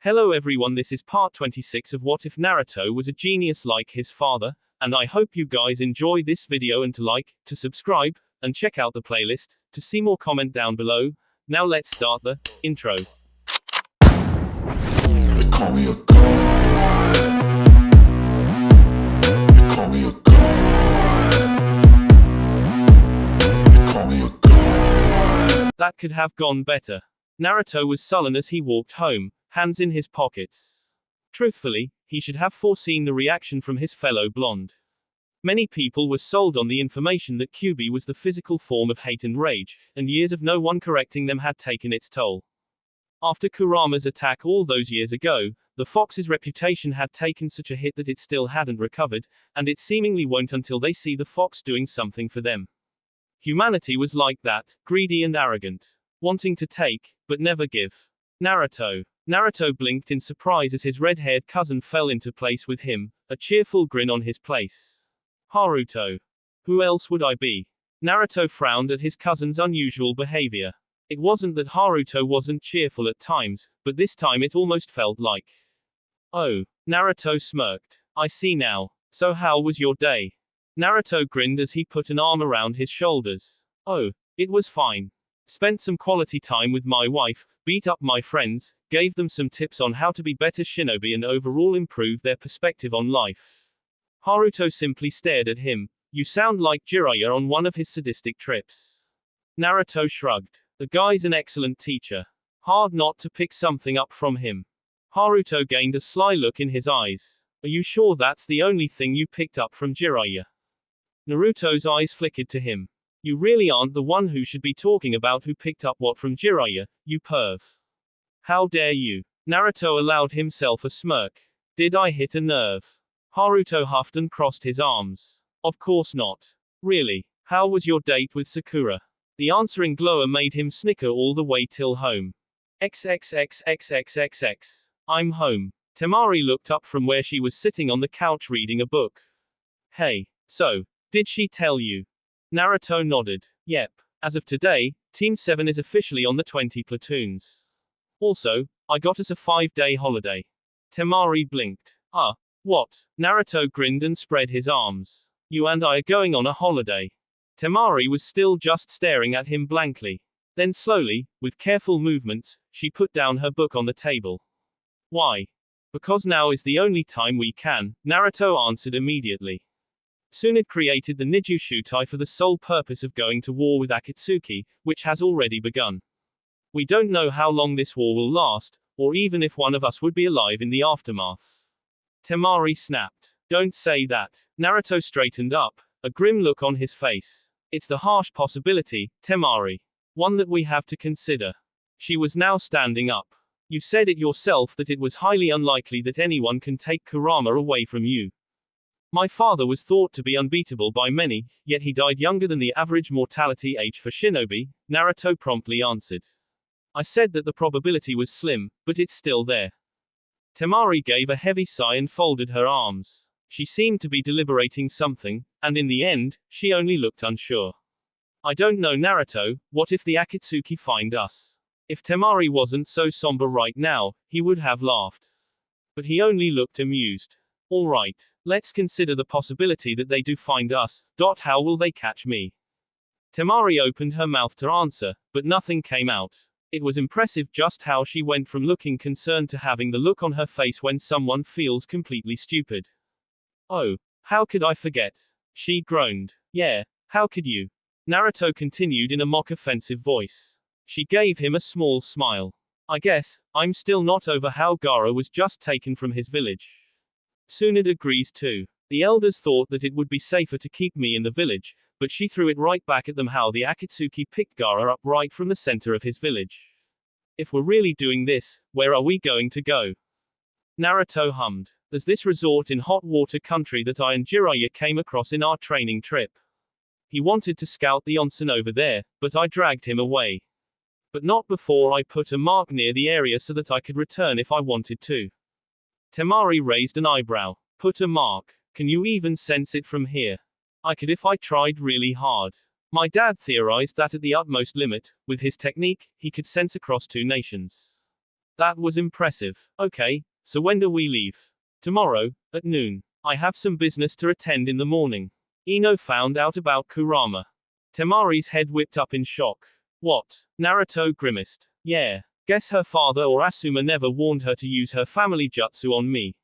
Hello everyone, this is part 26 of What If Naruto Was a Genius Like His Father, and I hope you guys enjoy this video and to subscribe, and check out the playlist, to see more comment down below. Now let's start the intro. They call me a god. They call me a god. They call me a god. That could have gone better. Naruto was sullen as he walked home, hands in his pockets. Truthfully, he should have foreseen the reaction from his fellow blonde. Many people were sold on the information that Kyuubi was the physical form of hate and rage, and years of no one correcting them had taken its toll. After Kurama's attack all those years ago, the Fox's reputation had taken such a hit that it still hadn't recovered, and it seemingly won't until they see the Fox doing something for them. Humanity was like that, greedy and arrogant. Wanting to take, but never give. Naruto blinked in surprise as his red-haired cousin fell into place with him, a cheerful grin on his face. Haruto. Who else would I be? Naruto frowned at his cousin's unusual behavior. It wasn't that Haruto wasn't cheerful at times, but this time it almost felt like. Oh. Naruto smirked. I see now. So how was your day? Naruto grinned as he put an arm around his shoulders. Oh, it was fine. Spent some quality time with my wife, beat up my friends, gave them some tips on how to be better shinobi and overall improve their perspective on life. Haruto simply stared at him. You sound like Jiraiya on one of his sadistic trips. Naruto shrugged. The guy's an excellent teacher. Hard not to pick something up from him. Haruto gained a sly look in his eyes. Are you sure that's the only thing you picked up from Jiraiya? Naruto's eyes flickered to him. You really aren't the one who should be talking about who picked up what from Jiraiya, you perv. How dare you? Naruto allowed himself a smirk. Did I hit a nerve? Haruto huffed and crossed his arms. Of course not. Really? How was your date with Sakura? The answering glower made him snicker all the way till home. XXXXXXX. I'm home. Temari looked up from where she was sitting on the couch reading a book. Hey. So, did she tell you? Naruto nodded. Yep. As of today, Team 7 is officially on the 20 platoons. Also, I got us a 5-day holiday. Temari blinked. What? Naruto grinned and spread his arms. You and I are going on a holiday. Temari was still just staring at him blankly. Then slowly, with careful movements, she put down her book on the table. Why? Because now is the only time we can, Naruto answered immediately. Tsunade created the Niju Shutai for the sole purpose of going to war with Akatsuki, which has already begun. We don't know how long this war will last, or even if one of us would be alive in the aftermath. Temari snapped. Don't say that. Naruto straightened up, a grim look on his face. It's the harsh possibility, Temari. One that we have to consider. She was now standing up. You said it yourself that it was highly unlikely that anyone can take Kurama away from you. My father was thought to be unbeatable by many, yet he died younger than the average mortality age for shinobi, Naruto promptly answered. I said that the probability was slim, but it's still there. Temari gave a heavy sigh and folded her arms. She seemed to be deliberating something, and in the end, she only looked unsure. I don't know Naruto, what if the Akatsuki find us? If Temari wasn't so somber right now, he would have laughed. But he only looked amused. Alright, let's consider the possibility that they do find us. How will they catch me? Temari opened her mouth to answer, but nothing came out. It was impressive just how she went from looking concerned to having the look on her face when someone feels completely stupid. Oh, how could I forget? She groaned. Yeah, how could you? Naruto continued in a mock-offensive voice. She gave him a small smile. I guess, I'm still not over how Gaara was just taken from his village. Tsunade agrees too. The elders thought that it would be safer to keep me in the village, but she threw it right back at them how the Akatsuki picked Gaara up right from the center of his village. If we're really doing this, where are we going to go? Naruto hummed. There's this resort in hot water country that I and Jiraiya came across in our training trip. He wanted to scout the onsen over there, but I dragged him away. But not before I put a mark near the area so that I could return if I wanted to. Temari raised an eyebrow. Put a mark. Can you even sense it from here? I could if I tried really hard. My dad theorized that at the utmost limit, with his technique, he could sense across 2 nations. That was impressive. Okay, so when do we leave? Tomorrow, at noon. I have some business to attend in the morning. Ino found out about Kurama. Temari's head whipped up in shock. What? Naruto grimaced. Yeah. Guess her father or Asuma never warned her to use her family jutsu on me.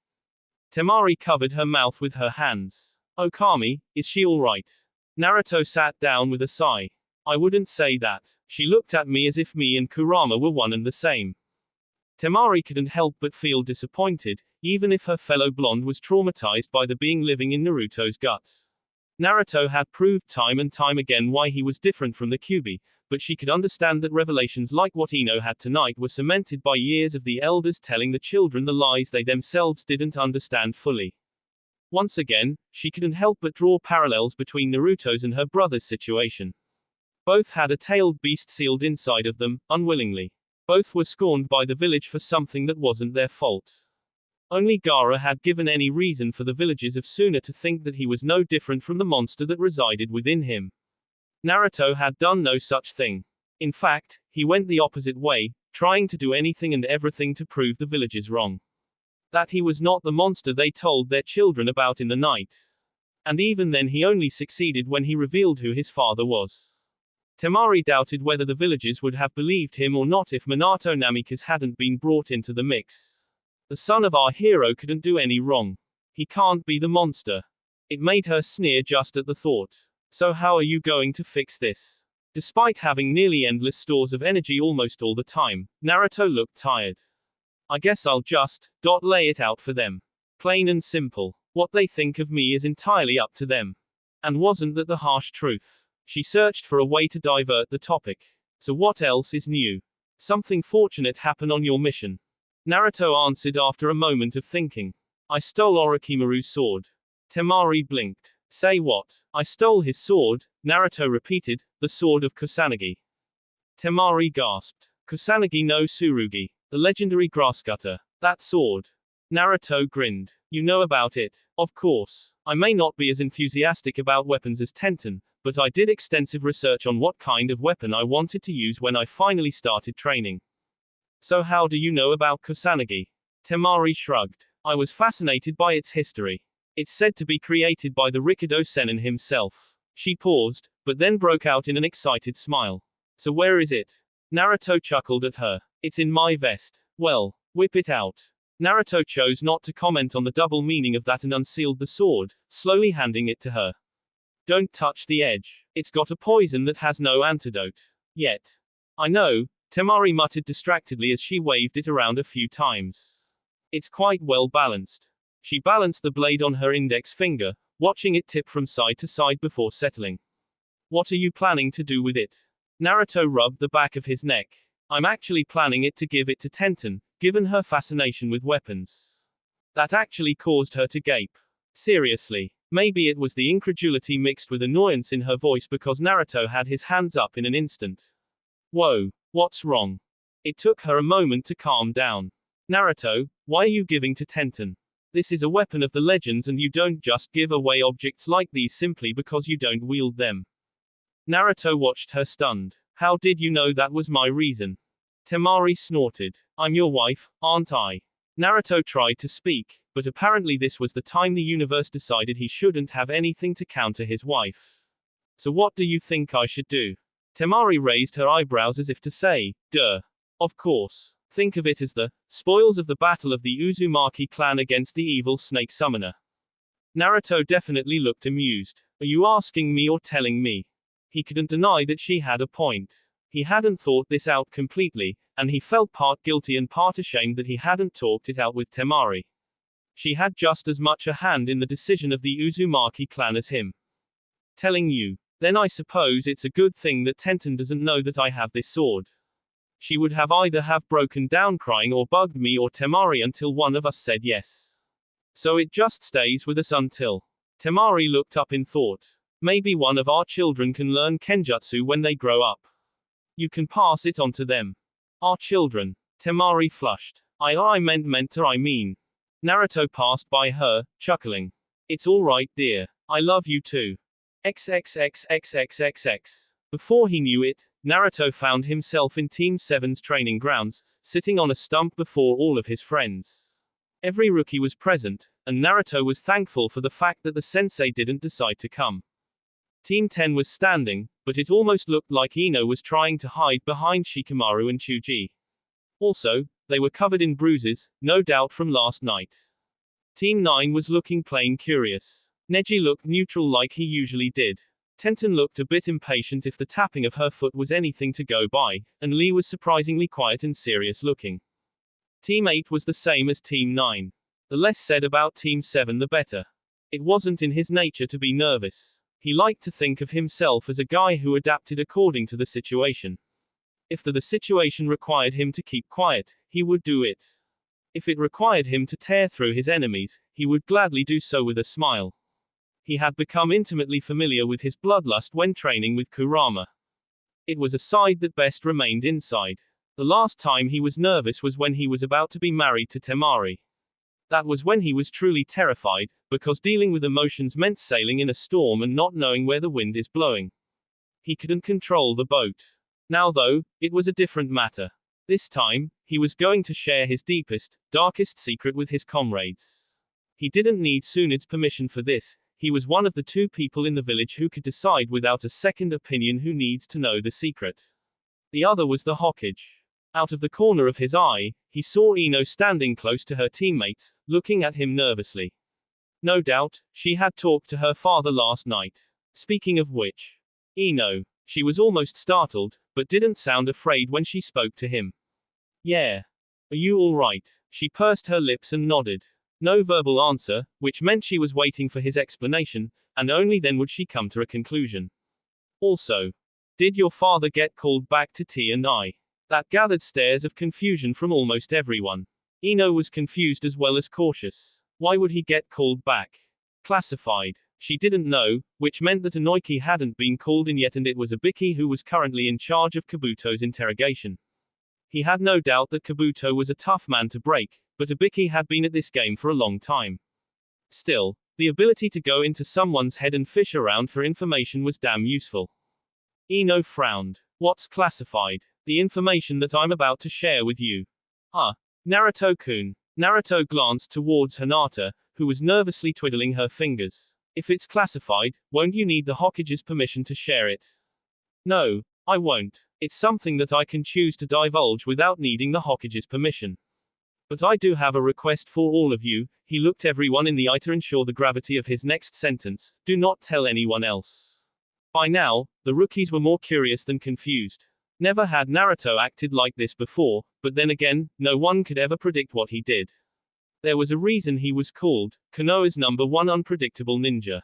Temari covered her mouth with her hands. Okami, is she alright? Naruto sat down with a sigh. I wouldn't say that. She looked at me as if me and Kurama were one and the same. Temari couldn't help but feel disappointed, even if her fellow blonde was traumatized by the being living in Naruto's guts. Naruto had proved time and time again why he was different from the Kyuubi, but she could understand that revelations like what Ino had tonight were cemented by years of the elders telling the children the lies they themselves didn't understand fully. Once again, she couldn't help but draw parallels between Naruto's and her brother's situation. Both had a tailed beast sealed inside of them, unwillingly. Both were scorned by the village for something that wasn't their fault. Only Gaara had given any reason for the villagers of Suna to think that he was no different from the monster that resided within him. Naruto had done no such thing. In fact, he went the opposite way, trying to do anything and everything to prove the villagers wrong. That he was not the monster they told their children about in the night. And even then he only succeeded when he revealed who his father was. Temari doubted whether the villagers would have believed him or not if Minato Namikaze hadn't been brought into the mix. The son of our hero couldn't do any wrong. He can't be the monster. It made her sneer just at the thought. So how are you going to fix this? Despite having nearly endless stores of energy almost all the time, Naruto looked tired. I guess I'll just, lay it out for them. Plain and simple. What they think of me is entirely up to them. And wasn't that the harsh truth? She searched for a way to divert the topic. So what else is new? Something fortunate happen on your mission? Naruto answered after a moment of thinking. I stole Orochimaru's sword. Temari blinked. Say what? I stole his sword, Naruto repeated, the sword of Kusanagi. Temari gasped. Kusanagi no Tsurugi, the legendary grasscutter. That sword. Naruto grinned. You know about it? Of course. I may not be as enthusiastic about weapons as Tenten, but I did extensive research on what kind of weapon I wanted to use when I finally started training. So how do you know about Kusanagi? Temari shrugged. I was fascinated by its history. It's said to be created by the Rikudo Sennin himself. She paused, but then broke out in an excited smile. So where is it? Naruto chuckled at her. It's in my vest. Well, whip it out. Naruto chose not to comment on the double meaning of that and unsealed the sword, slowly handing it to her. Don't touch the edge. It's got a poison that has no antidote. Yet. I know, Temari muttered distractedly as she waved it around a few times. It's quite well balanced. She balanced the blade on her index finger, watching it tip from side to side before settling. What are you planning to do with it? Naruto rubbed the back of his neck. I'm actually planning it to give it to Tenten, given her fascination with weapons. That actually caused her to gape. Seriously. Maybe it was the incredulity mixed with annoyance in her voice because Naruto had his hands up in an instant. Whoa. What's wrong? It took her a moment to calm down. Naruto, why are you giving to Tenten? This is a weapon of the legends and you don't just give away objects like these simply because you don't wield them. Naruto watched her stunned. How did you know that was my reason? Temari snorted. I'm your wife, aren't I? Naruto tried to speak, but apparently this was the time the universe decided he shouldn't have anything to counter his wife. So what do you think I should do? Temari raised her eyebrows as if to say, duh. Of course. Think of it as the spoils of the battle of the Uzumaki clan against the evil snake summoner. Naruto definitely looked amused. Are you asking me or telling me? He couldn't deny that she had a point. He hadn't thought this out completely, and he felt part guilty and part ashamed that he hadn't talked it out with Temari. She had just as much a hand in the decision of the Uzumaki clan as him. Telling you. Then I suppose it's a good thing that Tenten doesn't know that I have this sword. She would have either have broken down crying or bugged me or Temari until one of us said yes. So it just stays with us until. Temari looked up in thought. Maybe one of our children can learn Kenjutsu when they grow up. You can pass it on to them. Our children. Temari flushed. I meant to I mean. Naruto passed by her, chuckling. It's alright dear. I love you too. XXXXXXX. Before he knew it, Naruto found himself in Team 7's training grounds, sitting on a stump before all of his friends. Every rookie was present, and Naruto was thankful for the fact that the sensei didn't decide to come. Team 10 was standing, but it almost looked like Ino was trying to hide behind Shikamaru and Chuji. Also, they were covered in bruises, no doubt from last night. Team 9 was looking plain curious. Neji looked neutral like he usually did. Tenten looked a bit impatient if the tapping of her foot was anything to go by, and Lee was surprisingly quiet and serious looking. Team 8 was the same as Team 9. The less said about Team 7 the better. It wasn't in his nature to be nervous. He liked to think of himself as a guy who adapted according to the situation. If the situation required him to keep quiet, he would do it. If it required him to tear through his enemies, he would gladly do so with a smile. He had become intimately familiar with his bloodlust when training with Kurama. It was a side that best remained inside. The last time he was nervous was when he was about to be married to Temari. That was when he was truly terrified, because dealing with emotions meant sailing in a storm and not knowing where the wind is blowing. He couldn't control the boat. Now though, it was a different matter. This time, he was going to share his deepest, darkest secret with his comrades. He didn't need Tsunde's permission for this. He was one of the 2 people in the village who could decide without a second opinion who needs to know the secret. The other was the Hokage. Out of the corner of his eye, he saw Ino standing close to her teammates, looking at him nervously. No doubt, she had talked to her father last night. Speaking of which, Ino. She was almost startled, but didn't sound afraid when she spoke to him. Yeah. Are you all right? She pursed her lips and nodded. No verbal answer, which meant she was waiting for his explanation, and only then would she come to a conclusion. Also, did your father get called back to T&I? That gathered stares of confusion from almost everyone. Ino was confused as well as cautious. Why would he get called back? Classified. She didn't know, which meant that Inoiki hadn't been called in yet and it was Ibiki who was currently in charge of Kabuto's interrogation. He had no doubt that Kabuto was a tough man to break, but Ibiki had been at this game for a long time. Still, the ability to go into someone's head and fish around for information was damn useful. Ino frowned. What's classified? The information that I'm about to share with you. Naruto-kun. Naruto glanced towards Hinata, who was nervously twiddling her fingers. If it's classified, won't you need the Hokage's permission to share it? No, I won't. It's something that I can choose to divulge without needing the Hokage's permission. But I do have a request for all of you. He looked everyone in the eye to ensure the gravity of his next sentence. Do not tell anyone else. By now, the rookies were more curious than confused. Never had Naruto acted like this before, but then again, no one could ever predict what he did. There was a reason he was called Konoha's #1 unpredictable ninja.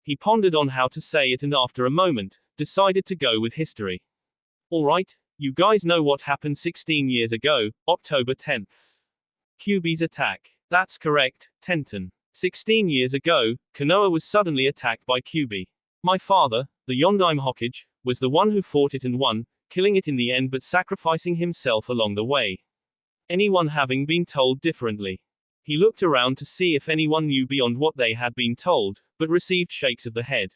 He pondered on how to say it and after a moment, decided to go with history. Alright, you guys know what happened 16 years ago, October 10th. Kyuubi's attack. That's correct, Tenten. 16 years ago, Konoha was suddenly attacked by Kyuubi. My father, the Yondaime Hokage, was the one who fought it and won, killing it in the end but sacrificing himself along the way. Anyone having been told differently? He looked around to see if anyone knew beyond what they had been told, but received shakes of the head.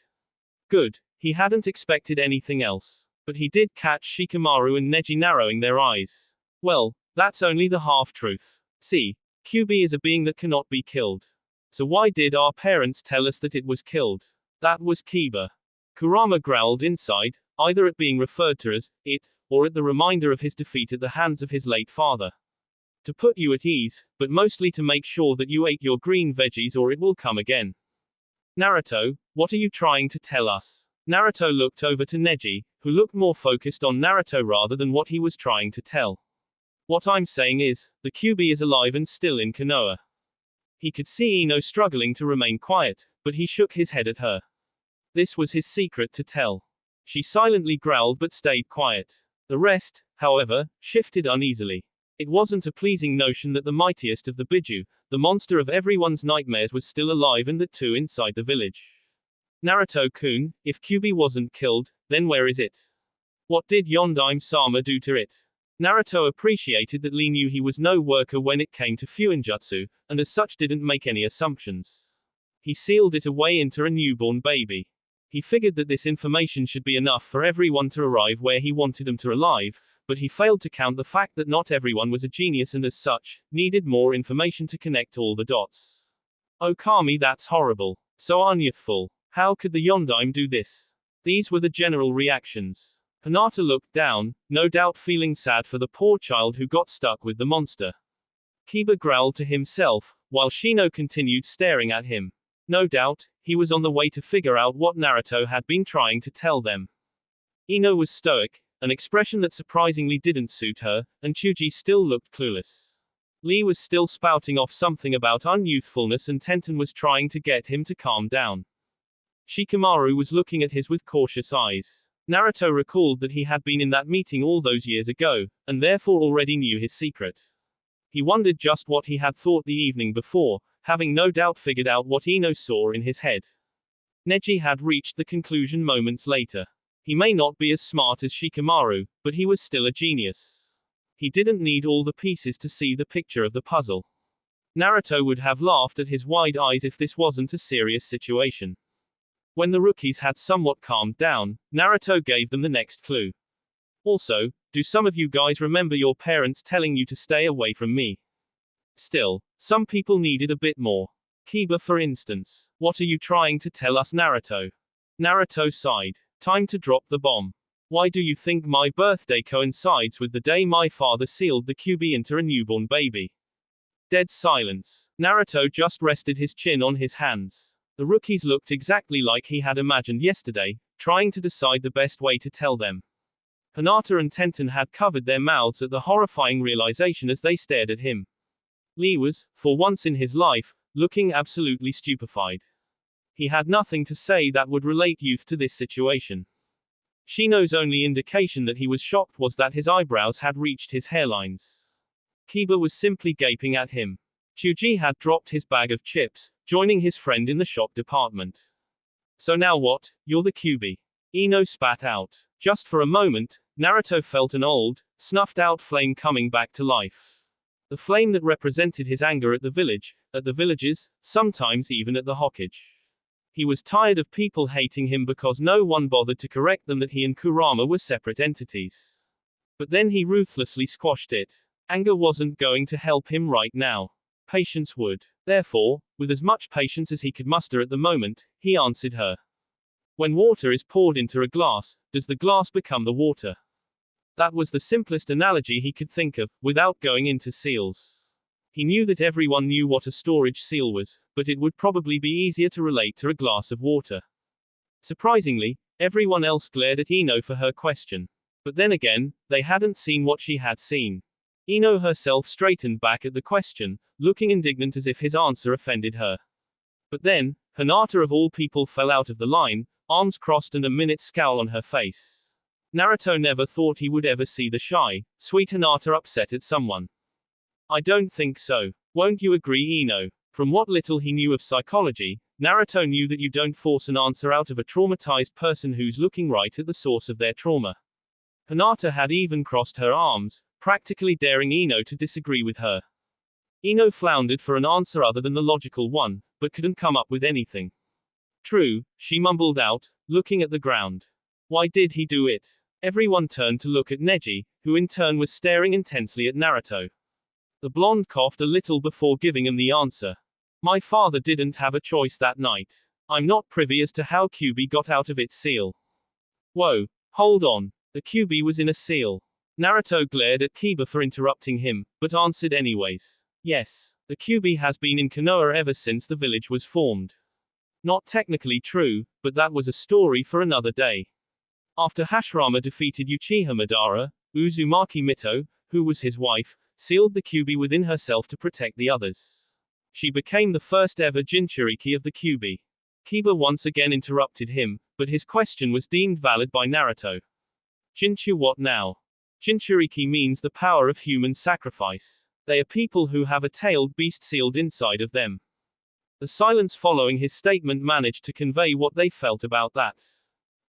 Good, he hadn't expected anything else. But he did catch Shikamaru and Neji narrowing their eyes. Well, that's only the half-truth. See, Kyuubi is a being that cannot be killed. So why did our parents tell us that it was killed? That was Kiba. Kurama growled inside, either at being referred to as it, or at the reminder of his defeat at the hands of his late father. To put you at ease, but mostly to make sure that you ate your green veggies or it will come again. Naruto, what are you trying to tell us? Naruto looked over to Neji, who looked more focused on Naruto rather than what he was trying to tell. What I'm saying is, the Kyuubi is alive and still in Konoha. He could see Ino struggling to remain quiet, but he shook his head at her. This was his secret to tell. She silently growled but stayed quiet. The rest, however, shifted uneasily. It wasn't a pleasing notion that the mightiest of the Biju, the monster of everyone's nightmares, was still alive and that too inside the village. Naruto-kun, if Kyuubi wasn't killed, then where is it? What did Yondaime-sama do to it? Naruto appreciated that Lee knew he was no worker when it came to Fuinjutsu, and as such didn't make any assumptions. He sealed it away into a newborn baby. He figured that this information should be enough for everyone to arrive where he wanted them to arrive, but he failed to count the fact that not everyone was a genius and as such, needed more information to connect all the dots. Oh Kami, that's horrible. So unyouthful. How could the Yondaime do this? These were the general reactions. Hinata looked down, no doubt feeling sad for the poor child who got stuck with the monster. Kiba growled to himself, while Shino continued staring at him. No doubt, he was on the way to figure out what Naruto had been trying to tell them. Ino was stoic, an expression that surprisingly didn't suit her, and Chuji still looked clueless. Lee was still spouting off something about unyouthfulness and Tenten was trying to get him to calm down. Shikamaru was looking at his with cautious eyes. Naruto recalled that he had been in that meeting all those years ago, and therefore already knew his secret. He wondered just what he had thought the evening before, having no doubt figured out what Ino saw in his head. Neji had reached the conclusion moments later. He may not be as smart as Shikamaru, but he was still a genius. He didn't need all the pieces to see the picture of the puzzle. Naruto would have laughed at his wide eyes if this wasn't a serious situation. When the rookies had somewhat calmed down, Naruto gave them the next clue. Also, do some of you guys remember your parents telling you to stay away from me? Still, some people needed a bit more. Kiba, for instance. What are you trying to tell us, Naruto? Naruto sighed. Time to drop the bomb. Why do you think my birthday coincides with the day my father sealed the Kyuubi into a newborn baby? Dead silence. Naruto just rested his chin on his hands. The rookies looked exactly like he had imagined yesterday, trying to decide the best way to tell them. Hinata and Tenten had covered their mouths at the horrifying realization as they stared at him. Lee was, for once in his life, looking absolutely stupefied. He had nothing to say that would relate youth to this situation. Shino's only indication that he was shocked was that his eyebrows had reached his hairlines. Kiba was simply gaping at him. Chuji had dropped his bag of chips, joining his friend in the shop department. So now what? You're the Kyuubi. Ino spat out. Just for a moment, Naruto felt an old, snuffed-out flame coming back to life. The flame that represented his anger at the village, at the villagers, sometimes even at the Hokage. He was tired of people hating him because no one bothered to correct them that he and Kurama were separate entities. But then he ruthlessly squashed it. Anger wasn't going to help him right now. Patience would. Therefore, with as much patience as he could muster at the moment, he answered her. When water is poured into a glass, does the glass become the water? That was the simplest analogy he could think of, without going into seals. He knew that everyone knew what a storage seal was, but it would probably be easier to relate to a glass of water. Surprisingly, everyone else glared at Ino for her question. But then again, they hadn't seen what she had seen. Ino herself straightened back at the question, looking indignant as if his answer offended her. But then, Hinata of all people fell out of the line, arms crossed and a minute scowl on her face. Naruto never thought he would ever see the shy, sweet Hinata upset at someone. I don't think so. Won't you agree, Ino? From what little he knew of psychology, Naruto knew that you don't force an answer out of a traumatized person who's looking right at the source of their trauma. Hinata had even crossed her arms, practically daring Ino to disagree with her. Ino floundered for an answer other than the logical one, but couldn't come up with anything. True, she mumbled out, looking at the ground. Why did he do it? Everyone turned to look at Neji, who in turn was staring intensely at Naruto. The blonde coughed a little before giving him the answer. My father didn't have a choice that night. I'm not privy as to how Kyuubi got out of its seal. Whoa, hold on. The Kyuubi was in a seal. Naruto glared at Kiba for interrupting him, but answered anyways. Yes, the Kyuubi has been in Konoha ever since the village was formed. Not technically true, but that was a story for another day. After Hashirama defeated Uchiha Madara, Uzumaki Mito, who was his wife, sealed the Kyuubi within herself to protect the others. She became the first ever Jinchuriki of the Kyuubi. Kiba once again interrupted him, but his question was deemed valid by Naruto. Jinchu, what now? Jinchuriki means the power of human sacrifice. They are people who have a tailed beast sealed inside of them. The silence following his statement managed to convey what they felt about that.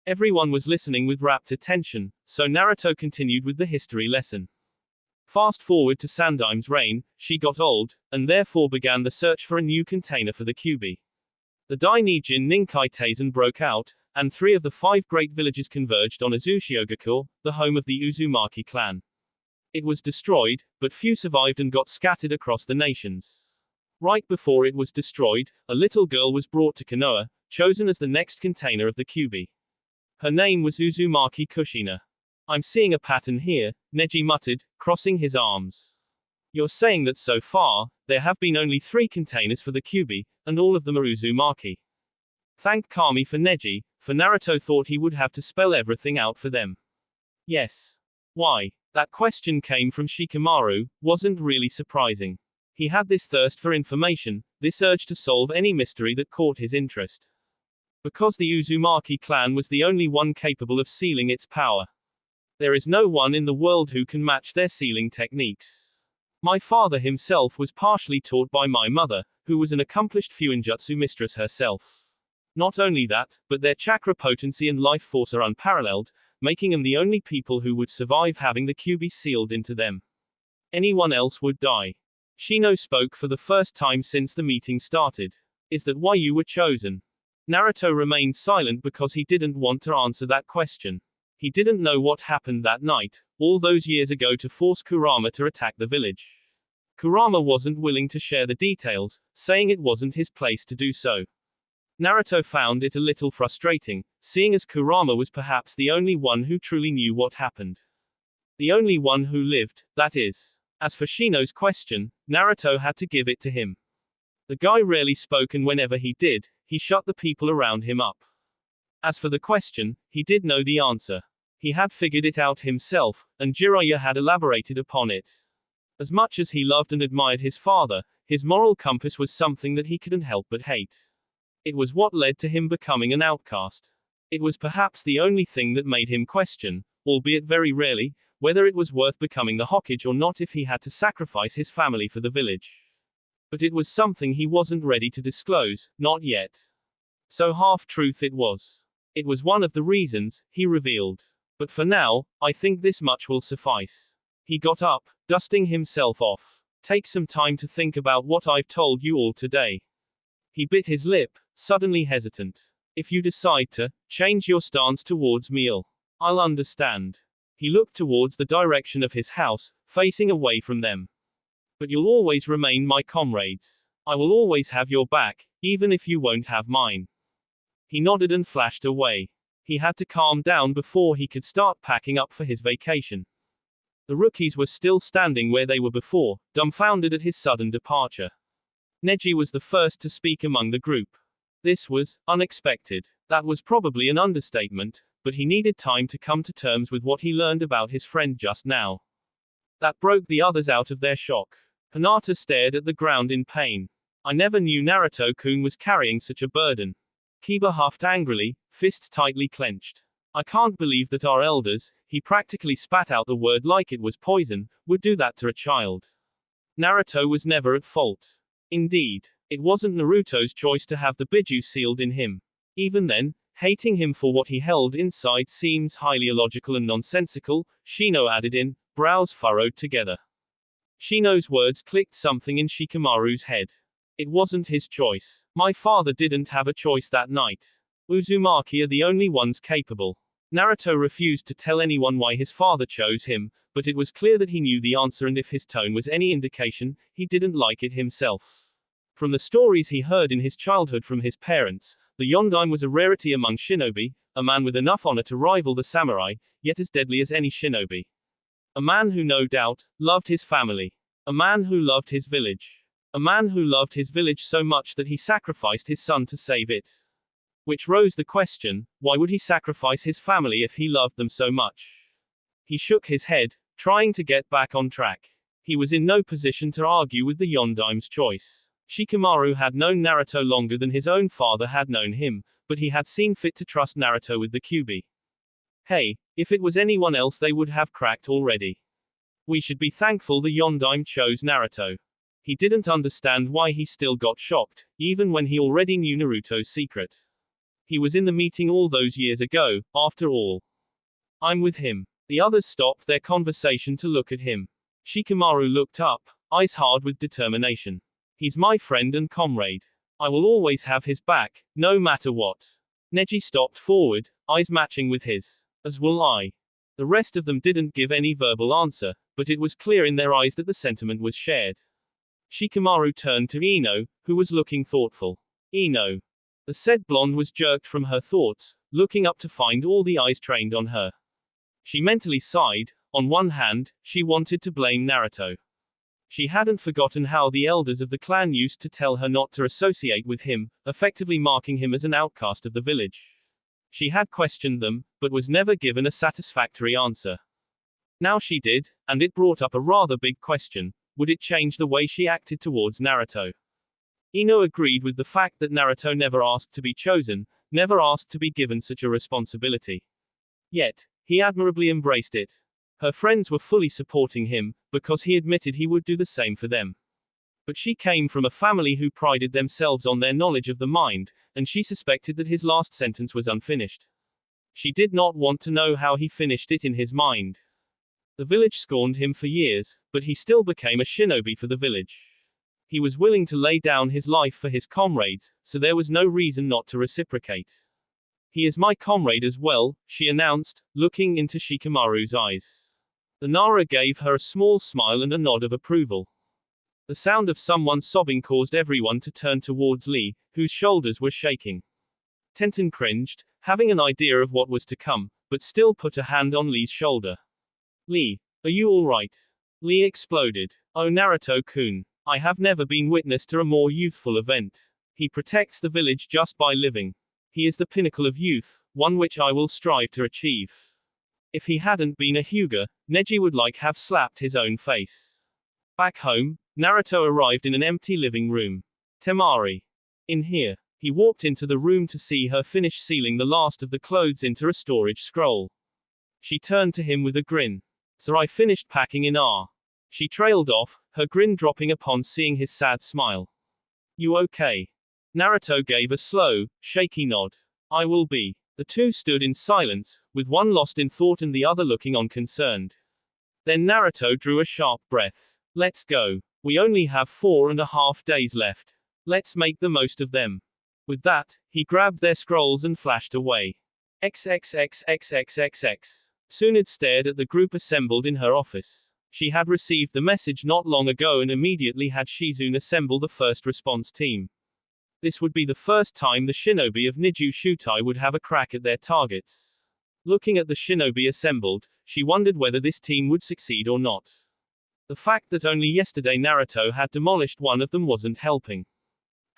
Everyone was listening with rapt attention, so Naruto continued with the history lesson. Fast forward to Sandaime's reign, she got old, and therefore began the search for a new container for the Kyuubi. The Dainijin Ninkei Taisen broke out, and 3 of the 5 great villages converged on Azushiogakur, the home of the Uzumaki clan. It was destroyed, but few survived and got scattered across the nations. Right before it was destroyed, a little girl was brought to Konoha, chosen as the next container of the Kyubi. Her name was Uzumaki Kushina. I'm seeing a pattern here, Neji muttered, crossing his arms. You're saying that so far, there have been only 3 containers for the Kyubi, and all of them are Uzumaki. Thank Kami for Neji, for Naruto thought he would have to spell everything out for them. Yes. Why? That question came from Shikamaru, wasn't really surprising. He had this thirst for information, this urge to solve any mystery that caught his interest. Because the Uzumaki clan was the only one capable of sealing its power. There is no one in the world who can match their sealing techniques. My father himself was partially taught by my mother, who was an accomplished Fuinjutsu mistress herself. Not only that, but their chakra potency and life force are unparalleled, making them the only people who would survive having the Kyubi sealed into them. Anyone else would die. Shino spoke for the first time since the meeting started. Is that why you were chosen? Naruto remained silent because he didn't want to answer that question. He didn't know what happened that night, all those years ago, to force Kurama to attack the village. Kurama wasn't willing to share the details, saying it wasn't his place to do so. Naruto found it a little frustrating, seeing as Kurama was perhaps the only one who truly knew what happened. The only one who lived, that is. As for Shino's question, Naruto had to give it to him. The guy rarely spoke, and whenever he did, he shut the people around him up. As for the question, he did know the answer. He had figured it out himself, and Jiraiya had elaborated upon it. As much as he loved and admired his father, his moral compass was something that he couldn't help but hate. It was what led to him becoming an outcast. It was perhaps the only thing that made him question, albeit very rarely, whether it was worth becoming the Hokage or not if he had to sacrifice his family for the village. But it was something he wasn't ready to disclose, not yet. So half-truth it was. It was one of the reasons, he revealed. But for now, I think this much will suffice. He got up, dusting himself off. Take some time to think about what I've told you all today. He bit his lip, suddenly hesitant. If you decide to change your stance towards me, I'll understand. He looked towards the direction of his house, facing away from them. But you'll always remain my comrades. I will always have your back, even if you won't have mine. He nodded and flashed away. He had to calm down before he could start packing up for his vacation. The rookies were still standing where they were before, dumbfounded at his sudden departure. Neji was the first to speak among the group. This was unexpected. That was probably an understatement, but he needed time to come to terms with what he learned about his friend just now. That broke the others out of their shock. Hinata stared at the ground in pain. I never knew Naruto-kun was carrying such a burden. Kiba huffed angrily, fists tightly clenched. I can't believe that our elders, he practically spat out the word like it was poison, would do that to a child. Naruto was never at fault. Indeed, it wasn't Naruto's choice to have the Biju sealed in him. Even then, hating him for what he held inside seems highly illogical and nonsensical, Shino added in, brows furrowed together. Shino's words clicked something in Shikamaru's head. It wasn't his choice. My father didn't have a choice that night. Uzumaki are the only ones capable. Naruto refused to tell anyone why his father chose him, but it was clear that he knew the answer, and if his tone was any indication, he didn't like it himself. From the stories he heard in his childhood from his parents, the Yondaime was a rarity among shinobi, a man with enough honor to rival the samurai, yet as deadly as any shinobi. A man who no doubt loved his family. A man who loved his village. A man who loved his village so much that he sacrificed his son to save it. Which rose the question, why would he sacrifice his family if he loved them so much? He shook his head, trying to get back on track. He was in no position to argue with the Yondaime's choice. Shikamaru had known Naruto longer than his own father had known him, but he had seen fit to trust Naruto with the Kyubi. Hey, if it was anyone else they would have cracked already. We should be thankful the Yondaime chose Naruto. He didn't understand why he still got shocked, even when he already knew Naruto's secret. He was in the meeting all those years ago, after all. I'm with him. The others stopped their conversation to look at him. Shikamaru looked up, eyes hard with determination. He's my friend and comrade. I will always have his back, no matter what. Neji stopped forward, eyes matching with his. As will I. The rest of them didn't give any verbal answer, but it was clear in their eyes that the sentiment was shared. Shikamaru turned to Ino, who was looking thoughtful. Ino. The said blonde was jerked from her thoughts, looking up to find all the eyes trained on her. She mentally sighed. On one hand, she wanted to blame Naruto. She hadn't forgotten how the elders of the clan used to tell her not to associate with him, effectively marking him as an outcast of the village. She had questioned them, but was never given a satisfactory answer. Now she did, and it brought up a rather big question: would it change the way she acted towards Naruto? Ino agreed with the fact that Naruto never asked to be chosen, never asked to be given such a responsibility. Yet, he admirably embraced it. Her friends were fully supporting him, because he admitted he would do the same for them. But she came from a family who prided themselves on their knowledge of the mind, and she suspected that his last sentence was unfinished. She did not want to know how he finished it in his mind. The village scorned him for years, but he still became a shinobi for the village. He was willing to lay down his life for his comrades, so there was no reason not to reciprocate. He is my comrade as well, she announced, looking into Shikamaru's eyes. The Nara gave her a small smile and a nod of approval. The sound of someone sobbing caused everyone to turn towards Lee, whose shoulders were shaking. Tenten cringed, having an idea of what was to come, but still put a hand on Lee's shoulder. Lee, are you all right? Lee exploded. Oh Naruto-kun. I have never been witness to a more youthful event. He protects the village just by living. He is the pinnacle of youth, one which I will strive to achieve. If he hadn't been a Hyuga, Neji would have slapped his own face. Back home, Naruto arrived in an empty living room. Temari. In here. He walked into the room to see her finish sealing the last of the clothes into a storage scroll. She turned to him with a grin. So I finished packing in R. She trailed off, her grin dropping upon seeing his sad smile. You okay? Naruto gave a slow, shaky nod. I will be. The two stood in silence, with one lost in thought and the other looking on concerned. Then Naruto drew a sharp breath. Let's go. We only have 4.5 days left. Let's make the most of them. With that, he grabbed their scrolls and flashed away. XXXXXXX. Tsunade stared at the group assembled in her office. She had received the message not long ago and immediately had Shizune assemble the first response team. This would be the first time the shinobi of Niju Shutai would have a crack at their targets. Looking at the shinobi assembled, she wondered whether this team would succeed or not. The fact that only yesterday Naruto had demolished one of them wasn't helping.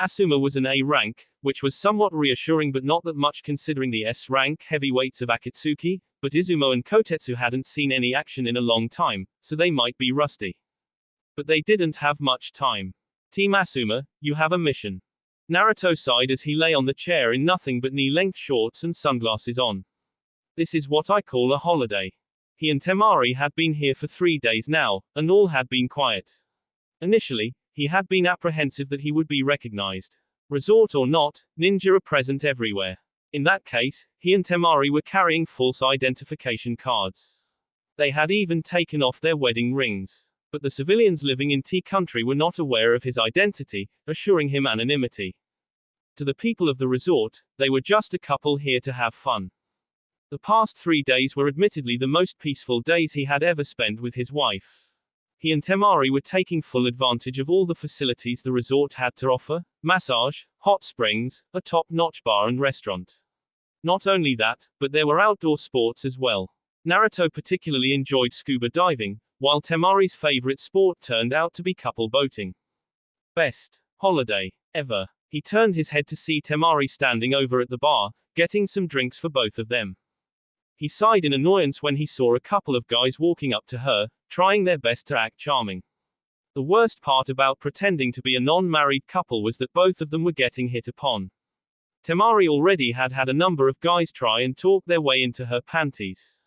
Asuma was an A rank, which was somewhat reassuring but not that much considering the S rank heavyweights of Akatsuki, but Izumo and Kotetsu hadn't seen any action in a long time, so they might be rusty. But they didn't have much time. Team Asuma, you have a mission. Naruto sighed as he lay on the chair in nothing but knee-length shorts and sunglasses on. This is what I call a holiday. He and Temari had been here for 3 days now, and all had been quiet. Initially, he had been apprehensive that he would be recognized. Resort or not, ninja are present everywhere. In that case, he and Temari were carrying false identification cards. They had even taken off their wedding rings. But the civilians living in T country were not aware of his identity, assuring him anonymity. To the people of the resort, they were just a couple here to have fun. The past 3 days were admittedly the most peaceful days he had ever spent with his wife. He and Temari were taking full advantage of all the facilities the resort had to offer: massage, hot springs, a top-notch bar and restaurant. Not only that, but there were outdoor sports as well. Naruto particularly enjoyed scuba diving, while Temari's favorite sport turned out to be couple boating. Best holiday ever. He turned his head to see Temari standing over at the bar, getting some drinks for both of them. He sighed in annoyance when he saw a couple of guys walking up to her, trying their best to act charming. The worst part about pretending to be a non-married couple was that both of them were getting hit upon. Temari already had had a number of guys try and talk their way into her panties.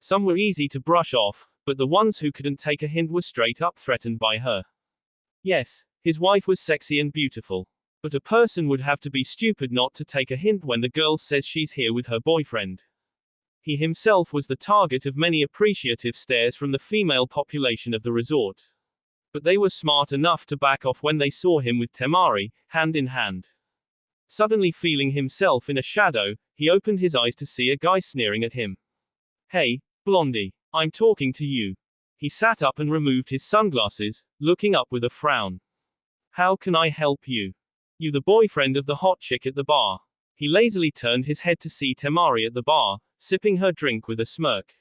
Some were easy to brush off, but the ones who couldn't take a hint were straight up threatened by her. Yes, his wife was sexy and beautiful. But a person would have to be stupid not to take a hint when the girl says she's here with her boyfriend. He himself was the target of many appreciative stares from the female population of the resort. But they were smart enough to back off when they saw him with Temari, hand in hand. Suddenly feeling himself in a shadow, he opened his eyes to see a guy sneering at him. Hey, Blondie, I'm talking to you. He sat up and removed his sunglasses, looking up with a frown. How can I help you? You the boyfriend of the hot chick at the bar. He lazily turned his head to see Temari at the bar, sipping her drink with a smirk.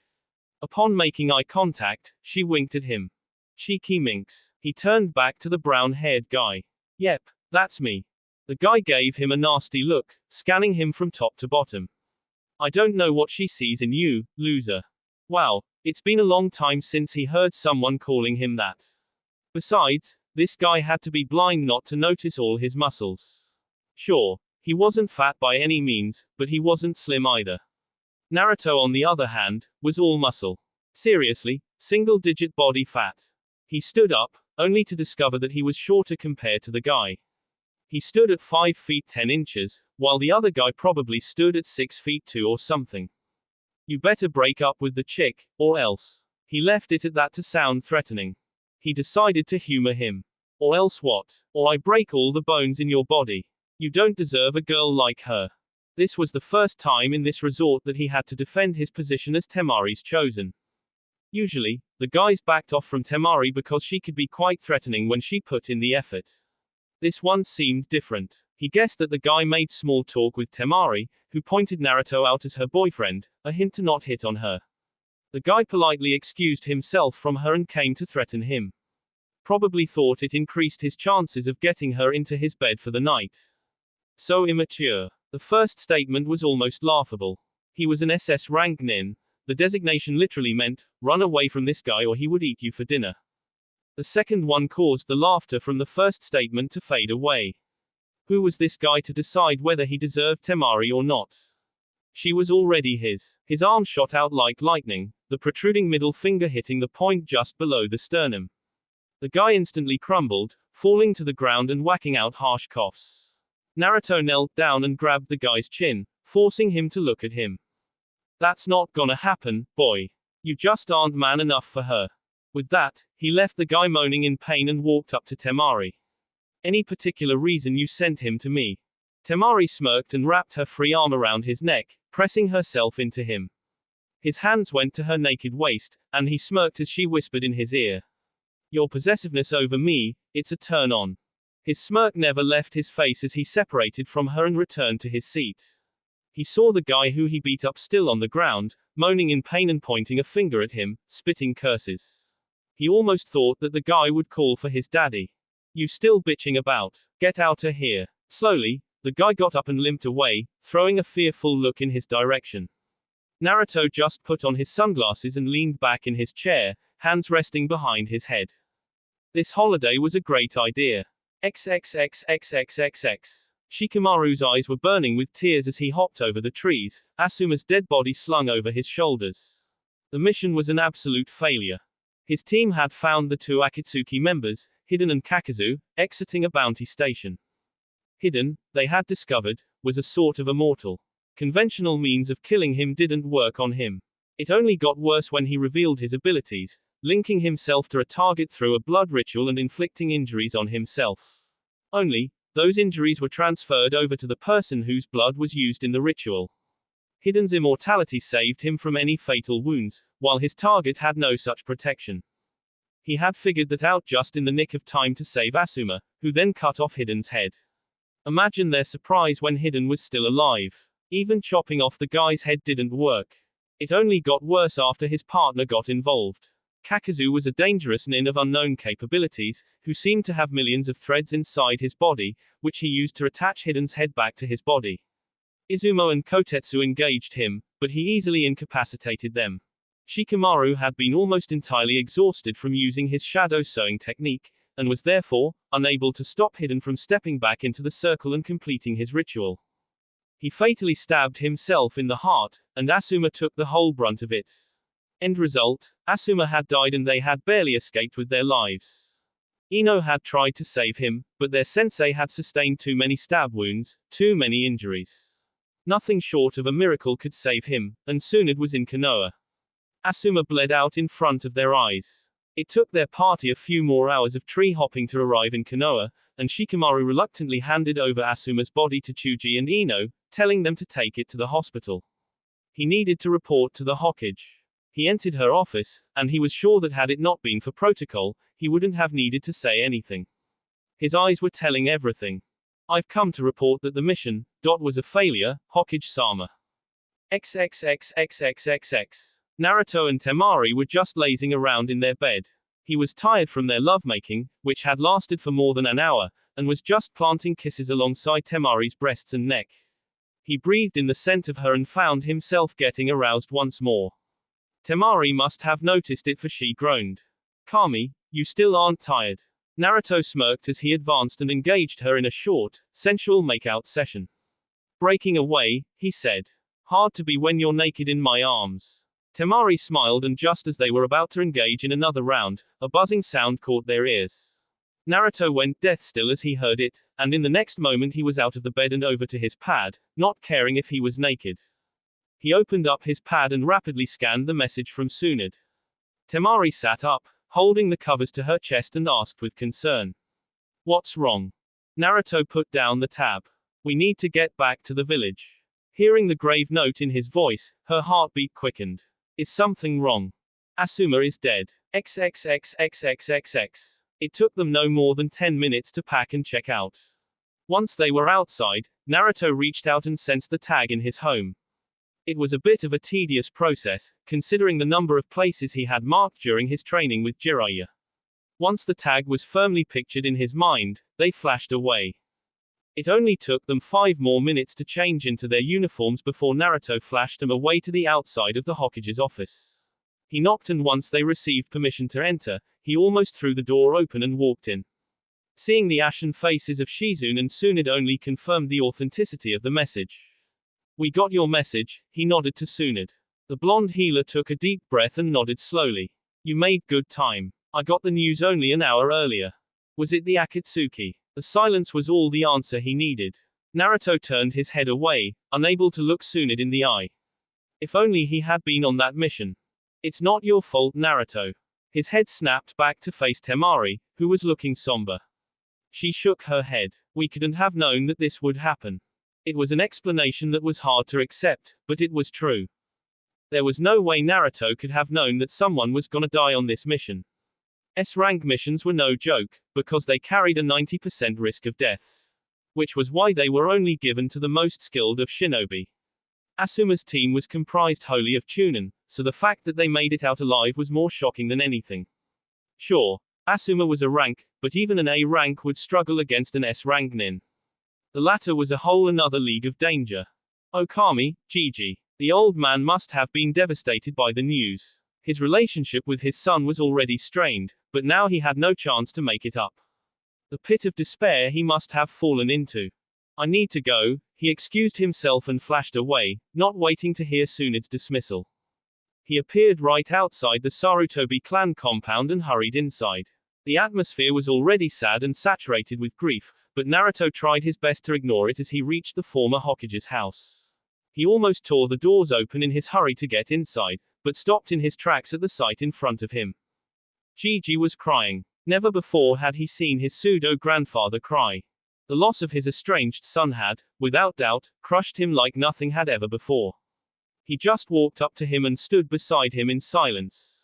Upon making eye contact, she winked at him. Cheeky minx. He turned back to the brown-haired guy. Yep, that's me. The guy gave him a nasty look, scanning him from top to bottom. I don't know what she sees in you, loser. Wow, it's been a long time since he heard someone calling him that. Besides, this guy had to be blind not to notice all his muscles. Sure, he wasn't fat by any means, but he wasn't slim either. Naruto, on the other hand, was all muscle. Seriously, single-digit body fat. He stood up, only to discover that he was shorter compared to the guy. He stood at 5 feet 10 inches, while the other guy probably stood at 6 feet 2 or something. You better break up with the chick, or else. He left it at that to sound threatening. He decided to humor him. Or else what? Or I break all the bones in your body. You don't deserve a girl like her. This was the first time in this resort that he had to defend his position as Temari's chosen. Usually, the guys backed off from Temari because she could be quite threatening when she put in the effort. This one seemed different. He guessed that the guy made small talk with Temari, who pointed Naruto out as her boyfriend, a hint to not hit on her. The guy politely excused himself from her and came to threaten him. Probably thought it increased his chances of getting her into his bed for the night. So immature. The first statement was almost laughable. He was an SS rank nin. The designation literally meant, run away from this guy or he would eat you for dinner. The second one caused the laughter from the first statement to fade away. Who was this guy to decide whether he deserved Temari or not? She was already his. His arm shot out like lightning, the protruding middle finger hitting the point just below the sternum. The guy instantly crumbled, falling to the ground and whacking out harsh coughs. Naruto knelt down and grabbed the guy's chin, forcing him to look at him. That's not gonna happen, boy. You just aren't man enough for her. With that, he left the guy moaning in pain and walked up to Temari. Any particular reason you sent him to me? Temari smirked and wrapped her free arm around his neck, pressing herself into him. His hands went to her naked waist, and he smirked as she whispered in his ear. Your possessiveness over me, it's a turn on. His smirk never left his face as he separated from her and returned to his seat. He saw the guy who he beat up still on the ground, moaning in pain and pointing a finger at him, spitting curses. He almost thought that the guy would call for his daddy. You still bitching about? Get out of here. Slowly, the guy got up and limped away, throwing a fearful look in his direction. Naruto just put on his sunglasses and leaned back in his chair, hands resting behind his head. This holiday was a great idea. XXXXXXX. Shikamaru's eyes were burning with tears as he hopped over the trees, Asuma's dead body slung over his shoulders. The mission was an absolute failure. His team had found the two Akatsuki members, Hiden and Kakazu, exiting a bounty station. Hiden, they had discovered, was a sort of immortal. Conventional means of killing him didn't work on him. It only got worse when he revealed his abilities, linking himself to a target through a blood ritual and inflicting injuries on himself. Only, those injuries were transferred over to the person whose blood was used in the ritual. Hiden's immortality saved him from any fatal wounds, while his target had no such protection. He had figured that out just in the nick of time to save Asuma, who then cut off Hiden's head. Imagine their surprise when Hiden was still alive. Even chopping off the guy's head didn't work. It only got worse after his partner got involved. Kakazu was a dangerous nin of unknown capabilities, who seemed to have millions of threads inside his body, which he used to attach Hiden's head back to his body. Izumo and Kotetsu engaged him, but he easily incapacitated them. Shikamaru had been almost entirely exhausted from using his shadow sewing technique, and was therefore unable to stop Hiden from stepping back into the circle and completing his ritual. He fatally stabbed himself in the heart, and Asuma took the whole brunt of it. End result, Asuma had died and they had barely escaped with their lives. Ino had tried to save him, but their sensei had sustained too many stab wounds, too many injuries. Nothing short of a miracle could save him, and soon it was in Konoha. Asuma bled out in front of their eyes. It took their party a few more hours of tree hopping to arrive in Konoha, and Shikamaru reluctantly handed over Asuma's body to Chuji and Ino, telling them to take it to the hospital. He needed to report to the Hokage. He entered her office, and he was sure that had it not been for protocol, he wouldn't have needed to say anything. His eyes were telling everything. I've come to report that the mission, was a failure, Hokage-sama. XXXXXXX. Naruto and Temari were just lazing around in their bed. He was tired from their lovemaking, which had lasted for more than an hour, and was just planting kisses alongside Temari's breasts and neck. He breathed in the scent of her and found himself getting aroused once more. Temari must have noticed it, for she groaned. Kami, you still aren't tired. Naruto smirked as he advanced and engaged her in a short, sensual makeout session. Breaking away, he said. Hard to be when you're naked in my arms. Temari smiled, and just as they were about to engage in another round, a buzzing sound caught their ears. Naruto went death still as he heard it, and in the next moment he was out of the bed and over to his pad, not caring if he was naked. He opened up his pad and rapidly scanned the message from Tsunade. Temari sat up, holding the covers to her chest, and asked with concern. What's wrong? Naruto put down the tab. We need to get back to the village. Hearing the grave note in his voice, her heartbeat quickened. Is something wrong? Asuma is dead. XXXXXXX. It took them no more than 10 minutes to pack and check out. Once they were outside, Naruto reached out and sensed the tag in his home. It was a bit of a tedious process, considering the number of places he had marked during his training with Jiraiya. Once the tag was firmly pictured in his mind, they flashed away. It only took them 5 more minutes to change into their uniforms before Naruto flashed them away to the outside of the Hokage's office. He knocked, and once they received permission to enter, he almost threw the door open and walked in. Seeing the ashen faces of Shizune and Tsunade only confirmed the authenticity of the message. We got your message, he nodded to Tsunade. The blonde healer took a deep breath and nodded slowly. You made good time. I got the news only an hour earlier. Was it the Akatsuki? The silence was all the answer he needed. Naruto turned his head away, unable to look Tsunade in the eye. If only he had been on that mission. It's not your fault, Naruto. His head snapped back to face Temari, who was looking somber. She shook her head. We couldn't have known that this would happen. It was an explanation that was hard to accept, but it was true. There was no way Naruto could have known that someone was gonna die on this mission. S-rank missions were no joke, because they carried a 90% risk of death. Which was why they were only given to the most skilled of shinobi. Asuma's team was comprised wholly of Chunin, so the fact that they made it out alive was more shocking than anything. Sure, Asuma was a rank, but even an A rank would struggle against an S rank nin. The latter was a whole another league of danger. Okami, Gigi. The old man must have been devastated by the news. His relationship with his son was already strained, but now he had no chance to make it up. The pit of despair he must have fallen into. I need to go, he excused himself and flashed away, not waiting to hear Tsunade's dismissal. He appeared right outside the Sarutobi clan compound and hurried inside. The atmosphere was already sad and saturated with grief, but Naruto tried his best to ignore it as he reached the former Hokage's house. He almost tore the doors open in his hurry to get inside, but stopped in his tracks at the sight in front of him. Gigi was crying. Never before had he seen his pseudo-grandfather cry. The loss of his estranged son had, without doubt, crushed him like nothing had ever before. He just walked up to him and stood beside him in silence.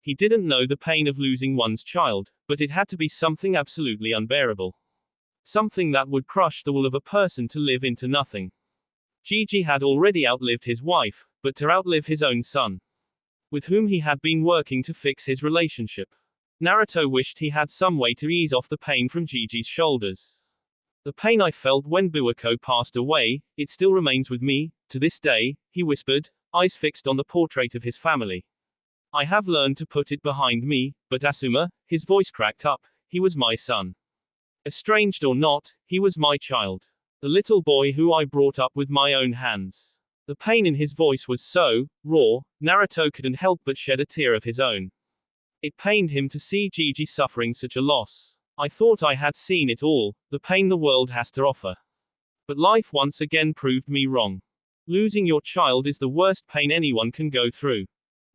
He didn't know the pain of losing one's child, but it had to be something absolutely unbearable. Something that would crush the will of a person to live into nothing. Gigi had already outlived his wife, but to outlive his own son, with whom he had been working to fix his relationship. Naruto wished he had some way to ease off the pain from Gigi's shoulders. The pain I felt when Buwako passed away, it still remains with me, to this day, he whispered, eyes fixed on the portrait of his family. I have learned to put it behind me, but Asuma, his voice cracked up, he was my son. Estranged or not, he was my child. The little boy who I brought up with my own hands. The pain in his voice was so raw, Naruto couldn't help but shed a tear of his own. It pained him to see Gigi suffering such a loss. I thought I had seen it all, the pain the world has to offer. But life once again proved me wrong. Losing your child is the worst pain anyone can go through.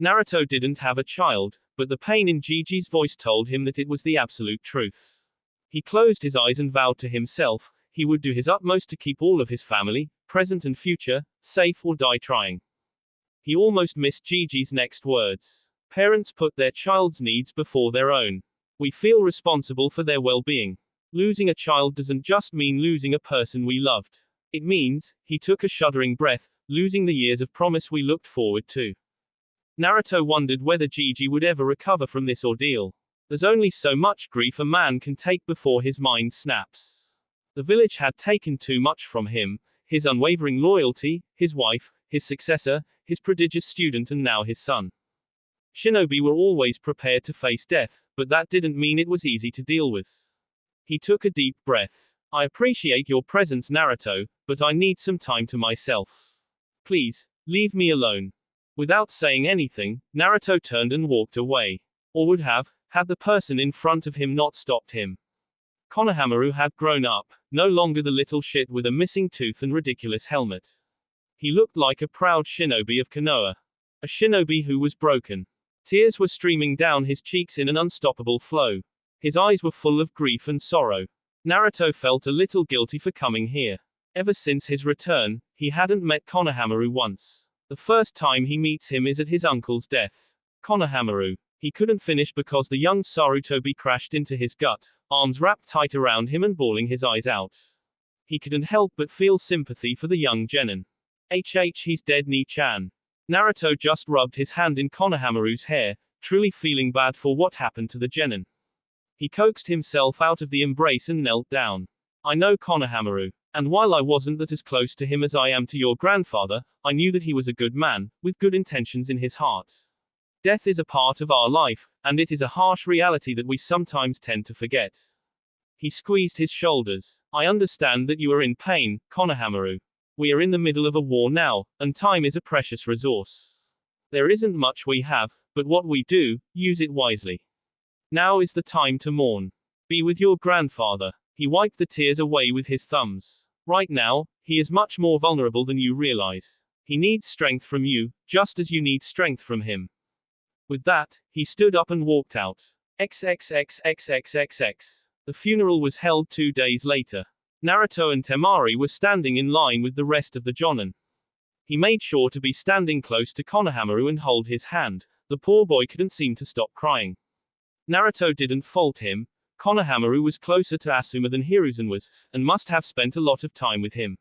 Naruto didn't have a child, but the pain in Gigi's voice told him that it was the absolute truth. He closed his eyes and vowed to himself, he would do his utmost to keep all of his family, present and future, safe or die trying. He almost missed Gigi's next words. Parents put their child's needs before their own. We feel responsible for their well-being. Losing a child doesn't just mean losing a person we loved. It means, he took a shuddering breath, losing the years of promise we looked forward to. Naruto wondered whether Gigi would ever recover from this ordeal. There's only so much grief a man can take before his mind snaps. The village had taken too much from him, his unwavering loyalty, his wife, his successor, his prodigious student and now his son. Shinobi were always prepared to face death, but that didn't mean it was easy to deal with. He took a deep breath. I appreciate your presence, Naruto, but I need some time to myself. Please, leave me alone. Without saying anything, Naruto turned and walked away. Or would have, had the person in front of him not stopped him. Konohamaru had grown up, no longer the little shit with a missing tooth and ridiculous helmet. He looked like a proud shinobi of Konoha. A shinobi who was broken. Tears were streaming down his cheeks in an unstoppable flow. His eyes were full of grief and sorrow. Naruto felt a little guilty for coming here. Ever since his return, he hadn't met Konohamaru once. The first time he meets him is at his uncle's death. Konohamaru. He couldn't finish because the young Sarutobi crashed into his gut, arms wrapped tight around him and bawling his eyes out. He couldn't help but feel sympathy for the young genin. He's dead, Ni-chan. Naruto just rubbed his hand in Konohamaru's hair, truly feeling bad for what happened to the genin. He coaxed himself out of the embrace and knelt down. I know Konohamaru. And while I wasn't that as close to him as I am to your grandfather, I knew that he was a good man, with good intentions in his heart. Death is a part of our life, and it is a harsh reality that we sometimes tend to forget. He squeezed his shoulders. I understand that you are in pain, Konohamaru. We are in the middle of a war now, and time is a precious resource. There isn't much we have, but what we do, use it wisely. Now is the time to mourn. Be with your grandfather. He wiped the tears away with his thumbs. Right now, he is much more vulnerable than you realize. He needs strength from you, just as you need strength from him. With that, he stood up and walked out. XXXXXXX. The funeral was held 2 days later. Naruto and Temari were standing in line with the rest of the jonin. He made sure to be standing close to Konohamaru and hold his hand. The poor boy couldn't seem to stop crying. Naruto didn't fault him. Konohamaru was closer to Asuma than Hiruzen was, and must have spent a lot of time with him.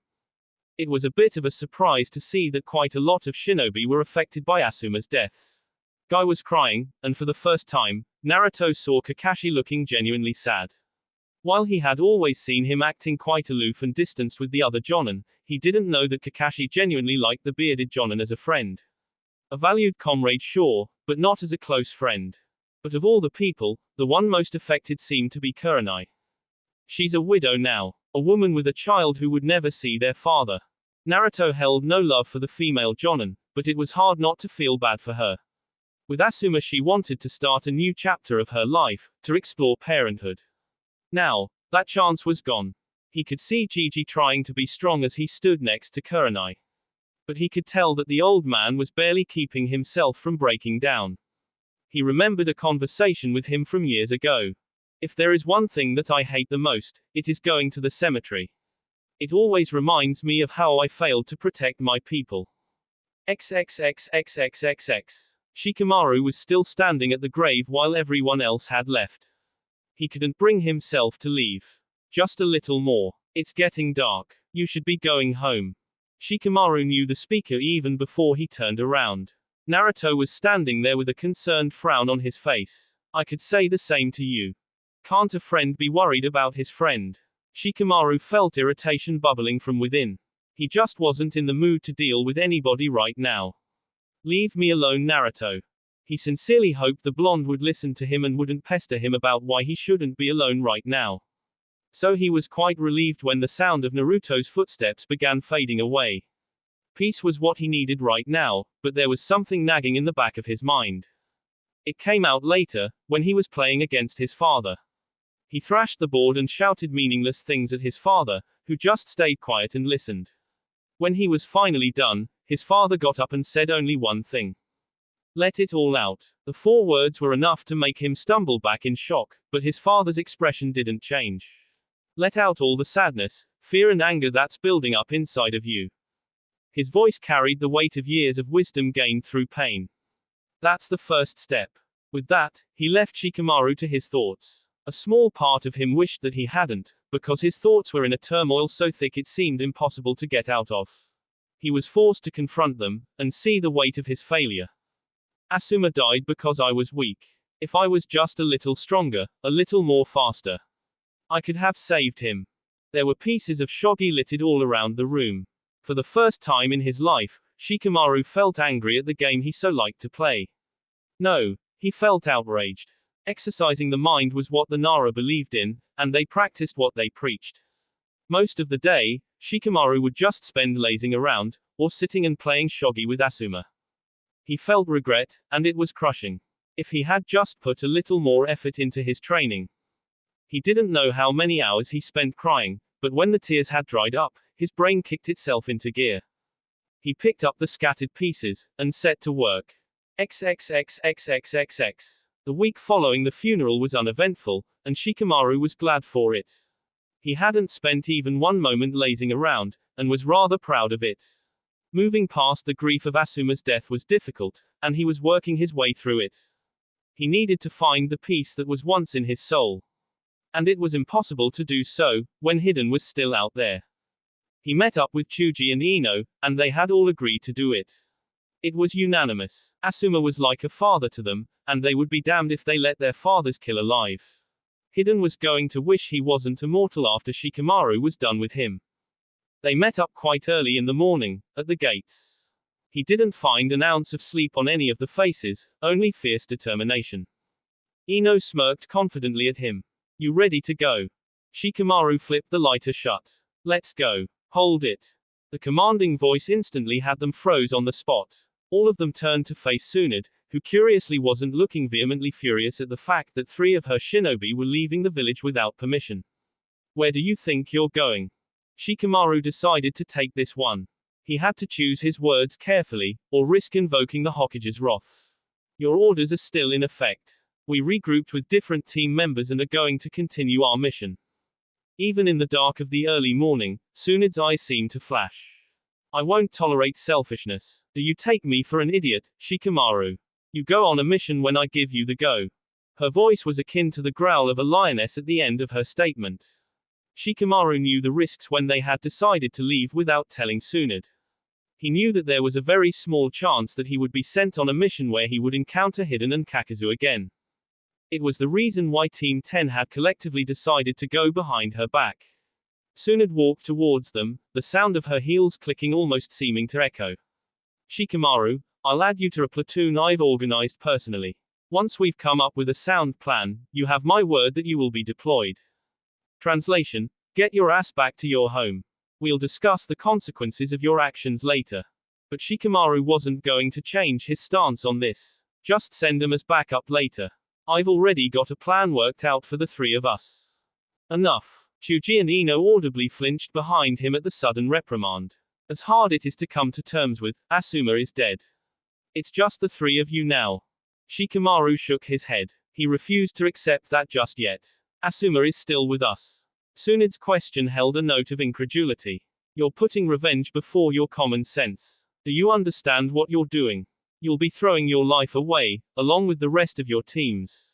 It was a bit of a surprise to see that quite a lot of shinobi were affected by Asuma's death. Guy was crying, and for the first time, Naruto saw Kakashi looking genuinely sad. While he had always seen him acting quite aloof and distanced with the other jonin, he didn't know that Kakashi genuinely liked the bearded jonin as a friend. A valued comrade, sure, but not as a close friend. But of all the people, the one most affected seemed to be Kurenai. She's a widow now, a woman with a child who would never see their father. Naruto held no love for the female jonin, but it was hard not to feel bad for her. With Asuma, she wanted to start a new chapter of her life, to explore parenthood. Now, that chance was gone. He could see Gigi trying to be strong as he stood next to Kurenai. But he could tell that the old man was barely keeping himself from breaking down. He remembered a conversation with him from years ago. If there is one thing that I hate the most, it is going to the cemetery. It always reminds me of how I failed to protect my people. XXXXXXX. Shikamaru was still standing at the grave while everyone else had left. He couldn't bring himself to leave. Just a little more. It's getting dark. You should be going home. Shikamaru knew the speaker even before he turned around. Naruto was standing there with a concerned frown on his face. I could say the same to you. Can't a friend be worried about his friend? Shikamaru felt irritation bubbling from within. He just wasn't in the mood to deal with anybody right now. Leave me alone, Naruto. He sincerely hoped the blonde would listen to him and wouldn't pester him about why he shouldn't be alone right now. So he was quite relieved when the sound of Naruto's footsteps began fading away. Peace was what he needed right now, but there was something nagging in the back of his mind. It came out later, when he was playing against his father. He thrashed the board and shouted meaningless things at his father, who just stayed quiet and listened. When he was finally done, his father got up and said only one thing. Let it all out. The 4 words were enough to make him stumble back in shock, but his father's expression didn't change. Let out all the sadness, fear and anger that's building up inside of you. His voice carried the weight of years of wisdom gained through pain. That's the first step. With that, he left Shikamaru to his thoughts. A small part of him wished that he hadn't, because his thoughts were in a turmoil so thick it seemed impossible to get out of. He was forced to confront them, and see the weight of his failure. Asuma died because I was weak. If I was just a little stronger, a little more faster, I could have saved him. There were pieces of shogi littered all around the room. For the first time in his life, Shikamaru felt angry at the game he so liked to play. No, he felt outraged. Exercising the mind was what the Nara believed in, and they practiced what they preached. Most of the day, Shikamaru would just spend lazing around, or sitting and playing shogi with Asuma. He felt regret, and it was crushing. If he had just put a little more effort into his training. He didn't know how many hours he spent crying, but when the tears had dried up, his brain kicked itself into gear. He picked up the scattered pieces, and set to work. XXXXXXX. The week following the funeral was uneventful, and Shikamaru was glad for it. He hadn't spent even one moment lazing around, and was rather proud of it. Moving past the grief of Asuma's death was difficult, and he was working his way through it. He needed to find the peace that was once in his soul. And it was impossible to do so, when Hiden was still out there. He met up with Chuji and Ino, and they had all agreed to do it. It was unanimous. Asuma was like a father to them, and they would be damned if they let their fathers kill alive. Hiden was going to wish he wasn't immortal after Shikamaru was done with him. They met up quite early in the morning, at the gates. He didn't find an ounce of sleep on any of the faces, only fierce determination. Ino smirked confidently at him. You ready to go? Shikamaru flipped the lighter shut. Let's go. Hold it. The commanding voice instantly had them froze on the spot. All of them turned to face Tsunade, who curiously wasn't looking vehemently furious at the fact that 3 of her shinobi were leaving the village without permission. Where do you think you're going? Shikamaru decided to take this one. He had to choose his words carefully, or risk invoking the Hokage's wrath. Your orders are still in effect. We regrouped with different team members and are going to continue our mission. Even in the dark of the early morning, Tsunade's eyes seemed to flash. I won't tolerate selfishness. Do you take me for an idiot, Shikamaru? You go on a mission when I give you the go. Her voice was akin to the growl of a lioness at the end of her statement. Shikamaru knew the risks when they had decided to leave without telling Tsunade. He knew that there was a very small chance that he would be sent on a mission where he would encounter Hiden and Kakazu again. It was the reason why Team 10 had collectively decided to go behind her back. Tsunade walked towards them, the sound of her heels clicking almost seeming to echo. Shikamaru, I'll add you to a platoon I've organized personally. Once we've come up with a sound plan, you have my word that you will be deployed. Translation: get your ass back to your home. We'll discuss the consequences of your actions later. But Shikamaru wasn't going to change his stance on this. Just send them as backup later. I've already got a plan worked out for the 3 of us. Enough. Chuji and Ino audibly flinched behind him at the sudden reprimand. As hard it is to come to terms with, Asuma is dead. It's just the 3 of you now. Shikamaru shook his head. He refused to accept that just yet. Asuma is still with us. Tsunade's question held a note of incredulity. You're putting revenge before your common sense. Do you understand what you're doing? You'll be throwing your life away, along with the rest of your teams.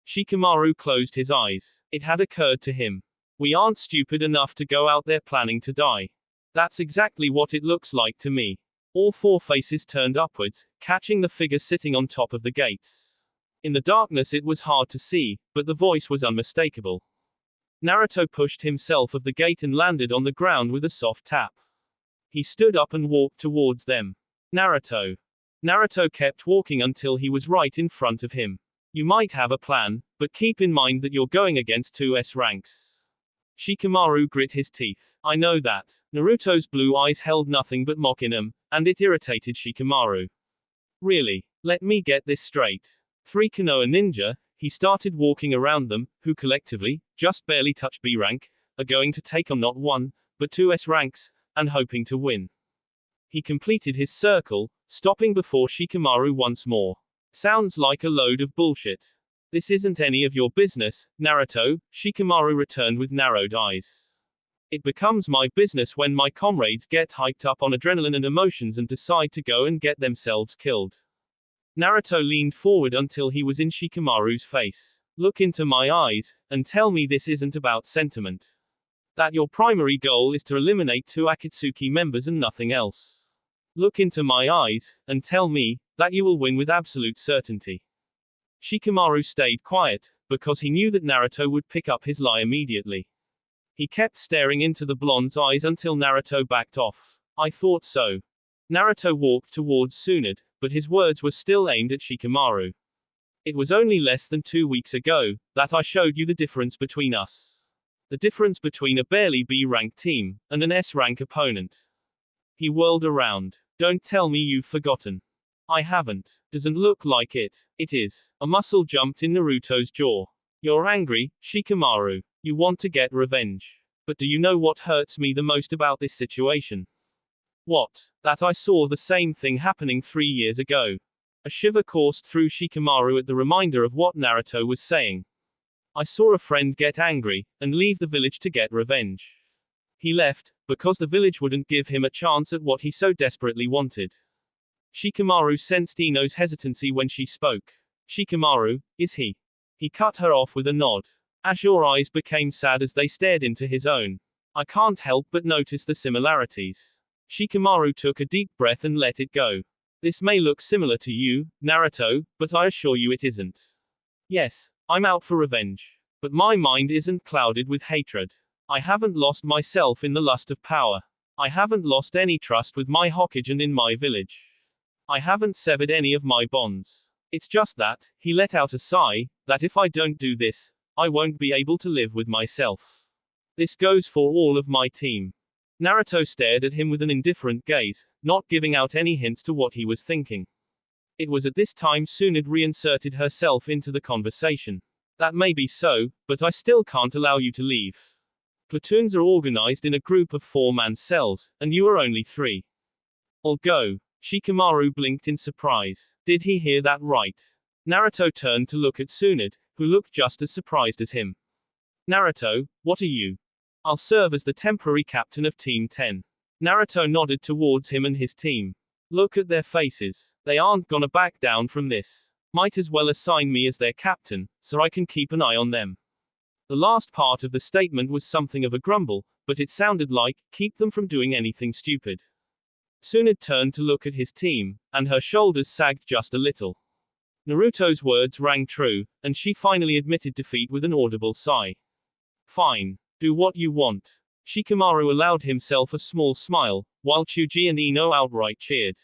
Shikamaru closed his eyes. It had occurred to him. We aren't stupid enough to go out there planning to die. That's exactly what it looks like to me. All 4 faces turned upwards, catching the figure sitting on top of the gates. In the darkness it was hard to see, but the voice was unmistakable. Naruto pushed himself off the gate and landed on the ground with a soft tap. He stood up and walked towards them. Naruto. Naruto kept walking until he was right in front of him. You might have a plan, but keep in mind that you're going against 2S ranks. Shikamaru grit his teeth. I know that. Naruto's blue eyes held nothing but mock in them, and it irritated Shikamaru. Really? Let me get this straight. 3 Konoha ninja, he started walking around them, who collectively, just barely touched B rank, are going to take on not 1, but 2S ranks, and hoping to win. He completed his circle, stopping before Shikamaru once more. Sounds like a load of bullshit. This isn't any of your business, Naruto, Shikamaru returned with narrowed eyes. It becomes my business when my comrades get hyped up on adrenaline and emotions and decide to go and get themselves killed. Naruto leaned forward until he was in Shikamaru's face. Look into my eyes, and tell me this isn't about sentiment. That your primary goal is to eliminate 2 Akatsuki members and nothing else. Look into my eyes, and tell me that you will win with absolute certainty. Shikamaru stayed quiet, because he knew that Naruto would pick up his lie immediately. He kept staring into the blonde's eyes until Naruto backed off. I thought so. Naruto walked towards Tsunade, but his words were still aimed at Shikamaru. It was only less than 2 weeks ago that I showed you the difference between us. The difference between a barely B-rank team and an S-rank opponent. He whirled around. Don't tell me you've forgotten. I haven't. Doesn't look like it. It is. A muscle jumped in Naruto's jaw. You're angry, Shikamaru. You want to get revenge. But do you know what hurts me the most about this situation? What? That I saw the same thing happening 3 years ago. A shiver coursed through Shikamaru at the reminder of what Naruto was saying. I saw a friend get angry and leave the village to get revenge. He left because the village wouldn't give him a chance at what he so desperately wanted. Shikamaru sensed Ino's hesitancy when she spoke. Shikamaru, is he? He cut her off with a nod. Azure eyes became sad as they stared into his own. I can't help but notice the similarities. Shikamaru took a deep breath and let it go. This may look similar to you, Naruto, but I assure you it isn't. Yes, I'm out for revenge. But my mind isn't clouded with hatred. I haven't lost myself in the lust of power. I haven't lost any trust with my Hokage and in my village. I haven't severed any of my bonds. It's just that, he let out a sigh, that if I don't do this, I won't be able to live with myself. This goes for all of my team. Naruto stared at him with an indifferent gaze, not giving out any hints to what he was thinking. It was at this time Tsunade reinserted herself into the conversation. That may be so, but I still can't allow you to leave. Platoons are organized in a group of 4-man cells, and you are only 3. I'll go. Shikamaru blinked in surprise. Did he hear that right? Naruto turned to look at Tsunade, who looked just as surprised as him. Naruto, what are you? I'll serve as the temporary captain of Team 10. Naruto nodded towards him and his team. Look at their faces. They aren't gonna back down from this. Might as well assign me as their captain, so I can keep an eye on them. The last part of the statement was something of a grumble, but it sounded like, keep them from doing anything stupid. Tsunade turned to look at his team, and her shoulders sagged just a little. Naruto's words rang true, and she finally admitted defeat with an audible sigh. Fine. Do what you want. Shikamaru allowed himself a small smile, while Chuji and Ino outright cheered.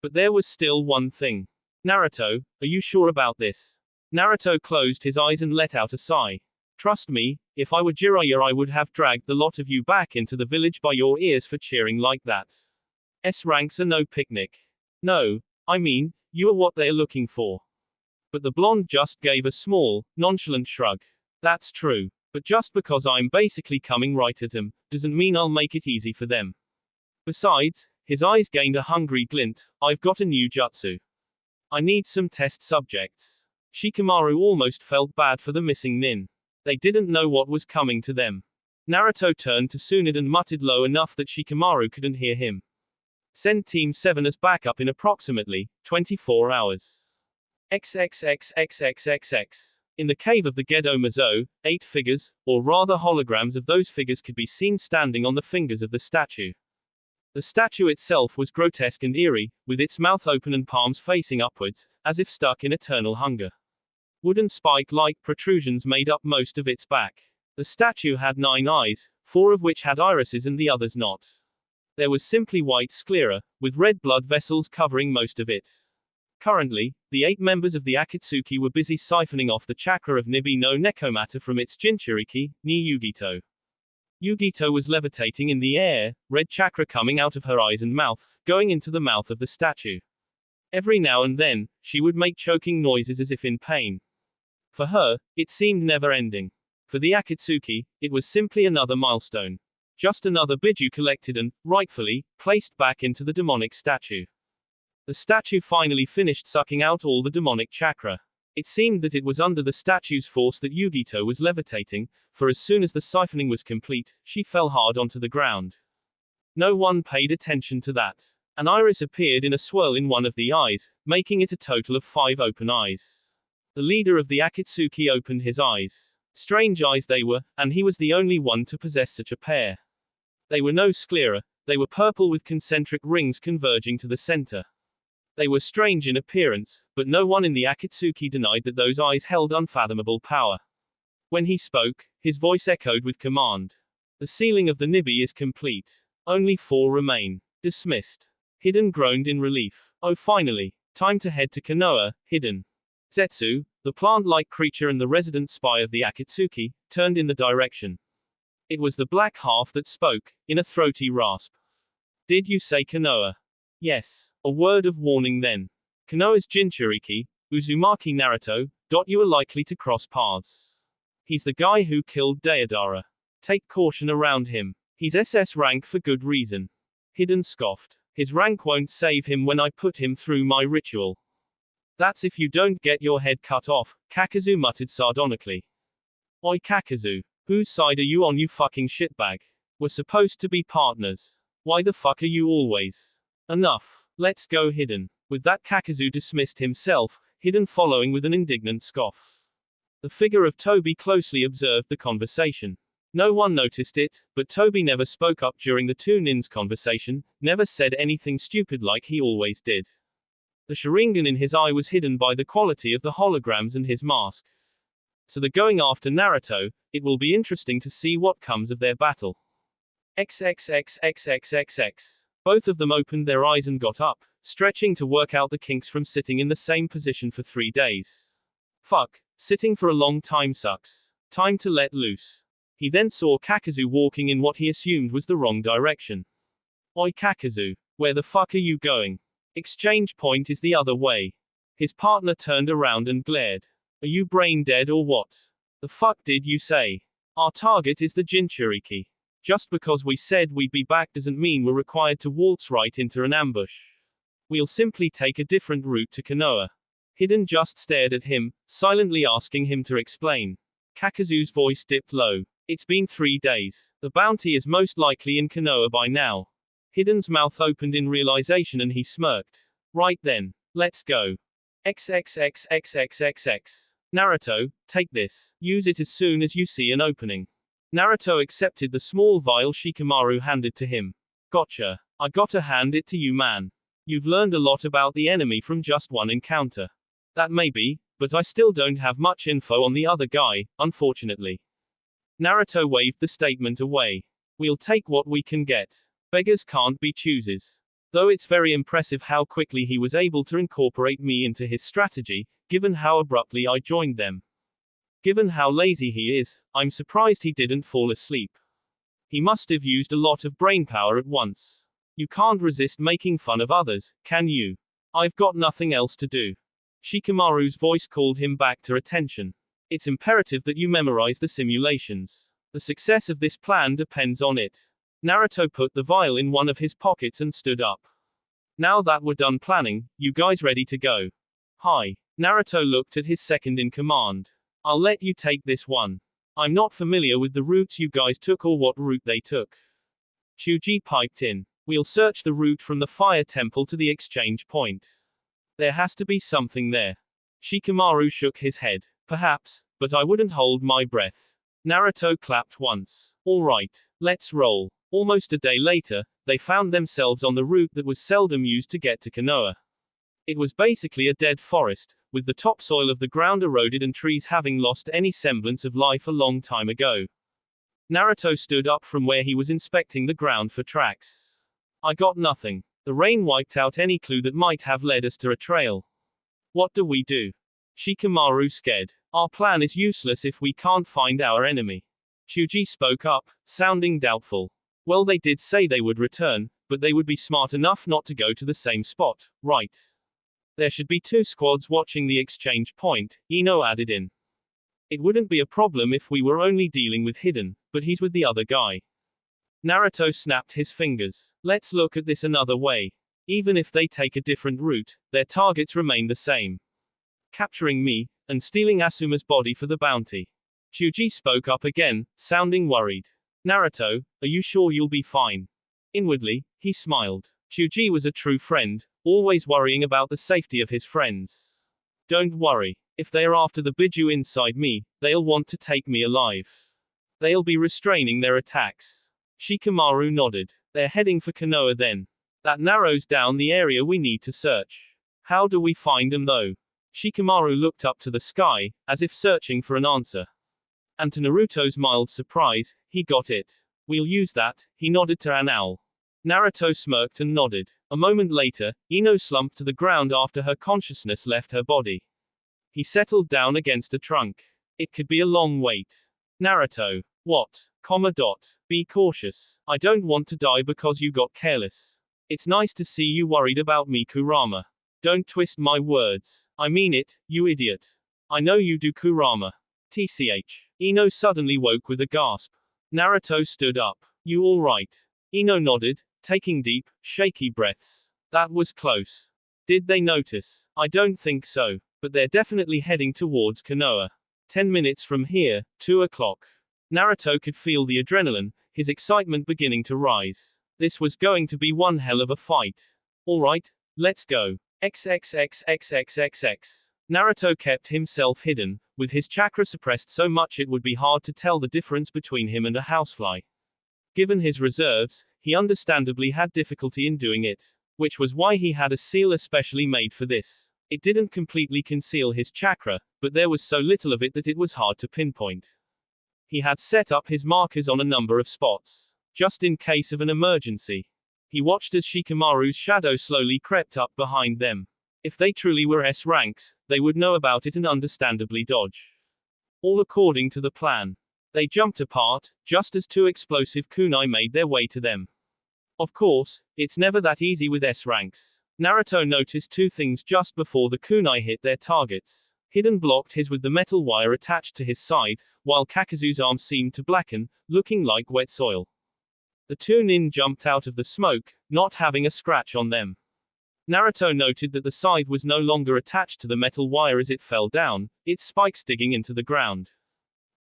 But there was still one thing. Naruto, are you sure about this? Naruto closed his eyes and let out a sigh. Trust me, if I were Jiraiya I would have dragged the lot of you back into the village by your ears for cheering like that. S-ranks are no picnic. No, I mean, you are what they are looking for. But the blonde just gave a small, nonchalant shrug. That's true. But just because I'm basically coming right at them, doesn't mean I'll make it easy for them. Besides, his eyes gained a hungry glint, I've got a new jutsu. I need some test subjects. Shikamaru almost felt bad for the missing nin. They didn't know what was coming to them. Naruto turned to Tsunade and muttered low enough that Shikamaru couldn't hear him. Send Team 7 as backup in approximately 24 hours. XXXXXXX. In the cave of the Gedo Mazo, 8 figures, or rather holograms of those figures could be seen standing on the fingers of the statue. The statue itself was grotesque and eerie, with its mouth open and palms facing upwards, as if stuck in eternal hunger. Wooden spike-like protrusions made up most of its back. The statue had 9 eyes, 4 of which had irises and the others not. There was simply white sclera, with red blood vessels covering most of it. Currently, the 8 members of the Akatsuki were busy siphoning off the chakra of Nibi no Nekomata from its Jinchuriki, ni Yugito. Yugito was levitating in the air, red chakra coming out of her eyes and mouth, going into the mouth of the statue. Every now and then, she would make choking noises as if in pain. For her, it seemed never ending. For the Akatsuki, it was simply another milestone. Just another biju collected and, rightfully, placed back into the demonic statue. The statue finally finished sucking out all the demonic chakra. It seemed that it was under the statue's force that Yugito was levitating, for as soon as the siphoning was complete, she fell hard onto the ground. No one paid attention to that. An iris appeared in a swirl in one of the eyes, making it a total of 5 open eyes. The leader of the Akatsuki opened his eyes. Strange eyes they were, and he was the only one to possess such a pair. They were no sclera, they were purple with concentric rings converging to the center. They were strange in appearance, but no one in the Akatsuki denied that those eyes held unfathomable power. When he spoke, his voice echoed with command. The sealing of the Nibi is complete. Only 4 remain. Dismissed. Hidden groaned in relief. Oh, finally. Time to head to Konoha, Hidden. Zetsu, the plant-like creature and the resident spy of the Akatsuki, turned in the direction. It was the black half that spoke, in a throaty rasp. Did you say Konoha? Yes. A word of warning then. Konoha's Jinchuriki, Uzumaki Naruto, you are likely to cross paths. He's the guy who killed Deidara. Take caution around him. He's SS rank for good reason. Hidden scoffed. His rank won't save him when I put him through my ritual. That's if you don't get your head cut off, Kakazu muttered sardonically. Oi Kakazu. Whose side are you on, you fucking shitbag? We're supposed to be partners. Why the fuck are you always? Enough. Let's go, Hidden. With that, Kakazu dismissed himself, Hidden following with an indignant scoff. The figure of Toby closely observed the conversation. No one noticed it, but Toby never spoke up during the two nins' conversation, never said anything stupid like he always did. The Sharingan in his eye was hidden by the quality of the holograms and his mask. So they're going after Naruto. It will be interesting to see what comes of their battle. XXXXXXX. Both of them opened their eyes and got up, stretching to work out the kinks from sitting in the same position for 3 days. Fuck, sitting for a long time sucks. Time to let loose. He then saw Kakazu walking in what he assumed was the wrong direction. Oi Kakazu, where the fuck are you going? Exchange point is the other way. His partner turned around and glared. Are you brain dead or what? The fuck did you say? Our target is the Jinchuriki. Just because we said we'd be back doesn't mean we're required to waltz right into an ambush. We'll simply take a different route to Konoha. Hidden just stared at him, silently asking him to explain. Kakazu's voice dipped low. It's been 3 days. The bounty is most likely in Konoha by now. Hidden's mouth opened in realization and he smirked. Right then. Let's go. XXXXXXX. Naruto, take this. Use it as soon as you see an opening. Naruto accepted the small vial Shikamaru handed to him. Gotcha. I gotta hand it to you, man. You've learned a lot about the enemy from just one encounter. That may be, but I still don't have much info on the other guy, unfortunately. Naruto waved the statement away. We'll take what we can get. Beggars can't be choosers. Though it's very impressive how quickly he was able to incorporate me into his strategy, given how abruptly I joined them. Given how lazy he is, I'm surprised he didn't fall asleep. He must have used a lot of brainpower at once. You can't resist making fun of others, can you? I've got nothing else to do. Shikamaru's voice called him back to attention. It's imperative that you memorize the simulations. The success of this plan depends on it. Naruto put the vial in one of his pockets and stood up. Now that we're done planning, you guys ready to go? Hi. Naruto looked at his second in command. I'll let you take this one. I'm not familiar with the routes you guys took or what route they took. Chuji piped in. We'll search the route from the fire temple to the exchange point. There has to be something there. Shikamaru shook his head. Perhaps, but I wouldn't hold my breath. Naruto clapped once. All right, let's roll. Almost a day later, they found themselves on the route that was seldom used to get to Konoha. It was basically a dead forest, with the topsoil of the ground eroded and trees having lost any semblance of life a long time ago. Naruto stood up from where he was inspecting the ground for tracks. I got nothing. The rain wiped out any clue that might have led us to a trail. What do we do? Shikamaru scared. Our plan is useless if we can't find our enemy. Chuji spoke up, sounding doubtful. Well, they did say they would return, but they would be smart enough not to go to the same spot, right? There should be 2 squads watching the exchange point, Ino added in. It wouldn't be a problem if we were only dealing with Hidden, but he's with the other guy. Naruto snapped his fingers. Let's look at this another way. Even if they take a different route, their targets remain the same. Capturing me, and stealing Asuma's body for the bounty. Chuji spoke up again, sounding worried. Naruto, are you sure you'll be fine? Inwardly, he smiled. Chuji was a true friend, always worrying about the safety of his friends. Don't worry. If they are after the Biju inside me, they'll want to take me alive. They'll be restraining their attacks. Shikamaru nodded. They're heading for Konoha then. That narrows down the area we need to search. How do we find them though? Shikamaru looked up to the sky, as if searching for an answer. And to Naruto's mild surprise, he got it. We'll use that, he nodded to an owl. Naruto smirked and nodded. A moment later, Ino slumped to the ground after her consciousness left her body. He settled down against a trunk. It could be a long wait. Naruto. What? Be cautious. I don't want to die because you got careless. It's nice to see you worried about me, Kurama. Don't twist my words. I mean it, you idiot. I know you do, Kurama. TCH. Ino suddenly woke with a gasp. Naruto stood up. You alright? Ino nodded, taking deep, shaky breaths. That was close. Did they notice? I don't think so, but they're definitely heading towards Konoha. 10 minutes from here, 2 o'clock. Naruto could feel the adrenaline, his excitement beginning to rise. This was going to be one hell of a fight. Alright, let's go. XXXXXXX. Naruto kept himself hidden, with his chakra suppressed so much it would be hard to tell the difference between him and a housefly. Given his reserves, he understandably had difficulty in doing it. Which was why he had a seal especially made for this. It didn't completely conceal his chakra, but there was so little of it that it was hard to pinpoint. He had set up his markers on a number of spots, just in case of an emergency. He watched as Shikamaru's shadow slowly crept up behind them. If they truly were S ranks, they would know about it and understandably dodge. All according to the plan. They jumped apart, just as 2 explosive kunai made their way to them. Of course, it's never that easy with S ranks. Naruto noticed 2 things just before the kunai hit their targets. Hidden blocked his with the metal wire attached to his side, while Kakazu's arm seemed to blacken, looking like wet soil. The 2 nin jumped out of the smoke, not having a scratch on them. Naruto noted that the scythe was no longer attached to the metal wire as it fell down, its spikes digging into the ground.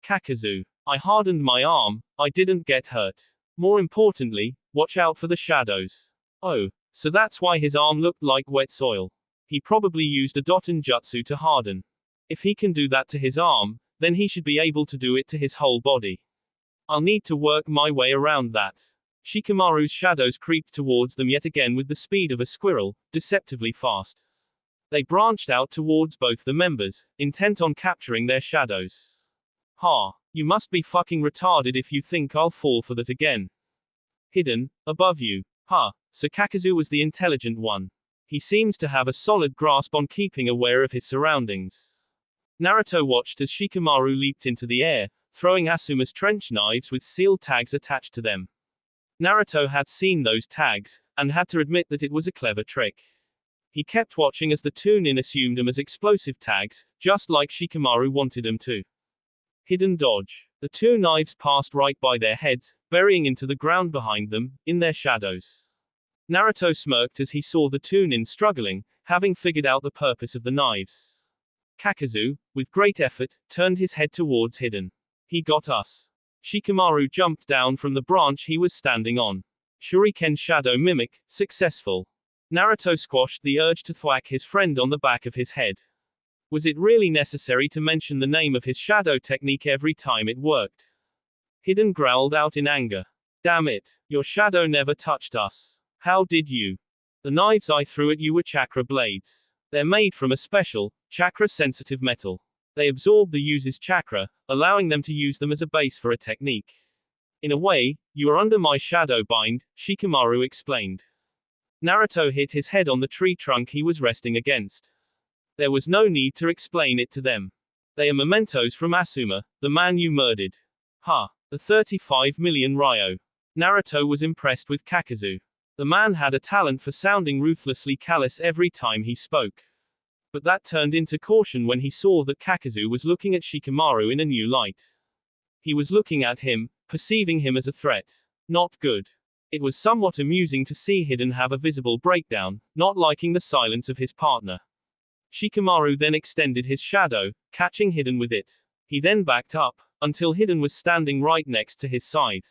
Kakazu. I hardened my arm, I didn't get hurt. More importantly, watch out for the shadows. Oh, so that's why his arm looked like wet soil. He probably used a Doton jutsu to harden. If he can do that to his arm, then he should be able to do it to his whole body. I'll need to work my way around that. Shikamaru's shadows creeped towards them yet again with the speed of a squirrel, deceptively fast. They branched out towards both the members, intent on capturing their shadows. Ha! You must be fucking retarded if you think I'll fall for that again. Hidden, above you. Ha! So Kakazu was the intelligent one. He seems to have a solid grasp on keeping aware of his surroundings. Naruto watched as Shikamaru leaped into the air, throwing Asuma's trench knives with seal tags attached to them. Naruto had seen those tags, and had to admit that it was a clever trick. He kept watching as the 2 nin assumed them as explosive tags, just like Shikamaru wanted them to. Hidden dodge. The 2 knives passed right by their heads, burying into the ground behind them, in their shadows. Naruto smirked as he saw the 2 nin struggling, having figured out the purpose of the knives. Kakazu, with great effort, turned his head towards Hidden. He got us. Shikamaru jumped down from the branch he was standing on. Shuriken Shadow Mimic, successful. Naruto squashed the urge to thwack his friend on the back of his head. Was it really necessary to mention the name of his shadow technique every time it worked? Hidden growled out in anger. Damn it, your shadow never touched us. How did you? The knives I threw at you were chakra blades. They're made from a special, chakra-sensitive metal. They absorb the user's chakra, allowing them to use them as a base for a technique. In a way, you are under my shadow bind, Shikamaru explained. Naruto hit his head on the tree trunk he was resting against. There was no need to explain it to them. They are mementos from Asuma, the man you murdered. Ha! The 35 million Ryo. Naruto was impressed with Kakazu. The man had a talent for sounding ruthlessly callous every time he spoke. But that turned into caution when he saw that Kakazu was looking at Shikamaru in a new light. He was looking at him, perceiving him as a threat. Not good. It was somewhat amusing to see Hidden have a visible breakdown, not liking the silence of his partner. Shikamaru then extended his shadow, catching Hidden with it. He then backed up, until Hidden was standing right next to his side.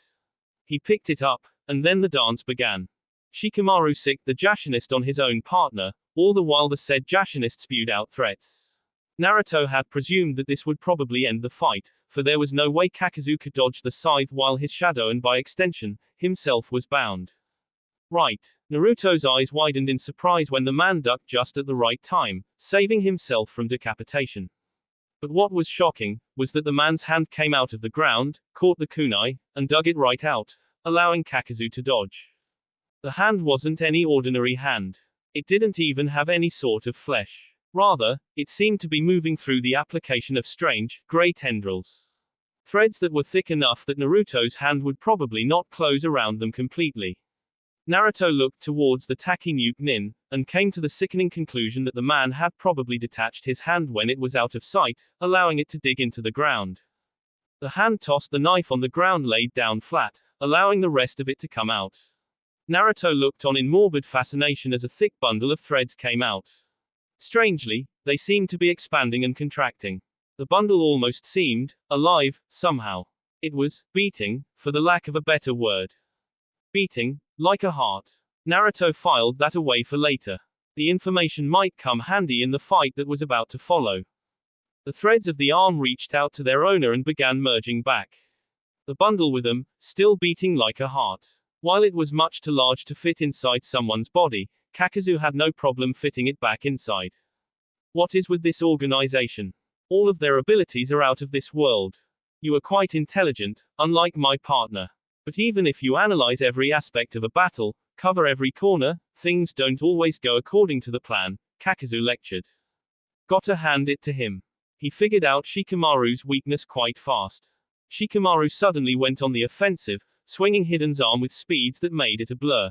He picked it up, and then the dance began. Shikamaru sicked the Jashinist on his own partner, all the while the said Jashinist spewed out threats. Naruto had presumed that this would probably end the fight, for there was no way Kakuzu could dodge the scythe while his shadow and by extension, himself was bound. Right. Naruto's eyes widened in surprise when the man ducked just at the right time, saving himself from decapitation. But what was shocking, was that the man's hand came out of the ground, caught the kunai, and dug it right out, allowing Kakuzu to dodge. The hand wasn't any ordinary hand. It didn't even have any sort of flesh. Rather, it seemed to be moving through the application of strange, gray tendrils. Threads that were thick enough that Naruto's hand would probably not close around them completely. Naruto looked towards the Takinuke Nin, and came to the sickening conclusion that the man had probably detached his hand when it was out of sight, allowing it to dig into the ground. The hand tossed the knife on the ground laid down flat, allowing the rest of it to come out. Naruto looked on in morbid fascination as a thick bundle of threads came out. Strangely, they seemed to be expanding and contracting. The bundle almost seemed alive, somehow. It was beating, for the lack of a better word. Beating, like a heart. Naruto filed that away for later. The information might come handy in the fight that was about to follow. The threads of the arm reached out to their owner and began merging back. The bundle with them, still beating like a heart. While it was much too large to fit inside someone's body, Kakuzu had no problem fitting it back inside. What is with this organization? All of their abilities are out of this world. You are quite intelligent, unlike my partner. But even if you analyze every aspect of a battle, cover every corner, things don't always go according to the plan, Kakuzu lectured. Gotta hand it to him. He figured out Shikamaru's weakness quite fast. Shikamaru suddenly went on the offensive, swinging Hidden's arm with speeds that made it a blur.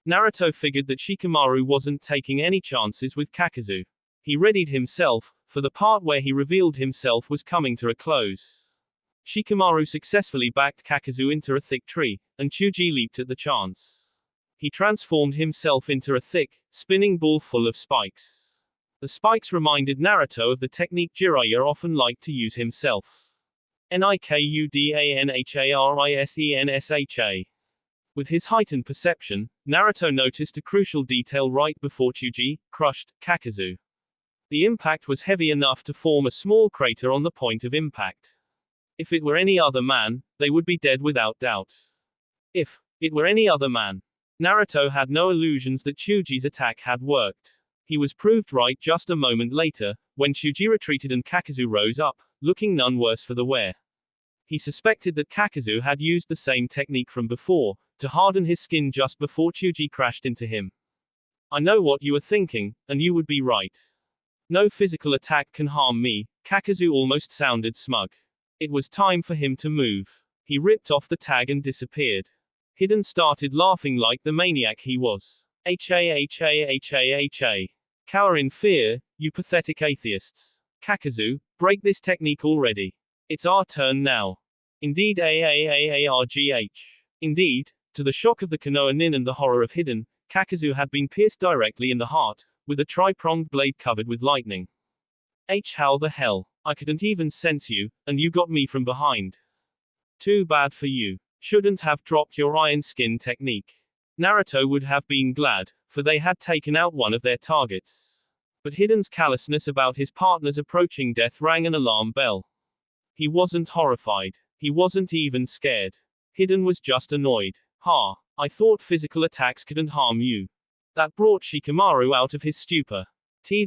Naruto figured that Shikamaru wasn't taking any chances with Kakuzu. He readied himself, for the part where he revealed himself was coming to a close. Shikamaru successfully backed Kakuzu into a thick tree, and Chuji leaped at the chance. He transformed himself into a thick, spinning ball full of spikes. The spikes reminded Naruto of the technique Jiraiya often liked to use himself. Nikudanharisensha. With his heightened perception, Naruto noticed a crucial detail right before Chuji crushed Kakuzu. The impact was heavy enough to form a small crater on the point of impact. If it were any other man, they would be dead without doubt. If it were any other man. Naruto had no illusions that Chuji's attack had worked. He was proved right just a moment later, when Chuji retreated and Kakuzu rose up, looking none worse for the wear. He suspected that Kakuzu had used the same technique from before, to harden his skin just before Chuji crashed into him. I know what you are thinking, and you would be right. No physical attack can harm me, Kakuzu almost sounded smug. It was time for him to move. He ripped off the tag and disappeared. Hidden started laughing like the maniac he was. Ha. Cower in fear, you pathetic atheists. Kakuzu, break this technique already. It's our turn now. Indeed Aargh. Indeed, to the shock of the Konoha Nin and the horror of Hidden, Kakuzu had been pierced directly in the heart, with a tri-pronged blade covered with lightning. How the hell? I couldn't even sense you, and you got me from behind. Too bad for you. Shouldn't have dropped your iron skin technique. Naruto would have been glad, for they had taken out one of their targets. But Hidden's callousness about his partner's approaching death rang an alarm bell. He wasn't horrified. He wasn't even scared. Hidden was just annoyed. Ha, I thought physical attacks couldn't harm you. That brought Shikamaru out of his stupor.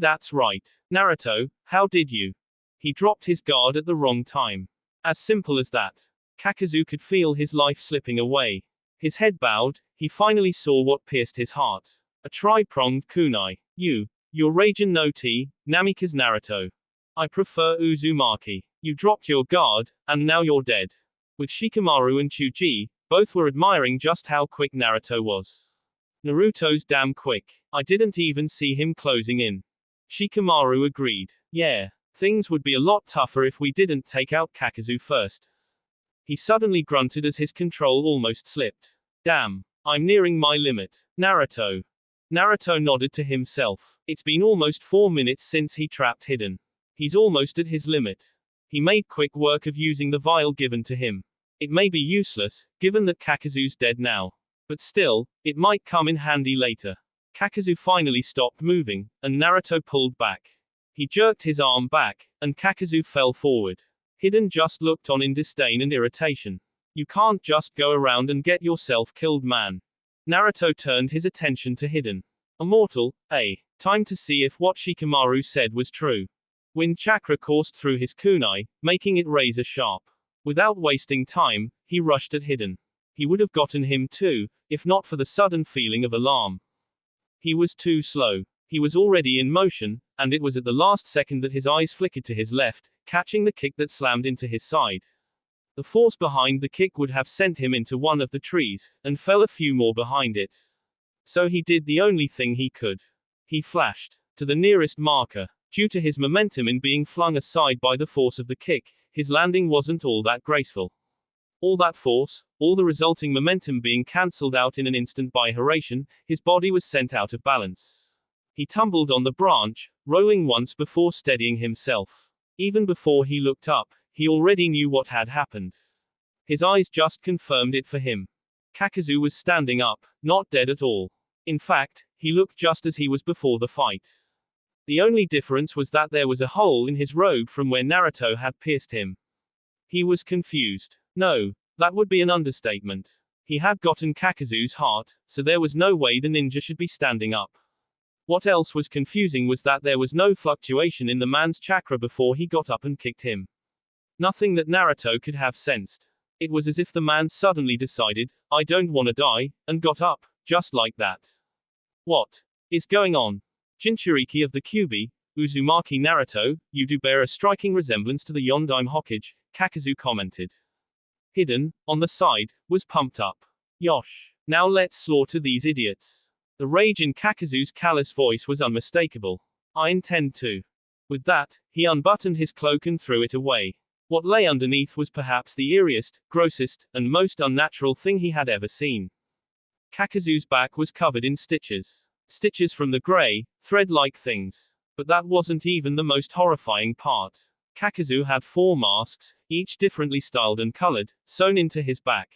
That's right. Naruto, how did you? He dropped his guard at the wrong time. As simple as that. Kakuzu could feel his life slipping away. His head bowed, he finally saw what pierced his heart. A tri-pronged kunai. You're Raijin no T, Namikaze Naruto. I prefer Uzumaki. You dropped your guard, and now you're dead. With Shikamaru and Chuji, both were admiring just how quick Naruto was. Naruto's damn quick. I didn't even see him closing in. Shikamaru agreed. Yeah, things would be a lot tougher if we didn't take out Kakuzu first. He suddenly grunted as his control almost slipped. Damn. I'm nearing my limit. Naruto. Naruto nodded to himself. It's been almost 4 minutes since he trapped Hidden. He's almost at his limit. He made quick work of using the vial given to him. It may be useless, given that Kakazu's dead now. But still, it might come in handy later. Kakazu finally stopped moving, and Naruto pulled back. He jerked his arm back, and Kakazu fell forward. Hidden just looked on in disdain and irritation. You can't just go around and get yourself killed, man. Naruto turned his attention to Hidden. Immortal, time to see if what Shikamaru said was true. Wind chakra coursed through his kunai, making it razor sharp. Without wasting time, he rushed at Hidden. He would have gotten him too, if not for the sudden feeling of alarm. He was too slow. He was already in motion, and it was at the last second that his eyes flickered to his left, catching the kick that slammed into his side. The force behind the kick would have sent him into one of the trees, and fell a few more behind it. So he did the only thing he could. He flashed to the nearest marker. Due to his momentum in being flung aside by the force of the kick, his landing wasn't all that graceful. All that force, all the resulting momentum being cancelled out in an instant by Hiraishin, his body was sent out of balance. He tumbled on the branch, rolling once before steadying himself. Even before he looked up, he already knew what had happened. His eyes just confirmed it for him. Kakazu was standing up, not dead at all. In fact, he looked just as he was before the fight. The only difference was that there was a hole in his robe from where Naruto had pierced him. He was confused. No, that would be an understatement. He had gotten Kakazu's heart, so there was no way the ninja should be standing up. What else was confusing was that there was no fluctuation in the man's chakra before he got up and kicked him. Nothing that Naruto could have sensed. It was as if the man suddenly decided, I don't want to die, and got up, just like that. What is going on? Jinchuriki of the Kyuubi, Uzumaki Naruto, you do bear a striking resemblance to the Yondaime Hokage, Kakazu commented. Hidden, on the side, was pumped up. Yosh. Now let's slaughter these idiots. The rage in Kakazu's callous voice was unmistakable. I intend to. With that, he unbuttoned his cloak and threw it away. What lay underneath was perhaps the eeriest, grossest, and most unnatural thing he had ever seen. Kakazu's back was covered in stitches. Stitches from the gray, thread-like things. But that wasn't even the most horrifying part. Kakazu had 4 masks, each differently styled and colored, sewn into his back.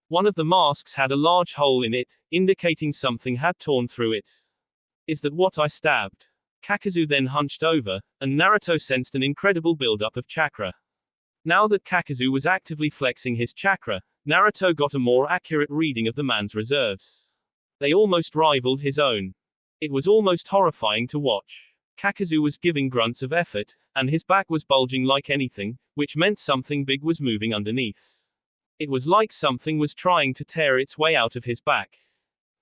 One of the masks had a large hole in it, indicating something had torn through it. Is that what I stabbed? Kakazu then hunched over, and Naruto sensed an incredible buildup of chakra. Now that Kakazu was actively flexing his chakra, Naruto got a more accurate reading of the man's reserves. They almost rivaled his own. It was almost horrifying to watch. Kakazu was giving grunts of effort, and his back was bulging like anything, which meant something big was moving underneath. It was like something was trying to tear its way out of his back.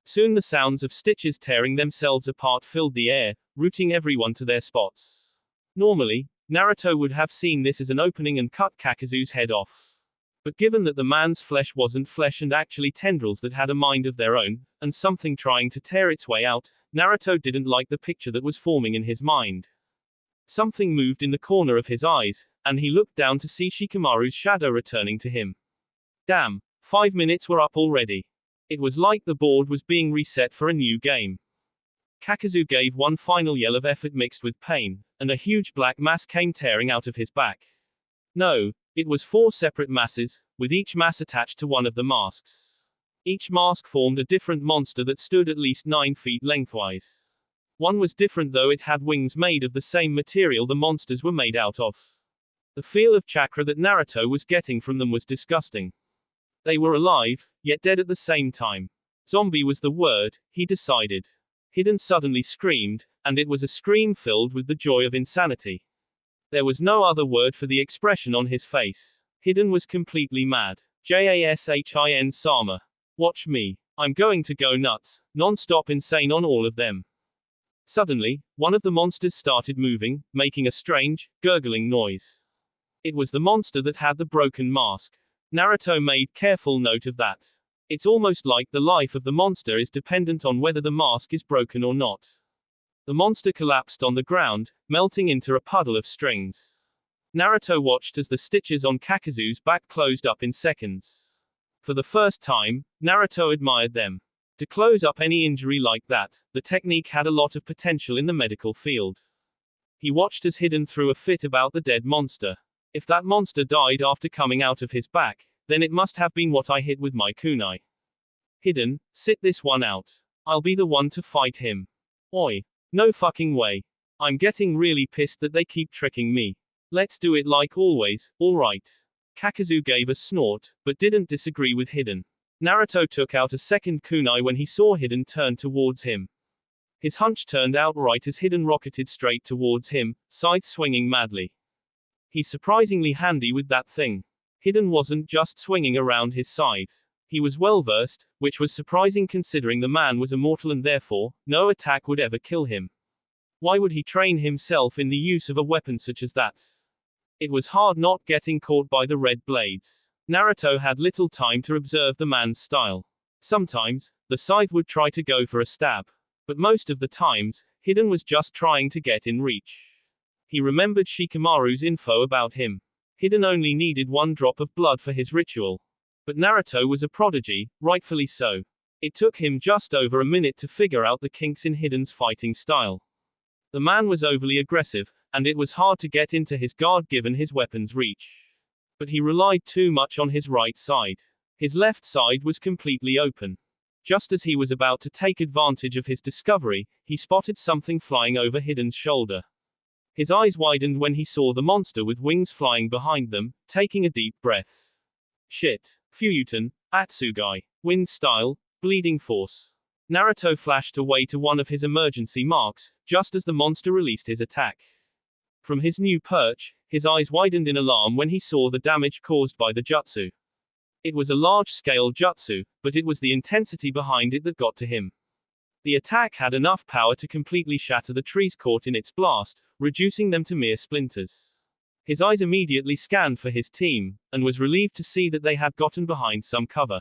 Soon the sounds of stitches tearing themselves apart filled the air, rooting everyone to their spots. Normally, Naruto would have seen this as an opening and cut Kakazu's head off. But given that the man's flesh wasn't flesh and actually tendrils that had a mind of their own, and something trying to tear its way out, Naruto didn't like the picture that was forming in his mind. Something moved in the corner of his eyes, and he looked down to see Shikamaru's shadow returning to him. Damn, 5 minutes were up already. It was like the board was being reset for a new game. Kakazu gave one final yell of effort mixed with pain, and a huge black mass came tearing out of his back. No, it was 4 separate masses, with each mass attached to one of the masks. Each mask formed a different monster that stood at least 9 feet lengthwise. One was different though it had wings made of the same material the monsters were made out of. The feel of chakra that Naruto was getting from them was disgusting. They were alive, yet dead at the same time. Zombie was the word, he decided. Hidden suddenly screamed, and it was a scream filled with the joy of insanity. There was no other word for the expression on his face. Hidden was completely mad. Jashin Sama. Watch me. I'm going to go nuts, non-stop insane on all of them. Suddenly, one of the monsters started moving, making a strange, gurgling noise. It was the monster that had the broken mask. Naruto made careful note of that. It's almost like the life of the monster is dependent on whether the mask is broken or not. The monster collapsed on the ground, melting into a puddle of strings. Naruto watched as the stitches on Kakuzu's back closed up in seconds. For the first time, Naruto admired them. To close up any injury like that, the technique had a lot of potential in the medical field. He watched as Hiden threw a fit about the dead monster. If that monster died after coming out of his back, then it must have been what I hit with my kunai. Hiden, sit this one out. I'll be the one to fight him. Oi. No fucking way. I'm getting really pissed that they keep tricking me. Let's do it like always, alright. Kakuzu gave a snort, but didn't disagree with Hiden. Naruto took out a second kunai when he saw Hiden turn towards him. His hunch turned out right as Hiden rocketed straight towards him, side swinging madly. He's surprisingly handy with that thing. Hiden wasn't just swinging around his side. He was well versed, which was surprising considering the man was immortal and therefore, no attack would ever kill him. Why would he train himself in the use of a weapon such as that? It was hard not getting caught by the red blades. Naruto had little time to observe the man's style. Sometimes, the scythe would try to go for a stab. But most of the times, Hiden was just trying to get in reach. He remembered Shikamaru's info about him. Hiden only needed one drop of blood for his ritual. But Naruto was a prodigy, rightfully so. It took him just over a minute to figure out the kinks in Hiden's fighting style. The man was overly aggressive, and it was hard to get into his guard given his weapon's reach. But he relied too much on his right side. His left side was completely open. Just as he was about to take advantage of his discovery, he spotted something flying over Hiden's shoulder. His eyes widened when he saw the monster with wings flying behind them, taking a deep breath. Shit. Fuyuten, Atsugai. Wind style, bleeding force. Naruto flashed away to one of his emergency marks, just as the monster released his attack. From his new perch, his eyes widened in alarm when he saw the damage caused by the jutsu. It was a large-scale jutsu, but it was the intensity behind it that got to him. The attack had enough power to completely shatter the trees caught in its blast, reducing them to mere splinters. His eyes immediately scanned for his team, and was relieved to see that they had gotten behind some cover.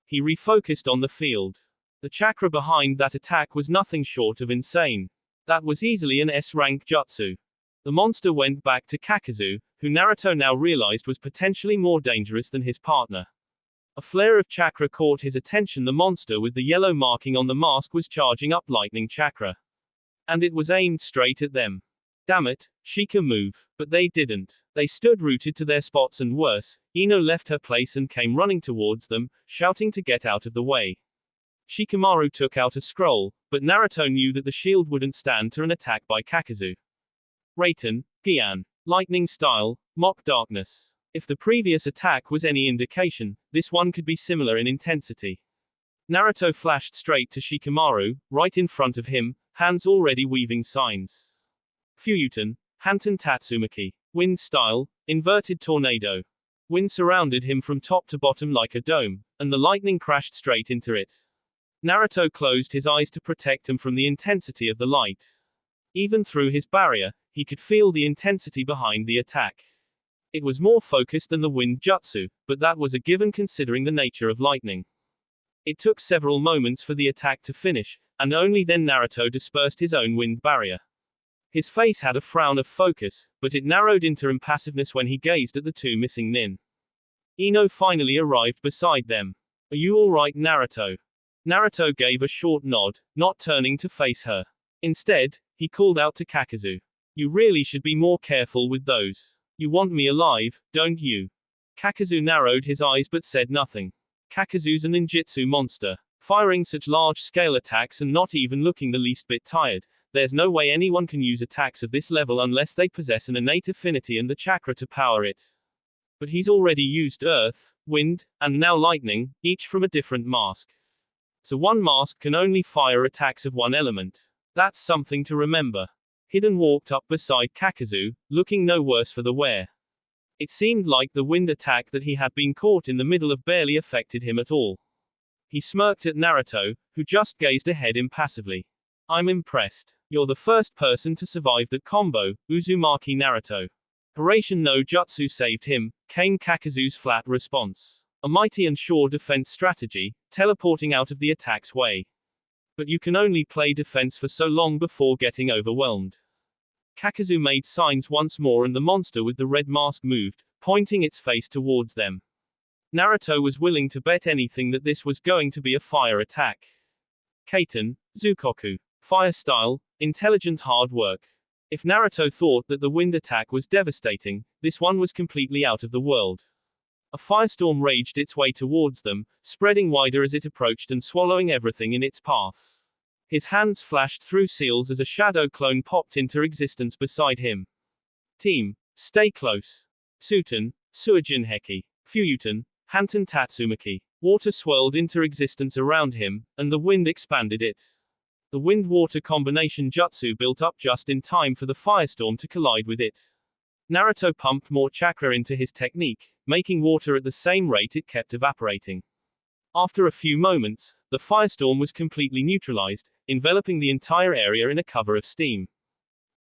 He refocused on the field. The chakra behind that attack was nothing short of insane. That was easily an S-rank jutsu. The monster went back to Kakuzu, who Naruto now realized was potentially more dangerous than his partner. A flare of chakra caught his attention. The monster with the yellow marking on the mask was charging up lightning chakra. And it was aimed straight at them. Damn it, Shika move. But they didn't. They stood rooted to their spots and worse, Ino left her place and came running towards them, shouting to get out of the way. Shikamaru took out a scroll, but Naruto knew that the shield wouldn't stand to an attack by Kakuzu. Raiten, Gian. Lightning style, mock darkness. If the previous attack was any indication, this one could be similar in intensity. Naruto flashed straight to Shikamaru, right in front of him, hands already weaving signs. Fuyuten, Hanten Tatsumaki. Wind style, inverted tornado. Wind surrounded him from top to bottom like a dome, and the lightning crashed straight into it. Naruto closed his eyes to protect him from the intensity of the light. Even through his barrier, he could feel the intensity behind the attack. It was more focused than the wind jutsu, but that was a given considering the nature of lightning. It took several moments for the attack to finish, and only then Naruto dispersed his own wind barrier. His face had a frown of focus, but it narrowed into impassiveness when he gazed at the two missing nin. Ino finally arrived beside them. Are you alright, Naruto? Naruto gave a short nod, not turning to face her. Instead, he called out to Kakuzu. You really should be more careful with those. You want me alive, don't you? Kakuzu narrowed his eyes but said nothing. Kakuzu's a ninjutsu monster. Firing such large-scale attacks and not even looking the least bit tired. There's no way anyone can use attacks of this level unless they possess an innate affinity and the chakra to power it. But he's already used earth, wind, and now lightning, each from a different mask. So one mask can only fire attacks of one element. That's something to remember. Hiden walked up beside Kakuzu, looking no worse for the wear. It seemed like the wind attack that he had been caught in the middle of barely affected him at all. He smirked at Naruto, who just gazed ahead impassively. I'm impressed. You're the first person to survive that combo, Uzumaki Naruto. Hiraishin no Jutsu saved him, came Kakuzu's flat response. A mighty and sure defense strategy, teleporting out of the attack's way. But you can only play defense for so long before getting overwhelmed. Kakazu made signs once more and the monster with the red mask moved, pointing its face towards them. Naruto was willing to bet anything that this was going to be a fire attack. Kaiten, Zukoku. Fire style, intelligent hard work. If Naruto thought that the wind attack was devastating, this one was completely out of the world. A firestorm raged its way towards them, spreading wider as it approached and swallowing everything in its path. His hands flashed through seals as a shadow clone popped into existence beside him. Team, stay close. Suten, Suijinheki, Fuyuten, Hanten Tatsumaki. Water swirled into existence around him, and the wind expanded it. The wind-water combination jutsu built up just in time for the firestorm to collide with it. Naruto pumped more chakra into his technique, making water at the same rate it kept evaporating. After a few moments, the firestorm was completely neutralized, enveloping the entire area in a cover of steam.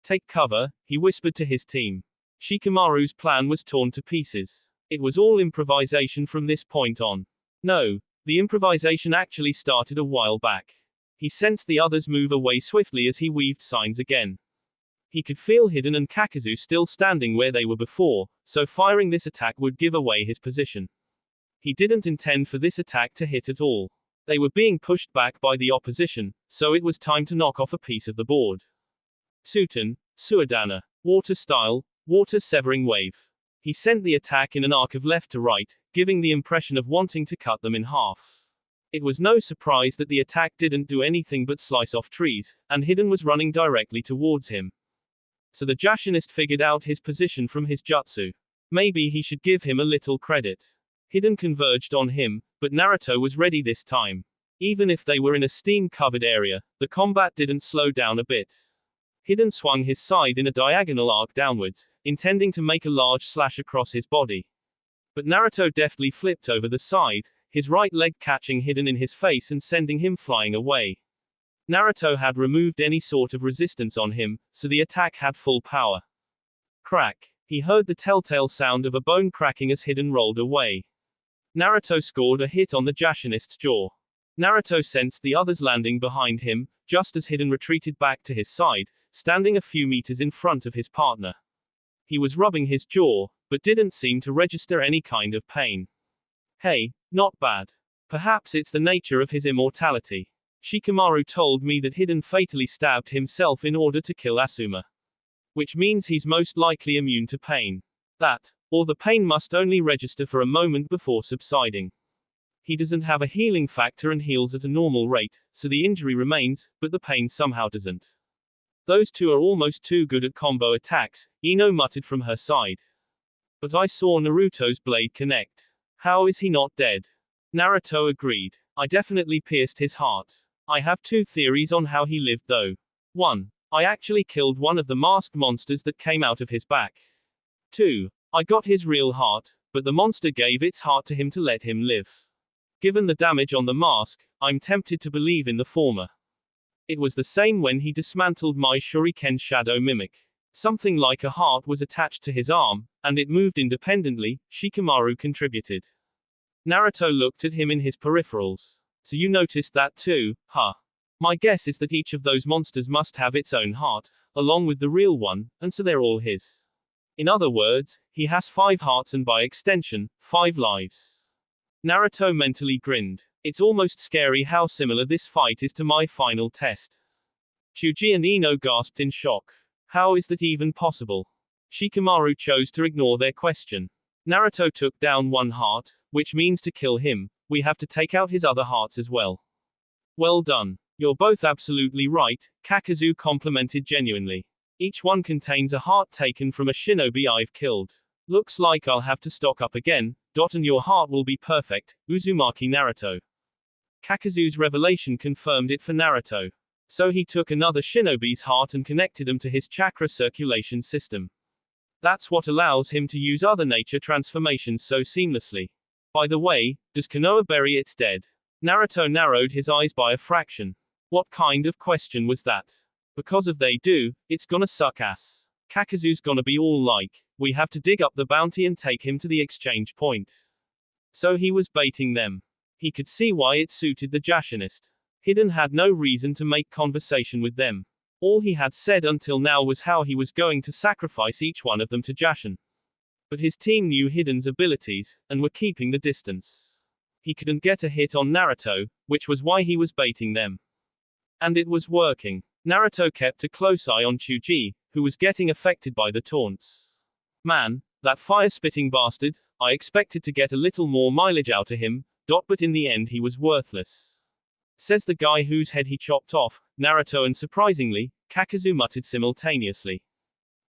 Take cover, he whispered to his team. Shikamaru's plan was torn to pieces. It was all improvisation from this point on. No, the improvisation actually started a while back. He sensed the others move away swiftly as he weaved signs again. He could feel Hiden and Kakazu still standing where they were before, so firing this attack would give away his position. He didn't intend for this attack to hit at all. They were being pushed back by the opposition, so it was time to knock off a piece of the board. Suten, Suidana. Water style, water severing wave. He sent the attack in an arc of left to right, giving the impression of wanting to cut them in half. It was no surprise that the attack didn't do anything but slice off trees, and Hiden was running directly towards him. So the Jashinist figured out his position from his jutsu. Maybe he should give him a little credit. Hiden converged on him, but Naruto was ready this time. Even if they were in a steam-covered area, the combat didn't slow down a bit. Hiden swung his scythe in a diagonal arc downwards, intending to make a large slash across his body. But Naruto deftly flipped over the scythe, his right leg catching Hiden in his face and sending him flying away. Naruto had removed any sort of resistance on him, so the attack had full power. Crack. He heard the telltale sound of a bone cracking as Hiden rolled away. Naruto scored a hit on the Jashinist's jaw. Naruto sensed the others landing behind him, just as Hiden retreated back to his side, standing a few meters in front of his partner. He was rubbing his jaw, but didn't seem to register any kind of pain. Hey, not bad. Perhaps it's the nature of his immortality. Shikamaru told me that Hiden fatally stabbed himself in order to kill Asuma. Which means he's most likely immune to pain. That, or the pain must only register for a moment before subsiding. He doesn't have a healing factor and heals at a normal rate, so the injury remains, but the pain somehow doesn't. Those two are almost too good at combo attacks, Ino muttered from her side. But I saw Naruto's blade connect. How is he not dead? Naruto agreed. I definitely pierced his heart. I have two theories on how he lived though. 1. I actually killed one of the masked monsters that came out of his back. 2. I got his real heart, but the monster gave its heart to him to let him live. Given the damage on the mask, I'm tempted to believe in the former. It was the same when he dismantled my shuriken shadow mimic. Something like a heart was attached to his arm, and it moved independently, Shikamaru contributed. Naruto looked at him in his peripherals. So you noticed that too, huh? My guess is that each of those monsters must have its own heart, along with the real one, and so they're all his. In other words, he has 5 hearts and by extension, 5 lives. Naruto mentally grinned. It's almost scary how similar this fight is to my final test. Chuji and Ino gasped in shock. How is that even possible? Shikamaru chose to ignore their question. Naruto took down one heart, which means to kill him, we have to take out his other hearts as well. Well done. You're both absolutely right, Kakazu complimented genuinely. Each one contains a heart taken from a shinobi I've killed. Looks like I'll have to stock up again, and your heart will be perfect, Uzumaki Naruto. Kakazu's revelation confirmed it for Naruto. So he took another shinobi's heart and connected them to his chakra circulation system. That's what allows him to use other nature transformations so seamlessly. By the way, does Konoha bury its dead? Naruto narrowed his eyes by a fraction. What kind of question was that? Because if they do, it's gonna suck ass. Kakazu's gonna be all like, we have to dig up the bounty and take him to the exchange point. So he was baiting them. He could see why it suited the Jashinist. Hiden had no reason to make conversation with them. All he had said until now was how he was going to sacrifice each one of them to Jashin. But his team knew Hiden's abilities, and were keeping the distance. He couldn't get a hit on Naruto, which was why he was baiting them. And it was working. Naruto kept a close eye on Chuji, who was getting affected by the taunts. Man, that fire-spitting bastard, I expected to get a little more mileage out of him, but in the end he was worthless. Says the guy whose head he chopped off. Naruto and surprisingly, Kakazu muttered simultaneously.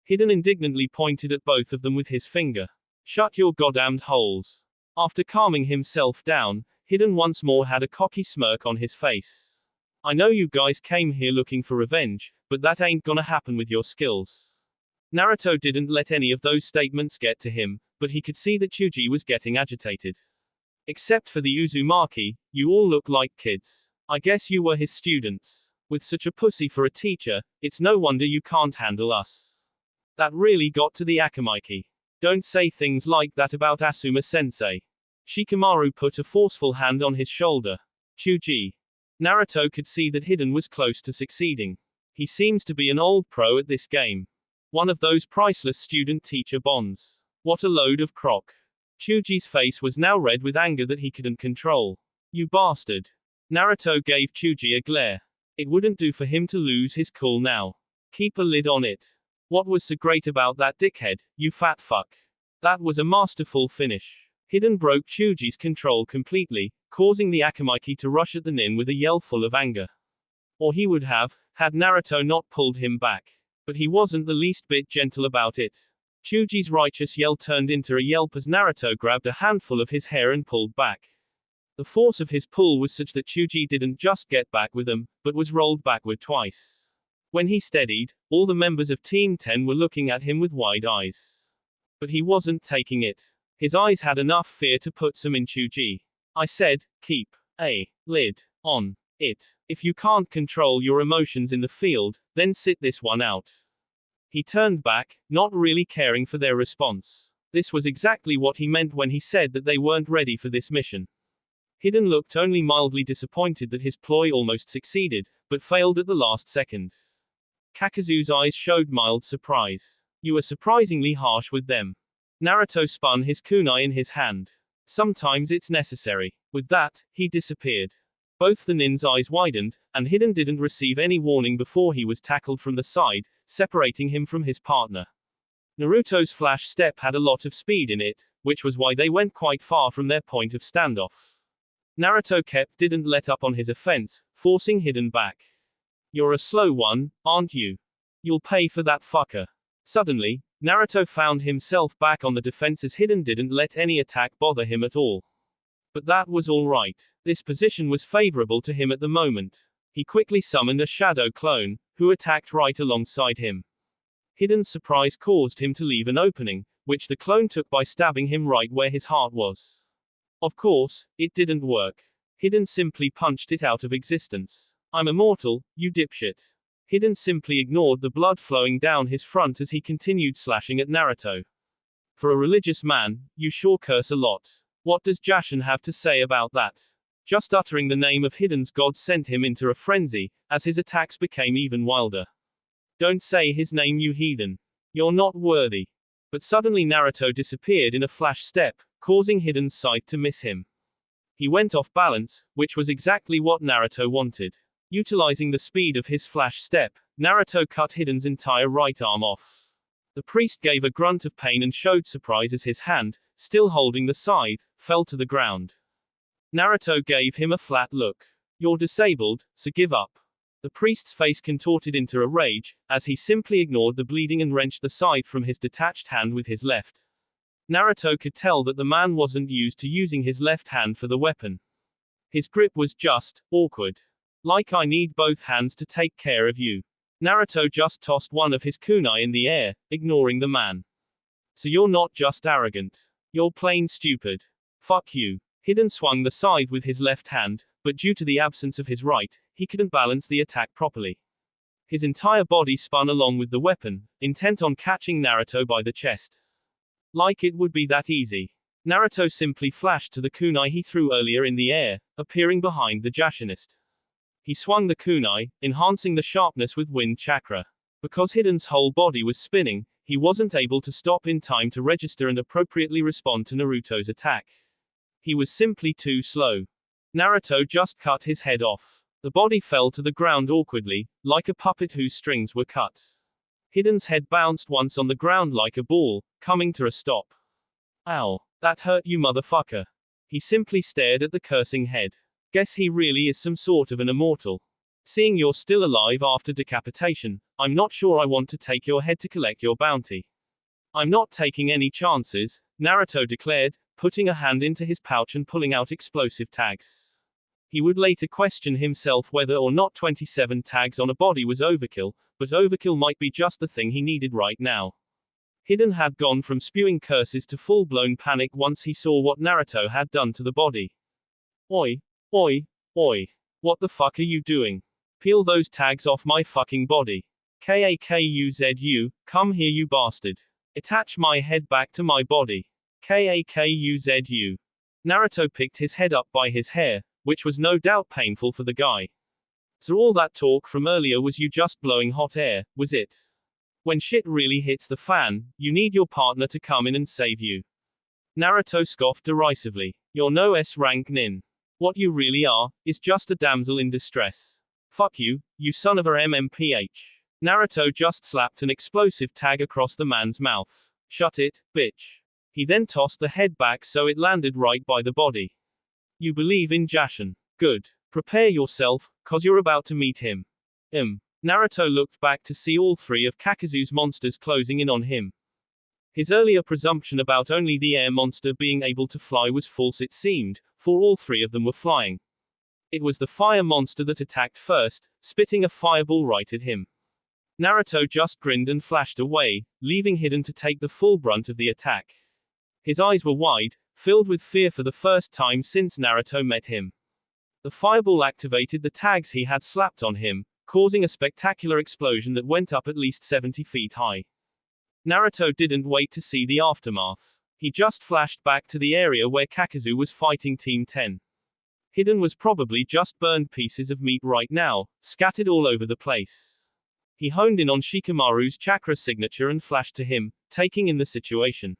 Hiden indignantly pointed at both of them with his finger. Shut your goddamned holes. After calming himself down, Hiden once more had a cocky smirk on his face. I know you guys came here looking for revenge, but that ain't gonna happen with your skills. Naruto didn't let any of those statements get to him, but he could see that Chuji was getting agitated. Except for the Uzumaki, you all look like kids. I guess you were his students. With such a pussy for a teacher, it's no wonder you can't handle us. That really got to the Akatsuki. Don't say things like that about Asuma-sensei. Shikamaru put a forceful hand on his shoulder. Chuji. Naruto could see that Hiden was close to succeeding. He seems to be an old pro at this game. One of those priceless student-teacher bonds. What a load of crock. Chuji's face was now red with anger that he couldn't control. You bastard. Naruto gave Chuji a glare. It wouldn't do for him to lose his cool now. Keep a lid on it. What was so great about that dickhead, you fat fuck? That was a masterful finish. Hiden broke Chuji's control completely, causing the Akatsuki to rush at the nin with a yell full of anger. Or he would have, had Naruto not pulled him back. But he wasn't the least bit gentle about it. Chuji's righteous yell turned into a yelp as Naruto grabbed a handful of his hair and pulled back. The force of his pull was such that Chuji didn't just get back with him, but was rolled backward twice. When he steadied, all the members of Team 10 were looking at him with wide eyes. But he wasn't taking it. His eyes had enough fear to put some in Chuji. I said, keep a lid on it. If you can't control your emotions in the field, then sit this one out. He turned back, not really caring for their response. This was exactly what he meant when he said that they weren't ready for this mission. Hiden looked only mildly disappointed that his ploy almost succeeded, but failed at the last second. Kakazu's eyes showed mild surprise. You were surprisingly harsh with them. Naruto spun his kunai in his hand. Sometimes it's necessary. With that, he disappeared. Both the nin's eyes widened, and Hiden didn't receive any warning before he was tackled from the side, separating him from his partner. Naruto's flash step had a lot of speed in it, which was why they went quite far from their point of standoff. Naruto didn't let up on his offense, forcing Hiden back. You're a slow one, aren't you? You'll pay for that fucker. Suddenly, Naruto found himself back on the defense as Hiden didn't let any attack bother him at all. But that was all right. This position was favorable to him at the moment. He quickly summoned a shadow clone, who attacked right alongside him. Hiden's surprise caused him to leave an opening, which the clone took by stabbing him right where his heart was. Of course, it didn't work. Hiden simply punched it out of existence. I'm immortal, you dipshit. Hiden simply ignored the blood flowing down his front as he continued slashing at Naruto. For a religious man, you sure curse a lot. What does Jashin have to say about that? Just uttering the name of Hiden's god sent him into a frenzy, as his attacks became even wilder. Don't say his name, you heathen. You're not worthy. But suddenly Naruto disappeared in a flash step, causing Hiden's sight to miss him. He went off balance, which was exactly what Naruto wanted. Utilizing the speed of his flash step, Naruto cut Hiden's entire right arm off. The priest gave a grunt of pain and showed surprise as his hand, still holding the scythe, fell to the ground. Naruto gave him a flat look. You're disabled, so give up. The priest's face contorted into a rage, as he simply ignored the bleeding and wrenched the scythe from his detached hand with his left. Naruto could tell that the man wasn't used to using his left hand for the weapon. His grip was just awkward. Like I need both hands to take care of you. Naruto just tossed one of his kunai in the air, ignoring the man. So you're not just arrogant. You're plain stupid. Fuck you. Hiden swung the scythe with his left hand, but due to the absence of his right, he couldn't balance the attack properly. His entire body spun along with the weapon, intent on catching Naruto by the chest. Like it would be that easy. Naruto simply flashed to the kunai he threw earlier in the air, appearing behind the Jashinist. He swung the kunai, enhancing the sharpness with wind chakra. Because Hiden's whole body was spinning, he wasn't able to stop in time to register and appropriately respond to Naruto's attack. He was simply too slow. Naruto just cut his head off. The body fell to the ground awkwardly, like a puppet whose strings were cut. Hiden's head bounced once on the ground like a ball, coming to a stop. Ow, that hurt you motherfucker. He simply stared at the cursing head. Guess he really is some sort of an immortal. Seeing you're still alive after decapitation, I'm not sure I want to take your head to collect your bounty. I'm not taking any chances, Naruto declared, putting a hand into his pouch and pulling out explosive tags. He would later question himself whether or not 27 tags on a body was overkill, but overkill might be just the thing he needed right now. Hiden had gone from spewing curses to full-blown panic once he saw what Naruto had done to the body. Oi, oi, oi. What the fuck are you doing? Peel those tags off my fucking body. Kakuzu, come here you bastard. Attach my head back to my body. Kakuzu. Naruto picked his head up by his hair, which was no doubt painful for the guy. So all that talk from earlier was you just blowing hot air, was it? When shit really hits the fan, you need your partner to come in and save you. Naruto scoffed derisively. You're no S-rank nin. What you really are, is just a damsel in distress. Fuck you, you son of a MMPH. Naruto just slapped an explosive tag across the man's mouth. Shut it, bitch. He then tossed the head back so it landed right by the body. You believe in Jashin. Good. Prepare yourself, cause you're about to meet him. Naruto looked back to see all three of Kakuzu's monsters closing in on him. His earlier presumption about only the air monster being able to fly was false it seemed, for all three of them were flying. It was the fire monster that attacked first, spitting a fireball right at him. Naruto just grinned and flashed away, leaving Hiden to take the full brunt of the attack. His eyes were wide, filled with fear for the first time since Naruto met him. The fireball activated the tags he had slapped on him, causing a spectacular explosion that went up at least 70 feet high. Naruto didn't wait to see the aftermath. He just flashed back to the area where Kakuzu was fighting Team 10. Hiden was probably just burned pieces of meat right now, scattered all over the place. He honed in on Shikamaru's chakra signature and flashed to him, taking in the situation.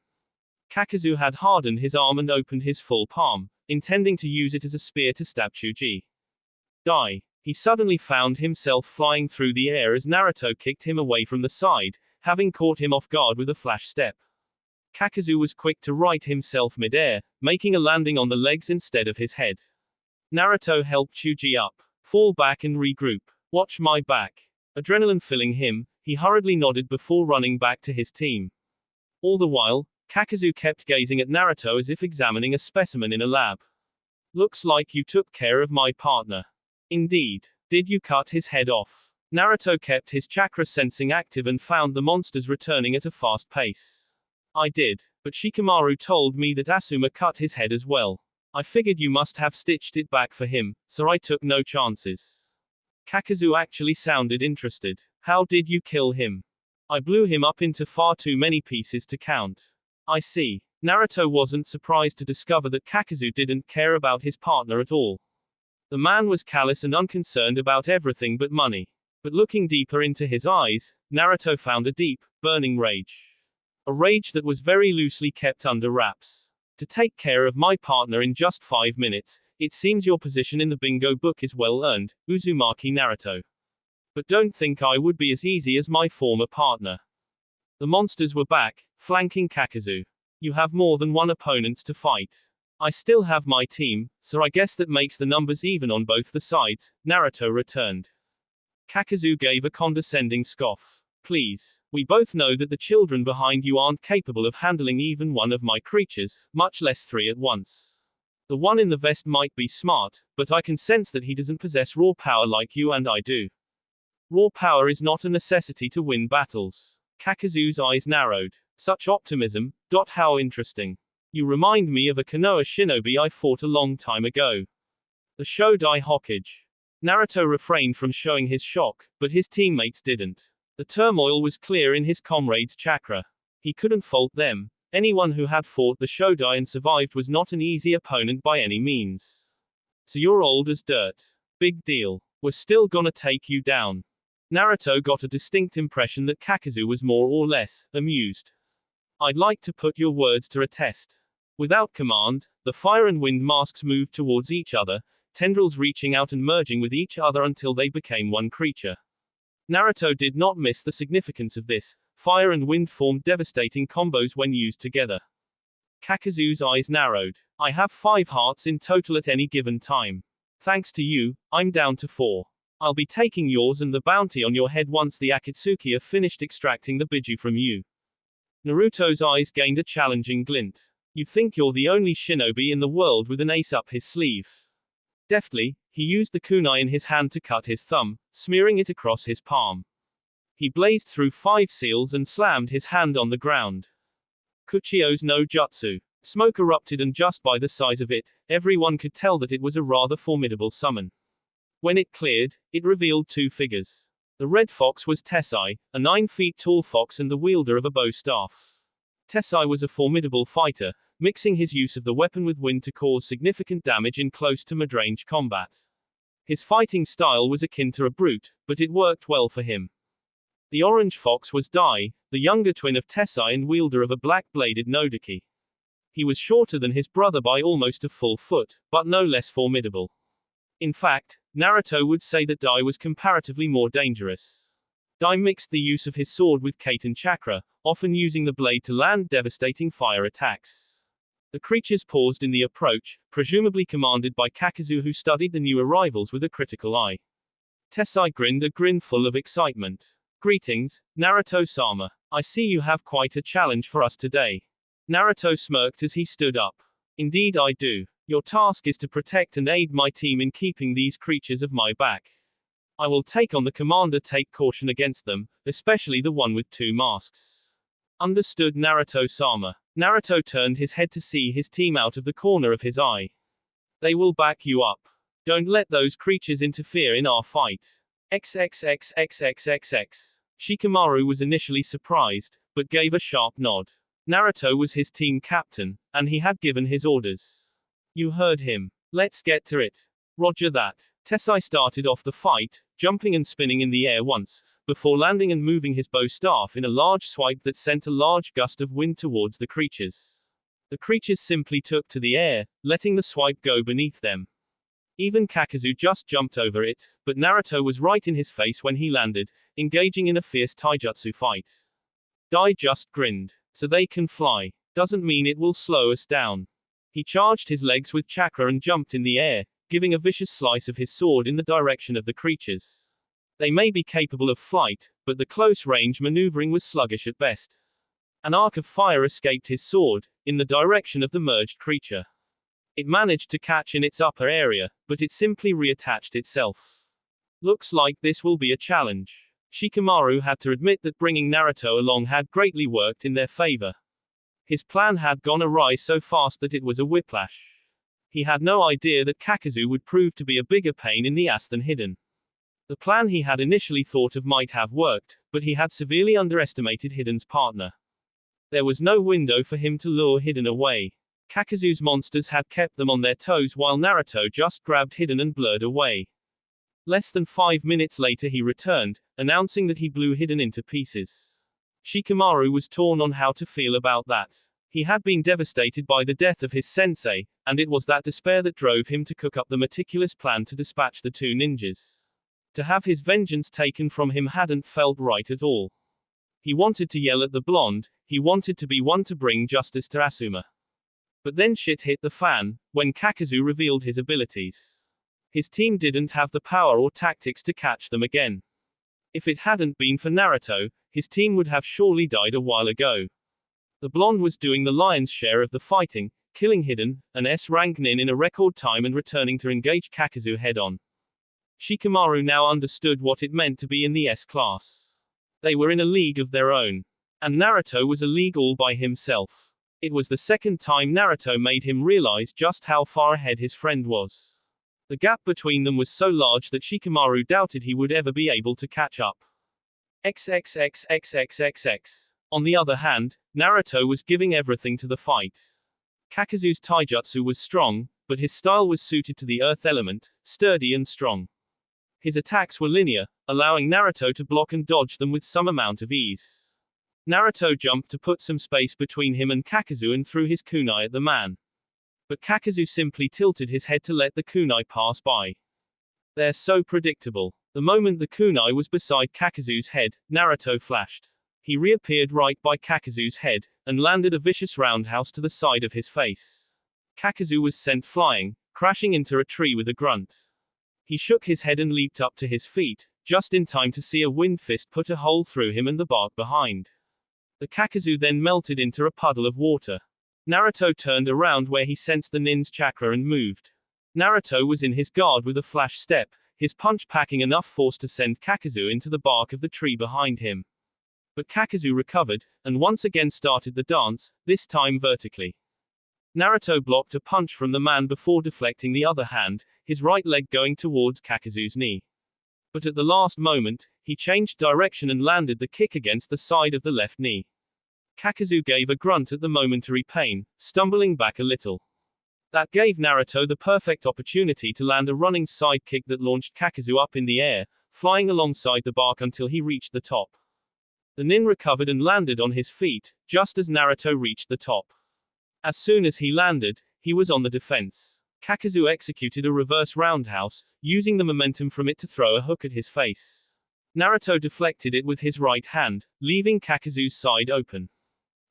Kakuzu had hardened his arm and opened his full palm, intending to use it as a spear to stab Chuji. Die. He suddenly found himself flying through the air as Naruto kicked him away from the side, having caught him off guard with a flash step. Kakuzu was quick to right himself mid-air, making a landing on the legs instead of his head. Naruto helped Chuji up. Fall back and regroup. Watch my back. Adrenaline filling him, he hurriedly nodded before running back to his team. All the while, Kakuzu kept gazing at Naruto as if examining a specimen in a lab. Looks like you took care of my partner. Indeed. Did you cut his head off? Naruto kept his chakra sensing active and found the monsters returning at a fast pace. I did, but Shikamaru told me that Asuma cut his head as well. I figured you must have stitched it back for him, so I took no chances. Kakuzu actually sounded interested. How did you kill him? I blew him up into far too many pieces to count. I see. Naruto wasn't surprised to discover that Kakuzu didn't care about his partner at all. The man was callous and unconcerned about everything but money. But looking deeper into his eyes, Naruto found a deep, burning rage. A rage that was very loosely kept under wraps. To take care of my partner in just 5 minutes, it seems your position in the bingo book is well earned, Uzumaki Naruto. But don't think I would be as easy as my former partner. The monsters were back, flanking Kakuzu. You have more than one opponent to fight. I still have my team, so I guess that makes the numbers even on both the sides, Naruto returned. Kakuzu gave a condescending scoff. Please. We both know that the children behind you aren't capable of handling even one of my creatures, much less 3 at once. The one in the vest might be smart, but I can sense that he doesn't possess raw power like you and I do. Raw power is not a necessity to win battles. Kakuzu's eyes narrowed. Such optimism. How interesting. You remind me of a Konoha shinobi I fought a long time ago. The Shodai Hokage. Naruto refrained from showing his shock, but his teammates didn't. The turmoil was clear in his comrades' chakra. He couldn't fault them. Anyone who had fought the Shodai and survived was not an easy opponent by any means. So you're old as dirt. Big deal. We're still gonna take you down. Naruto got a distinct impression that Kakazu was more or less amused. I'd like to put your words to a test. Without command, the fire and wind masks moved towards each other, tendrils reaching out and merging with each other until they became one creature. Naruto did not miss the significance of this. Fire and wind formed devastating combos when used together. Kakazu's eyes narrowed. I have 5 hearts in total at any given time. Thanks to you, I'm down to 4. I'll be taking yours and the bounty on your head once the Akatsuki are finished extracting the biju from you. Naruto's eyes gained a challenging glint. You think you're the only shinobi in the world with an ace up his sleeve. Deftly, he used the kunai in his hand to cut his thumb, smearing it across his palm. He blazed through 5 seals and slammed his hand on the ground. Kuchio's no jutsu. Smoke erupted, and just by the size of it, everyone could tell that it was a rather formidable summon. When it cleared, it revealed 2 figures. The red fox was Tessai, a 9 feet tall fox and the wielder of a bow staff. Tessai was a formidable fighter, mixing his use of the weapon with wind to cause significant damage in close to mid-range combat. His fighting style was akin to a brute, but it worked well for him. The orange fox was Dai, the younger twin of Tessai and wielder of a black-bladed Nodaki. He was shorter than his brother by almost a full foot, but no less formidable. In fact, Naruto would say that Dai was comparatively more dangerous. Dai mixed the use of his sword with Kaiten chakra, often using the blade to land devastating fire attacks. The creatures paused in the approach, presumably commanded by Kakazu, who studied the new arrivals with a critical eye. Tessai grinned a grin full of excitement. Greetings, Naruto-sama. I see you have quite a challenge for us today. Naruto smirked as he stood up. Indeed I do. Your task is to protect and aid my team in keeping these creatures off my back. I will take on the commander. Take caution against them, especially the one with 2 masks. Understood, Naruto-sama. Naruto turned his head to see his team out of the corner of his eye. They will back you up. Don't let those creatures interfere in our fight. XXXXXXX. Shikamaru was initially surprised, but gave a sharp nod. Naruto was his team captain, and he had given his orders. You heard him. Let's get to it. Roger that. Tessai started off the fight, jumping and spinning in the air once, before landing and moving his bow staff in a large swipe that sent a large gust of wind towards the creatures. The creatures simply took to the air, letting the swipe go beneath them. Even Kakazu just jumped over it, but Naruto was right in his face when he landed, engaging in a fierce taijutsu fight. Dai just grinned. So they can fly. Doesn't mean it will slow us down. He charged his legs with chakra and jumped in the air, giving a vicious slice of his sword in the direction of the creatures. They may be capable of flight, but the close-range maneuvering was sluggish at best. An arc of fire escaped his sword, in the direction of the merged creature. It managed to catch in its upper area, but it simply reattached itself. Looks like this will be a challenge. Shikamaru had to admit that bringing Naruto along had greatly worked in their favor. His plan had gone awry so fast that it was a whiplash. He had no idea that Kakazu would prove to be a bigger pain in the ass than Hidden. The plan he had initially thought of might have worked, but he had severely underestimated Hidden's partner. There was no window for him to lure Hidden away. Kakazu's monsters had kept them on their toes while Naruto just grabbed Hidden and blurred away. Less than 5 minutes later he returned, announcing that he blew Hidden into pieces. Shikamaru was torn on how to feel about that. He had been devastated by the death of his sensei, and it was that despair that drove him to cook up the meticulous plan to dispatch the 2 ninjas. To have his vengeance taken from him hadn't felt right at all. He wanted to yell at the blonde, he wanted to be one to bring justice to Asuma. But then shit hit the fan, when Kakazu revealed his abilities. His team didn't have the power or tactics to catch them again. If it hadn't been for Naruto, his team would have surely died a while ago. The blonde was doing the lion's share of the fighting, killing Hidden, an S-rank nin in a record time and returning to engage Kakazu head-on. Shikamaru now understood what it meant to be in the S-class. They were in a league of their own. And Naruto was a league all by himself. It was the second time Naruto made him realize just how far ahead his friend was. The gap between them was so large that Shikamaru doubted he would ever be able to catch up. XXXXXXX. On the other hand, Naruto was giving everything to the fight. Kakazu's taijutsu was strong, but his style was suited to the earth element, sturdy and strong. His attacks were linear, allowing Naruto to block and dodge them with some amount of ease. Naruto jumped to put some space between him and Kakuzu and threw his kunai at the man. But Kakuzu simply tilted his head to let the kunai pass by. They're so predictable. The moment the kunai was beside Kakuzu's head, Naruto flashed. He reappeared right by Kakuzu's head, and landed a vicious roundhouse to the side of his face. Kakuzu was sent flying, crashing into a tree with a grunt. He shook his head and leaped up to his feet, just in time to see a wind fist put a hole through him and the bark behind. The Kakuzu then melted into a puddle of water. Naruto turned around where he sensed the nin's chakra and moved. Naruto was in his guard with a flash step, his punch packing enough force to send Kakuzu into the bark of the tree behind him. But Kakuzu recovered, and once again started the dance, this time vertically. Naruto blocked a punch from the man before deflecting the other hand, his right leg going towards Kakuzu's knee. But at the last moment, he changed direction and landed the kick against the side of the left knee. Kakuzu gave a grunt at the momentary pain, stumbling back a little. That gave Naruto the perfect opportunity to land a running side kick that launched Kakuzu up in the air, flying alongside the bark until he reached the top. The nin recovered and landed on his feet, just as Naruto reached the top. As soon as he landed, he was on the defense. Kakuzu executed a reverse roundhouse, using the momentum from it to throw a hook at his face. Naruto deflected it with his right hand, leaving Kakuzu's side open.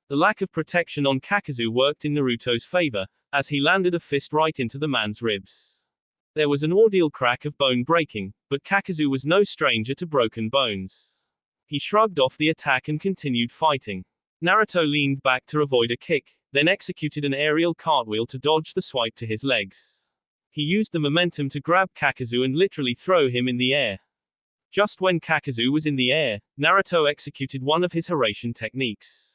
The lack of protection on Kakuzu worked in Naruto's favor, as he landed a fist right into the man's ribs. There was an audible crack of bone breaking, but Kakuzu was no stranger to broken bones. He shrugged off the attack and continued fighting. Naruto leaned back to avoid a kick, then executed an aerial cartwheel to dodge the swipe to his legs. He used the momentum to grab Kakuzu and literally throw him in the air. Just when Kakuzu was in the air, Naruto executed one of his Hiraishin techniques.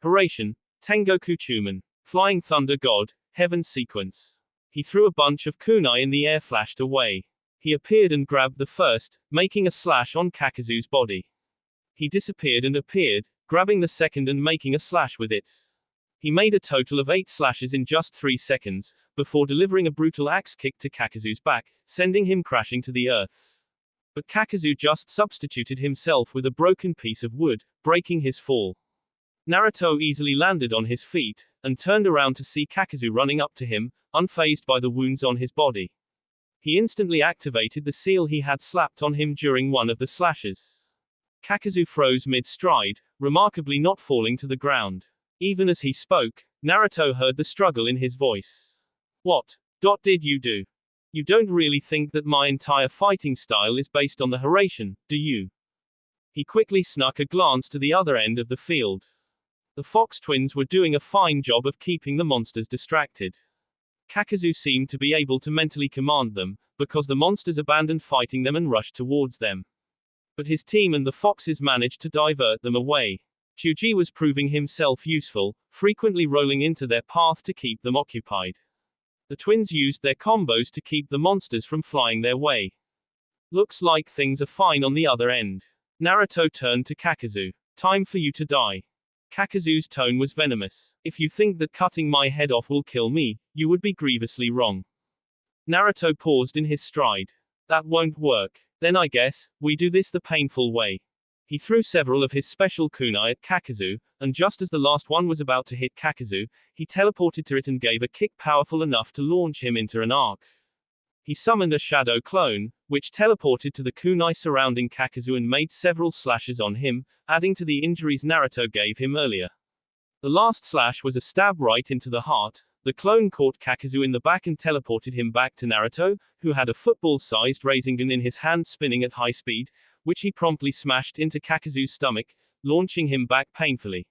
Hiraishin, Tengoku Chumen, Flying Thunder God, Heaven Sequence. He threw a bunch of kunai in the air, flashed away. He appeared and grabbed the first, making a slash on Kakuzu's body. He disappeared and appeared, grabbing the second and making a slash with it. He made a total of 8 slashes in just 3 seconds, before delivering a brutal axe kick to Kakuzu's back, sending him crashing to the earth. But Kakuzu just substituted himself with a broken piece of wood, breaking his fall. Naruto easily landed on his feet, and turned around to see Kakuzu running up to him, unfazed by the wounds on his body. He instantly activated the seal he had slapped on him during one of the slashes. Kakuzu froze mid-stride, remarkably not falling to the ground. Even as he spoke, Naruto heard the struggle in his voice. What did you do? You don't really think that my entire fighting style is based on the Hiraishin, do you? He quickly snuck a glance to the other end of the field. The Fox twins were doing a fine job of keeping the monsters distracted. Kakuzu seemed to be able to mentally command them, because the monsters abandoned fighting them and rushed towards them. But his team and the foxes managed to divert them away. Chuji was proving himself useful, frequently rolling into their path to keep them occupied. The twins used their combos to keep the monsters from flying their way. Looks like things are fine on the other end. Naruto turned to Kakuzu. Time for you to die. Kakuzu's tone was venomous. If you think that cutting my head off will kill me, you would be grievously wrong. Naruto paused in his stride. That won't work. Then I guess, we do this the painful way. He threw several of his special kunai at Kakuzu, and just as the last one was about to hit Kakuzu, he teleported to it and gave a kick powerful enough to launch him into an arc. He summoned a shadow clone, which teleported to the kunai surrounding Kakuzu and made several slashes on him, adding to the injuries Naruto gave him earlier. The last slash was a stab right into the heart. The clone caught Kakuzu in the back and teleported him back to Naruto, who had a football-sized Rasengan in his hand spinning at high speed, which he promptly smashed into Kakuzu's stomach, launching him back painfully.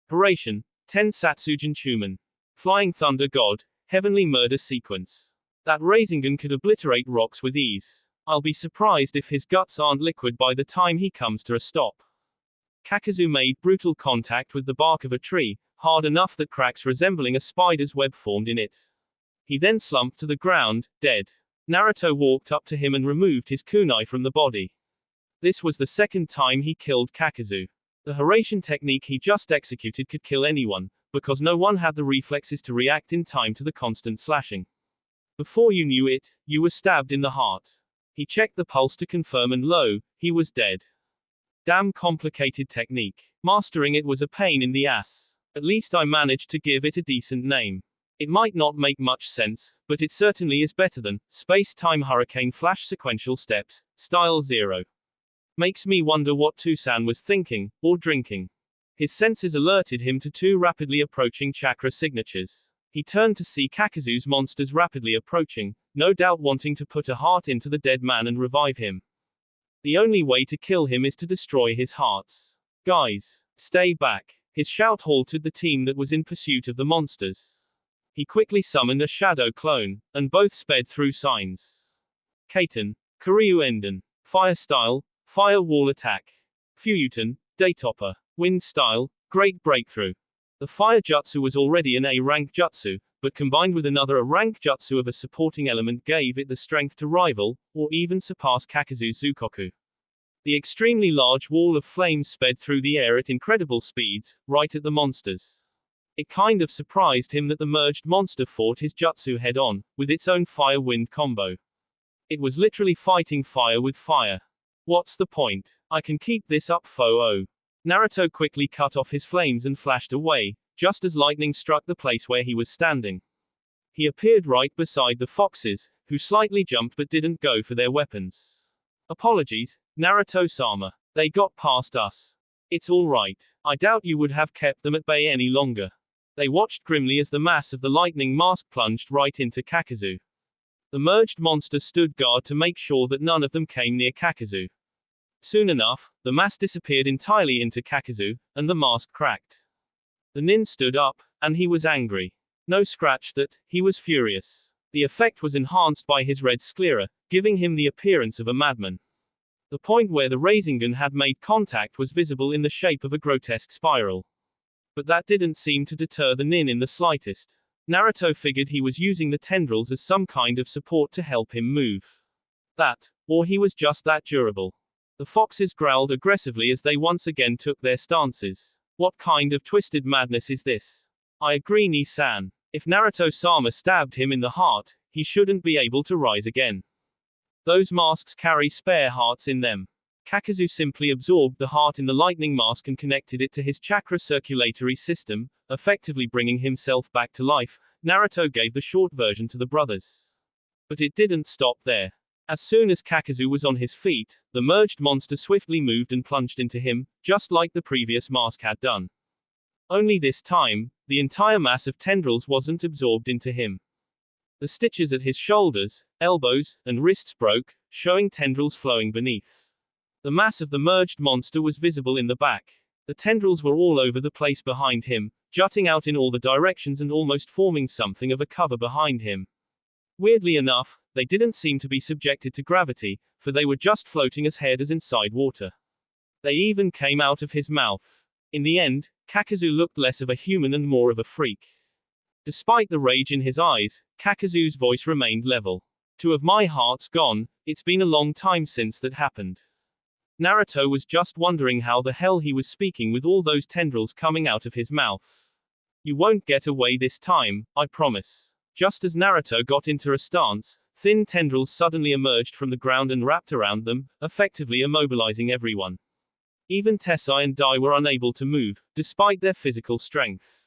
Hiraishin, Ten Satsujin Chumen. Flying Thunder God, Heavenly Murder Sequence. That Rasengan could obliterate rocks with ease. I'll be surprised if his guts aren't liquid by the time he comes to a stop. Kakuzu made brutal contact with the bark of a tree, hard enough that cracks resembling a spider's web formed in it. He then slumped to the ground, dead. Naruto walked up to him and removed his kunai from the body. This was the second time he killed Kakuzu. The Hiraishin technique he just executed could kill anyone, because no one had the reflexes to react in time to the constant slashing. Before you knew it, you were stabbed in the heart. He checked the pulse to confirm and lo, he was dead. Damn complicated technique. Mastering it was a pain in the ass. At least I managed to give it a decent name. It might not make much sense, but it certainly is better than Space-Time Hurricane Flash Sequential Steps, Style 0. Makes me wonder what Tucson was thinking, or drinking. His senses alerted him to two rapidly approaching chakra signatures. He turned to see Kakazu's monsters rapidly approaching, no doubt wanting to put a heart into the dead man and revive him. The only way to kill him is to destroy his hearts. Guys, stay back. His shout halted the team that was in pursuit of the monsters. He quickly summoned a shadow clone, and both sped through signs. Kaiten, Kuryu Enden. Fire style, Fire Wall Attack. Fuyuten, Daytopper. Wind style, Great Breakthrough. The fire jutsu was already an A-rank jutsu, but combined with another A-rank jutsu of a supporting element gave it the strength to rival, or even surpass Kakazu's Zukoku. The extremely large wall of flames sped through the air at incredible speeds, right at the monsters. It kind of surprised him that the merged monster fought his jutsu head-on, with its own fire-wind combo. It was literally fighting fire with fire. What's the point? I can keep this up fo-oh. Naruto quickly cut off his flames and flashed away, just as lightning struck the place where he was standing. He appeared right beside the foxes, who slightly jumped but didn't go for their weapons. Apologies, Naruto-sama. They got past us. It's alright. I doubt you would have kept them at bay any longer. They watched grimly as the mass of the lightning mask plunged right into Kakazu. The merged monster stood guard to make sure that none of them came near Kakazu. Soon enough, the mass disappeared entirely into Kakazu, and the mask cracked. The nin stood up, and he was angry. No scratch that, he was furious. The effect was enhanced by his red sclera, giving him the appearance of a madman. The point where the Rasengan had made contact was visible in the shape of a grotesque spiral. But that didn't seem to deter the nin in the slightest. Naruto figured he was using the tendrils as some kind of support to help him move. That, or he was just that durable. The foxes growled aggressively as they once again took their stances. What kind of twisted madness is this? I agree, Ni-san. If Naruto-sama stabbed him in the heart, he shouldn't be able to rise again. Those masks carry spare hearts in them. Kakazu simply absorbed the heart in the lightning mask and connected it to his chakra circulatory system, effectively bringing himself back to life. Naruto gave the short version to the brothers. But it didn't stop there. As soon as Kakazu was on his feet, the merged monster swiftly moved and plunged into him, just like the previous mask had done. Only this time, the entire mass of tendrils wasn't absorbed into him. The stitches at his shoulders, elbows, and wrists broke, showing tendrils flowing beneath. The mass of the merged monster was visible in the back. The tendrils were all over the place behind him, jutting out in all the directions and almost forming something of a cover behind him. Weirdly enough, they didn't seem to be subjected to gravity, for they were just floating as hard as inside water. They even came out of his mouth. In the end, Kakazu looked less of a human and more of a freak. Despite the rage in his eyes, Kakazu's voice remained level. "Two of my hearts gone, it's been a long time since that happened." Naruto was just wondering how the hell he was speaking with all those tendrils coming out of his mouth. "You won't get away this time, I promise." Just as Naruto got into a stance, thin tendrils suddenly emerged from the ground and wrapped around them, effectively immobilizing everyone. Even Tessai and Dai were unable to move, despite their physical strength.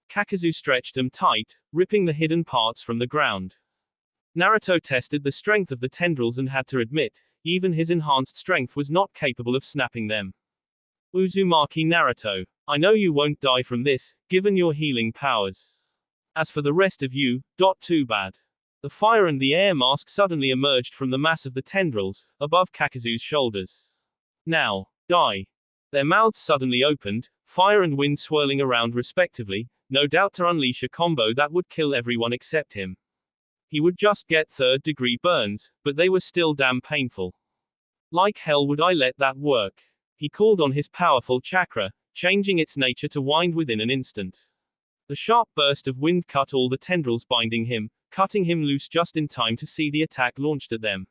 Kakazu stretched them tight, ripping the hidden parts from the ground. Naruto tested the strength of the tendrils and had to admit, even his enhanced strength was not capable of snapping them. "Uzumaki Naruto, I know you won't die from this, given your healing powers. As for the rest of you, too bad." The fire and the air mask suddenly emerged from the mass of the tendrils, above Kakazu's shoulders. "Now, die." Their mouths suddenly opened, fire and wind swirling around respectively, no doubt to unleash a combo that would kill everyone except him. He would just get third-degree burns, but they were still damn painful. Like hell would I let that work. He called on his powerful chakra, changing its nature to wind within an instant. The sharp burst of wind cut all the tendrils binding him, cutting him loose just in time to see the attack launched at them.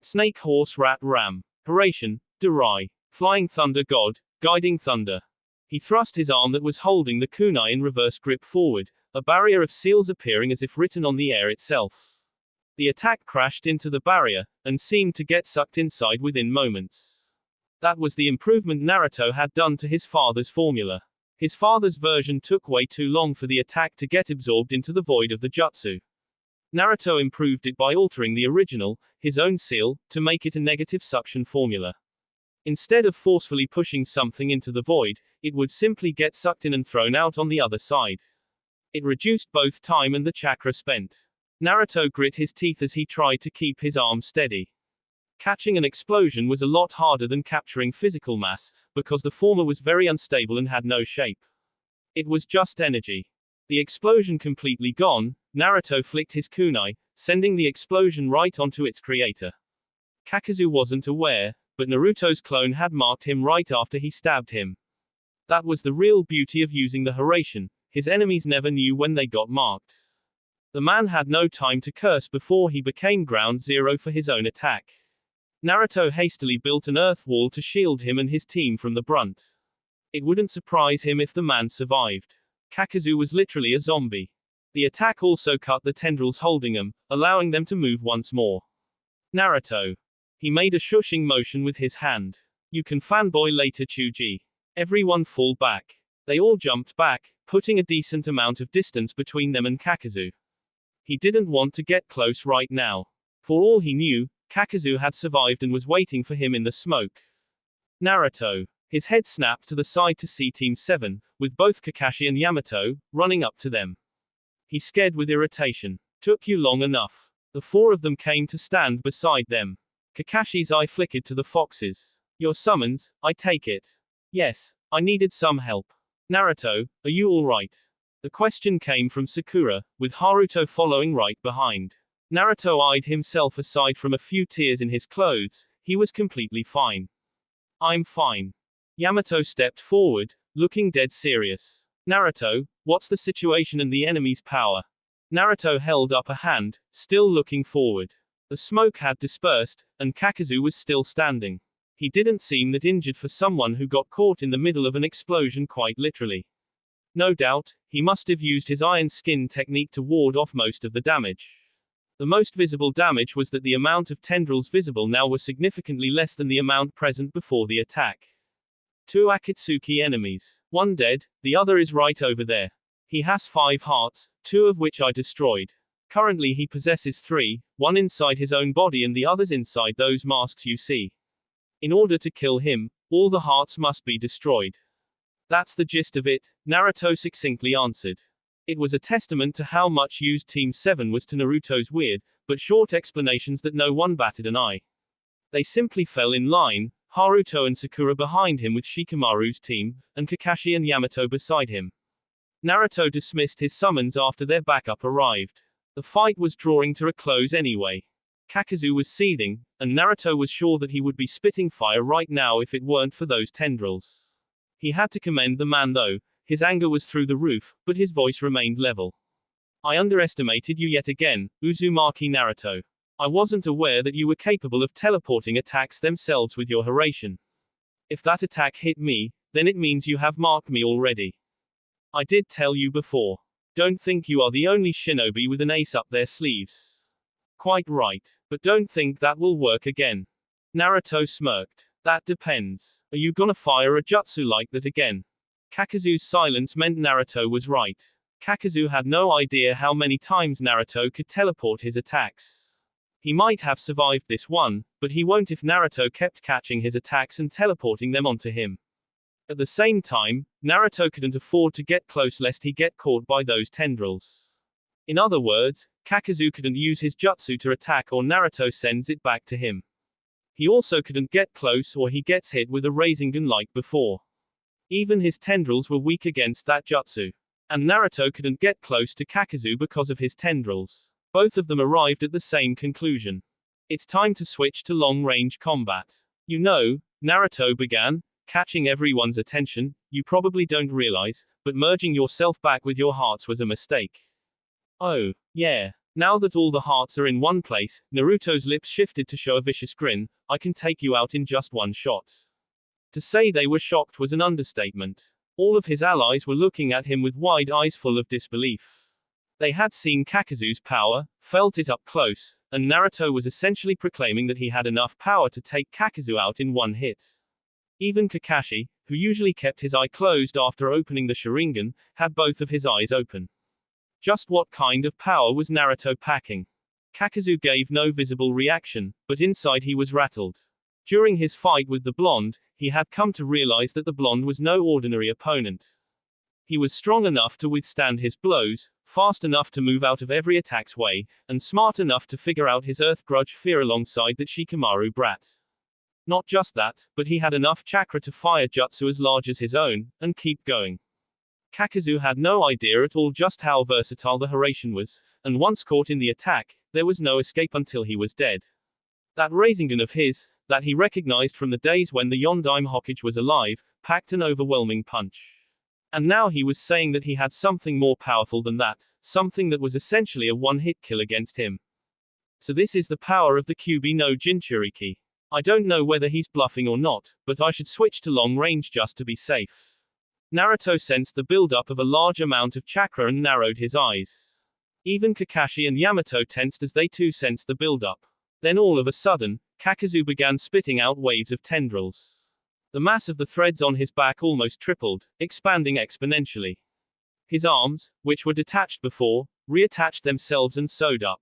Snake Horse Rat Ram. Haration, Darai. Flying Thunder God, Guiding Thunder. He thrust his arm that was holding the kunai in reverse grip forward, a barrier of seals appearing as if written on the air itself. The attack crashed into the barrier, and seemed to get sucked inside within moments. That was the improvement Naruto had done to his father's formula. His father's version took way too long for the attack to get absorbed into the void of the jutsu. Naruto improved it by altering the original, his own seal, to make it a negative suction formula. Instead of forcefully pushing something into the void, it would simply get sucked in and thrown out on the other side. It reduced both time and the chakra spent. Naruto grit his teeth as he tried to keep his arm steady. Catching an explosion was a lot harder than capturing physical mass, because the former was very unstable and had no shape. It was just energy. The explosion completely gone, Naruto flicked his kunai, sending the explosion right onto its creator. Kakazu wasn't aware, but Naruto's clone had marked him right after he stabbed him. That was the real beauty of using the Hiraishin. His enemies never knew when they got marked. The man had no time to curse before he became ground zero for his own attack. Naruto hastily built an earth wall to shield him and his team from the brunt. It wouldn't surprise him if the man survived. Kakazu was literally a zombie. The attack also cut the tendrils holding them, allowing them to move once more. Naruto. He made a shushing motion with his hand. You can fanboy later, Chuji. Everyone fall back. They all jumped back, putting a decent amount of distance between them and Kakazu. He didn't want to get close right now. For all he knew, Kakazu had survived and was waiting for him in the smoke. Naruto. His head snapped to the side to see Team 7, with both Kakashi and Yamato, running up to them. He scared with irritation. Took you long enough. The four of them came to stand beside them. Kakashi's eye flickered to the foxes. Your summons, I take it. Yes, I needed some help. Naruto, are you alright? The question came from Sakura, with Haruto following right behind. Naruto eyed himself aside from a few tears in his clothes. He was completely fine. I'm fine. Yamato stepped forward, looking dead serious. Naruto, what's the situation and the enemy's power? Naruto held up a hand, still looking forward. The smoke had dispersed, and Kakazu was still standing. He didn't seem that injured for someone who got caught in the middle of an explosion quite literally. No doubt, he must have used his iron skin technique to ward off most of the damage. The most visible damage was that the amount of tendrils visible now was significantly less than the amount present before the attack. 2 Akatsuki enemies. One dead, the other is right over there. He has 5 hearts, 2 of which I destroyed. Currently he possesses 3, one inside his own body and the others inside those masks you see. In order to kill him, all the hearts must be destroyed. That's the gist of it, Naruto succinctly answered. It was a testament to how much used Team 7 was to Naruto's weird, but short explanations that no one batted an eye. They simply fell in line, Haruto and Sakura behind him with Shikamaru's team, and Kakashi and Yamato beside him. Naruto dismissed his summons after their backup arrived. The fight was drawing to a close anyway. Kakazu was seething, and Naruto was sure that he would be spitting fire right now if it weren't for those tendrils. He had to commend the man though. His anger was through the roof, but his voice remained level. I underestimated you yet again, Uzumaki Naruto. I wasn't aware that you were capable of teleporting attacks themselves with your Hiraishin. If that attack hit me, then it means you have marked me already. I did tell you before. Don't think you are the only shinobi with an ace up their sleeves. Quite right, but don't think that will work again. Naruto smirked. That depends. Are you gonna fire a jutsu like that again? Kakazu's silence meant Naruto was right. Kakazu had no idea how many times Naruto could teleport his attacks. He might have survived this one, but he won't if Naruto kept catching his attacks and teleporting them onto him. At the same time, Naruto couldn't afford to get close lest he get caught by those tendrils. In other words, Kakazu couldn't use his jutsu to attack or Naruto sends it back to him. He also couldn't get close or he gets hit with a Rasengan like before. Even his tendrils were weak against that jutsu. And Naruto couldn't get close to Kakazu because of his tendrils. Both of them arrived at the same conclusion. It's time to switch to long-range combat. You know, Naruto began, catching everyone's attention, you probably don't realize, but merging yourself back with your hearts was a mistake. Oh, yeah. Now that all the hearts are in one place, Naruto's lips shifted to show a vicious grin, I can take you out in just one shot. To say they were shocked was an understatement. All of his allies were looking at him with wide eyes full of disbelief. They had seen Kakazu's power, felt it up close, and Naruto was essentially proclaiming that he had enough power to take Kakuzu out in one hit. Even Kakashi, who usually kept his eye closed after opening the Sharingan, had both of his eyes open. Just what kind of power was Naruto packing? Kakuzu gave no visible reaction, but inside he was rattled. During his fight with the blonde, he had come to realize that the blonde was no ordinary opponent. He was strong enough to withstand his blows, fast enough to move out of every attack's way, and smart enough to figure out his Earth Grudge fear alongside that Shikamaru brat. Not just that, but he had enough chakra to fire jutsu as large as his own, and keep going. Kakuzu had no idea at all just how versatile the Hiraishin was, and once caught in the attack, there was no escape until he was dead. That Rasengan of his, that he recognized from the days when the Yondaime Hokage was alive, packed an overwhelming punch. And now he was saying that he had something more powerful than that, something that was essentially a one-hit kill against him. So this is the power of the Kyuubi no Jinchuriki. I don't know whether he's bluffing or not, but I should switch to long range just to be safe. Naruto sensed the buildup of a large amount of chakra and narrowed his eyes. Even Kakashi and Yamato tensed as they too sensed the buildup. Then all of a sudden, Kakuzu began spitting out waves of tendrils. The mass of the threads on his back almost tripled, expanding exponentially. His arms, which were detached before, reattached themselves and sewed up.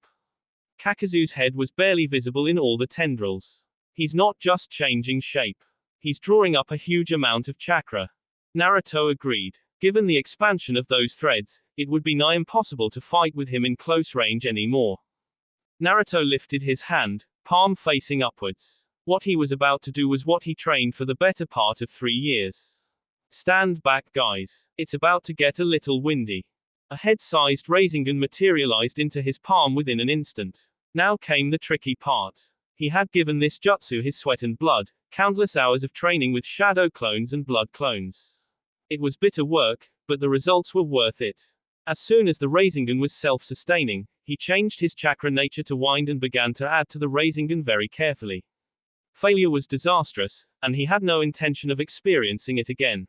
Kakuzu's head was barely visible in all the tendrils. He's not just changing shape. He's drawing up a huge amount of chakra. Naruto agreed. Given the expansion of those threads, it would be nigh impossible to fight with him in close range anymore. Naruto lifted his hand, palm facing upwards. What he was about to do was what he trained for the better part of 3 years. Stand back, guys. It's about to get a little windy. A head-sized Rasengan materialized into his palm within an instant. Now came the tricky part. He had given this jutsu his sweat and blood, countless hours of training with shadow clones and blood clones. It was bitter work, but the results were worth it. As soon as the Rasengan was self-sustaining, he changed his chakra nature to wind and began to add to the Rasengan very carefully. Failure was disastrous, and he had no intention of experiencing it again.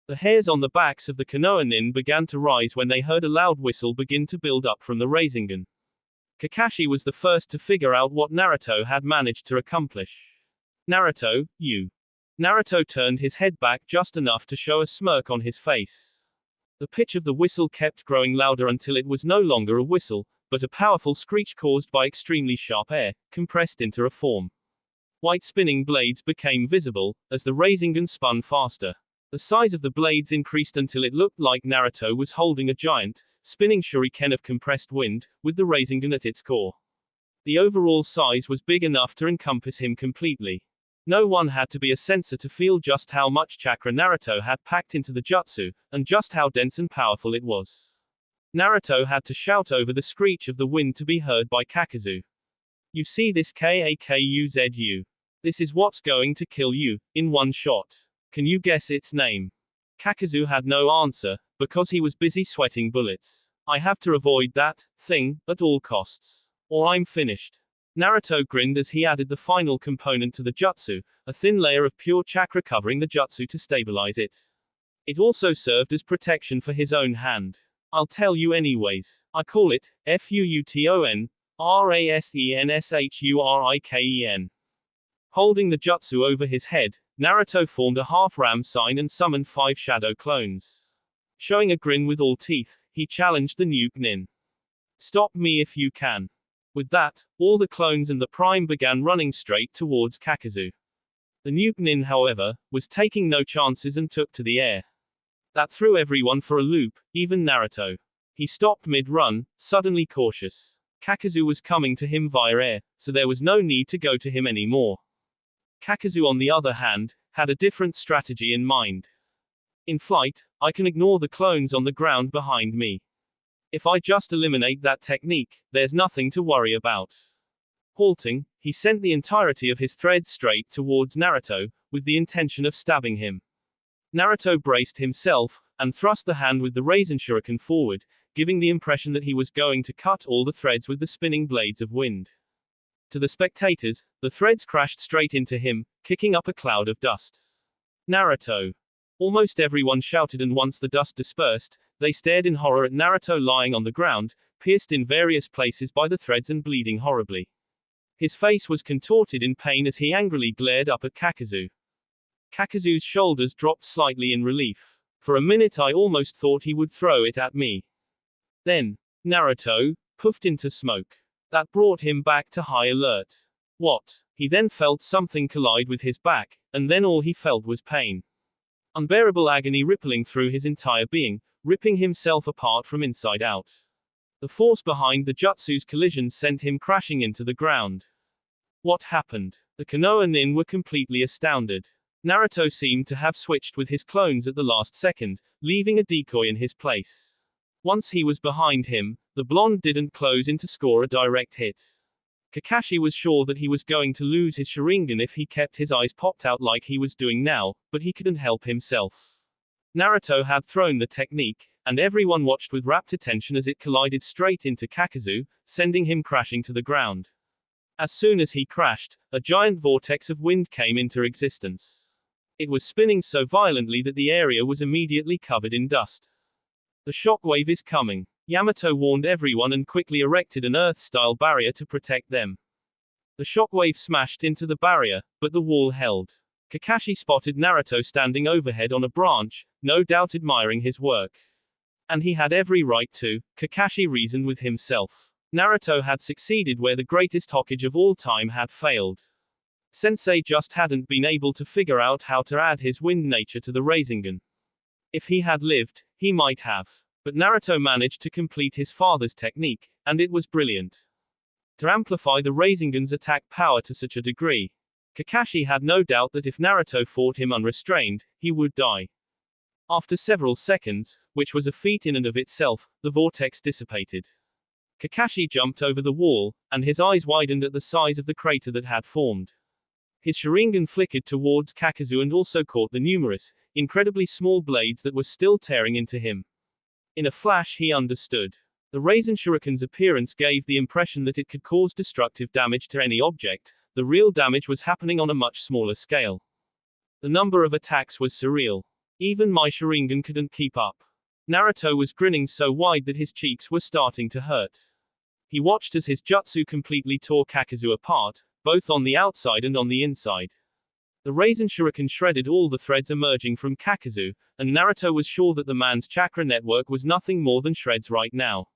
The hairs on the backs of the Konoha nin began to rise when they heard a loud whistle begin to build up from the Rasengan. Kakashi was the first to figure out what Naruto had managed to accomplish. Naruto, you. Naruto turned his head back just enough to show a smirk on his face. The pitch of the whistle kept growing louder until it was no longer a whistle, but a powerful screech caused by extremely sharp air, compressed into a form. White spinning blades became visible, as the Rasengan spun faster. The size of the blades increased until it looked like Naruto was holding a giant, spinning shuriken of compressed wind, with the Rasengan at its core. The overall size was big enough to encompass him completely. No one had to be a sensor to feel just how much chakra Naruto had packed into the jutsu, and just how dense and powerful it was. Naruto had to shout over the screech of the wind to be heard by Kakuzu. You see this Kakuzu? This is what's going to kill you, in one shot. Can you guess its name? Kakuzu had no answer, because he was busy sweating bullets. I have to avoid that thing, at all costs. Or I'm finished. Naruto grinned as he added the final component to the jutsu, a thin layer of pure chakra covering the jutsu to stabilize it. It also served as protection for his own hand. I'll tell you anyways. I call it Fuuton Rasenshuriken. Holding the jutsu over his head, Naruto formed a half-ram sign and summoned 5 shadow clones. Showing a grin with all teeth, he challenged the nuke nin. Stop me if you can. With that, all the clones and the prime began running straight towards Kakuzu. The nuke nin, however, was taking no chances and took to the air. That threw everyone for a loop, even Naruto. He stopped mid-run, suddenly cautious. Kakuzu was coming to him via air, so there was no need to go to him anymore. Kakuzu, on the other hand, had a different strategy in mind. In flight, I can ignore the clones on the ground behind me. If I just eliminate that technique, there's nothing to worry about. Halting, he sent the entirety of his threads straight towards Naruto, with the intention of stabbing him. Naruto braced himself, and thrust the hand with the Rasen Shuriken forward, giving the impression that he was going to cut all the threads with the spinning blades of wind. To the spectators, the threads crashed straight into him, kicking up a cloud of dust. Naruto! Almost everyone shouted, and once the dust dispersed, they stared in horror at Naruto lying on the ground, pierced in various places by the threads and bleeding horribly. His face was contorted in pain as he angrily glared up at Kakazu. Kakazu's shoulders dropped slightly in relief. For a minute I almost thought he would throw it at me. Then, Naruto puffed into smoke. That brought him back to high alert. What? He then felt something collide with his back, and then all he felt was pain. Unbearable agony rippling through his entire being, ripping himself apart from inside out. The force behind the jutsu's collision sent him crashing into the ground. What happened? The Konoha nin were completely astounded. Naruto seemed to have switched with his clones at the last second, leaving a decoy in his place. Once he was behind him, the blonde didn't close in to score a direct hit. Kakashi was sure that he was going to lose his Sharingan if he kept his eyes popped out like he was doing now, but he couldn't help himself. Naruto had thrown the technique, and everyone watched with rapt attention as it collided straight into Kakazu, sending him crashing to the ground. As soon as he crashed, a giant vortex of wind came into existence. It was spinning so violently that the area was immediately covered in dust. The shockwave is coming. Yamato warned everyone and quickly erected an Earth-style barrier to protect them. The shockwave smashed into the barrier, but the wall held. Kakashi spotted Naruto standing overhead on a branch, no doubt admiring his work. And he had every right to, Kakashi reasoned with himself. Naruto had succeeded where the greatest Hokage of all time had failed. Sensei just hadn't been able to figure out how to add his wind nature to the Rasengan. If he had lived, he might have. But Naruto managed to complete his father's technique, and it was brilliant. To amplify the Rasengan's attack power to such a degree, Kakashi had no doubt that if Naruto fought him unrestrained, he would die. After several seconds, which was a feat in and of itself, the vortex dissipated. Kakashi jumped over the wall, and his eyes widened at the size of the crater that had formed. His Sharingan flickered towards Kakazu and also caught the numerous, incredibly small blades that were still tearing into him. In a flash he understood. The Rasen Shuriken's appearance gave the impression that it could cause destructive damage to any object. The real damage was happening on a much smaller scale. The number of attacks was surreal. Even my Sharingan couldn't keep up. Naruto was grinning so wide that his cheeks were starting to hurt. He watched as his jutsu completely tore Kakazu apart, both on the outside and on the inside. The Rasen Shuriken shredded all the threads emerging from Kakazu, and Naruto was sure that the man's chakra network was nothing more than shreds right now.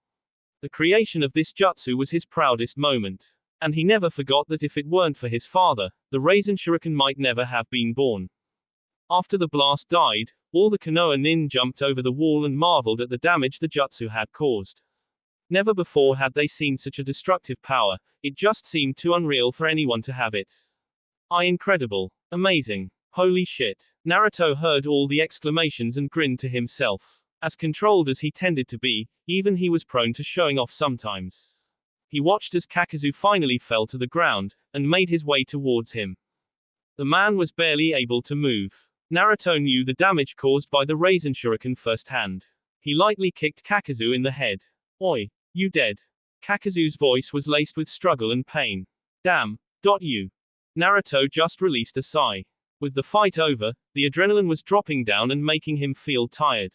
The creation of this jutsu was his proudest moment. And he never forgot that if it weren't for his father, the Rasen Shuriken might never have been born. After the blast died, all the Konoha nin jumped over the wall and marveled at the damage the jutsu had caused. Never before had they seen such a destructive power, it just seemed too unreal for anyone to have it. Incredible. Amazing. Holy shit. Naruto heard all the exclamations and grinned to himself. As controlled as he tended to be, even he was prone to showing off sometimes. He watched as Kakazu finally fell to the ground, and made his way towards him. The man was barely able to move. Naruto knew the damage caused by the Rasen Shuriken firsthand. He lightly kicked Kakazu in the head. Oi, you dead. Kakazu's voice was laced with struggle and pain. Damn. You. Naruto just released a sigh. With the fight over, the adrenaline was dropping down and making him feel tired.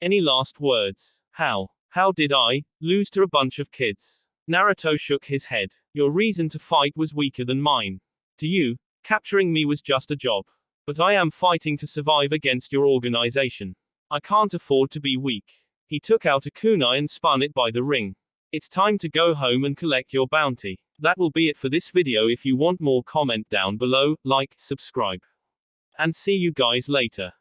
Any last words? How did I lose to a bunch of kids? Naruto shook his head. Your reason to fight was weaker than mine. To you, capturing me was just a job. But I am fighting to survive against your organization. I can't afford to be weak. He took out a kunai and spun it by the ring. It's time to go home and collect your bounty. That will be it for this video. If you want more, comment down below, like, subscribe. And see you guys later.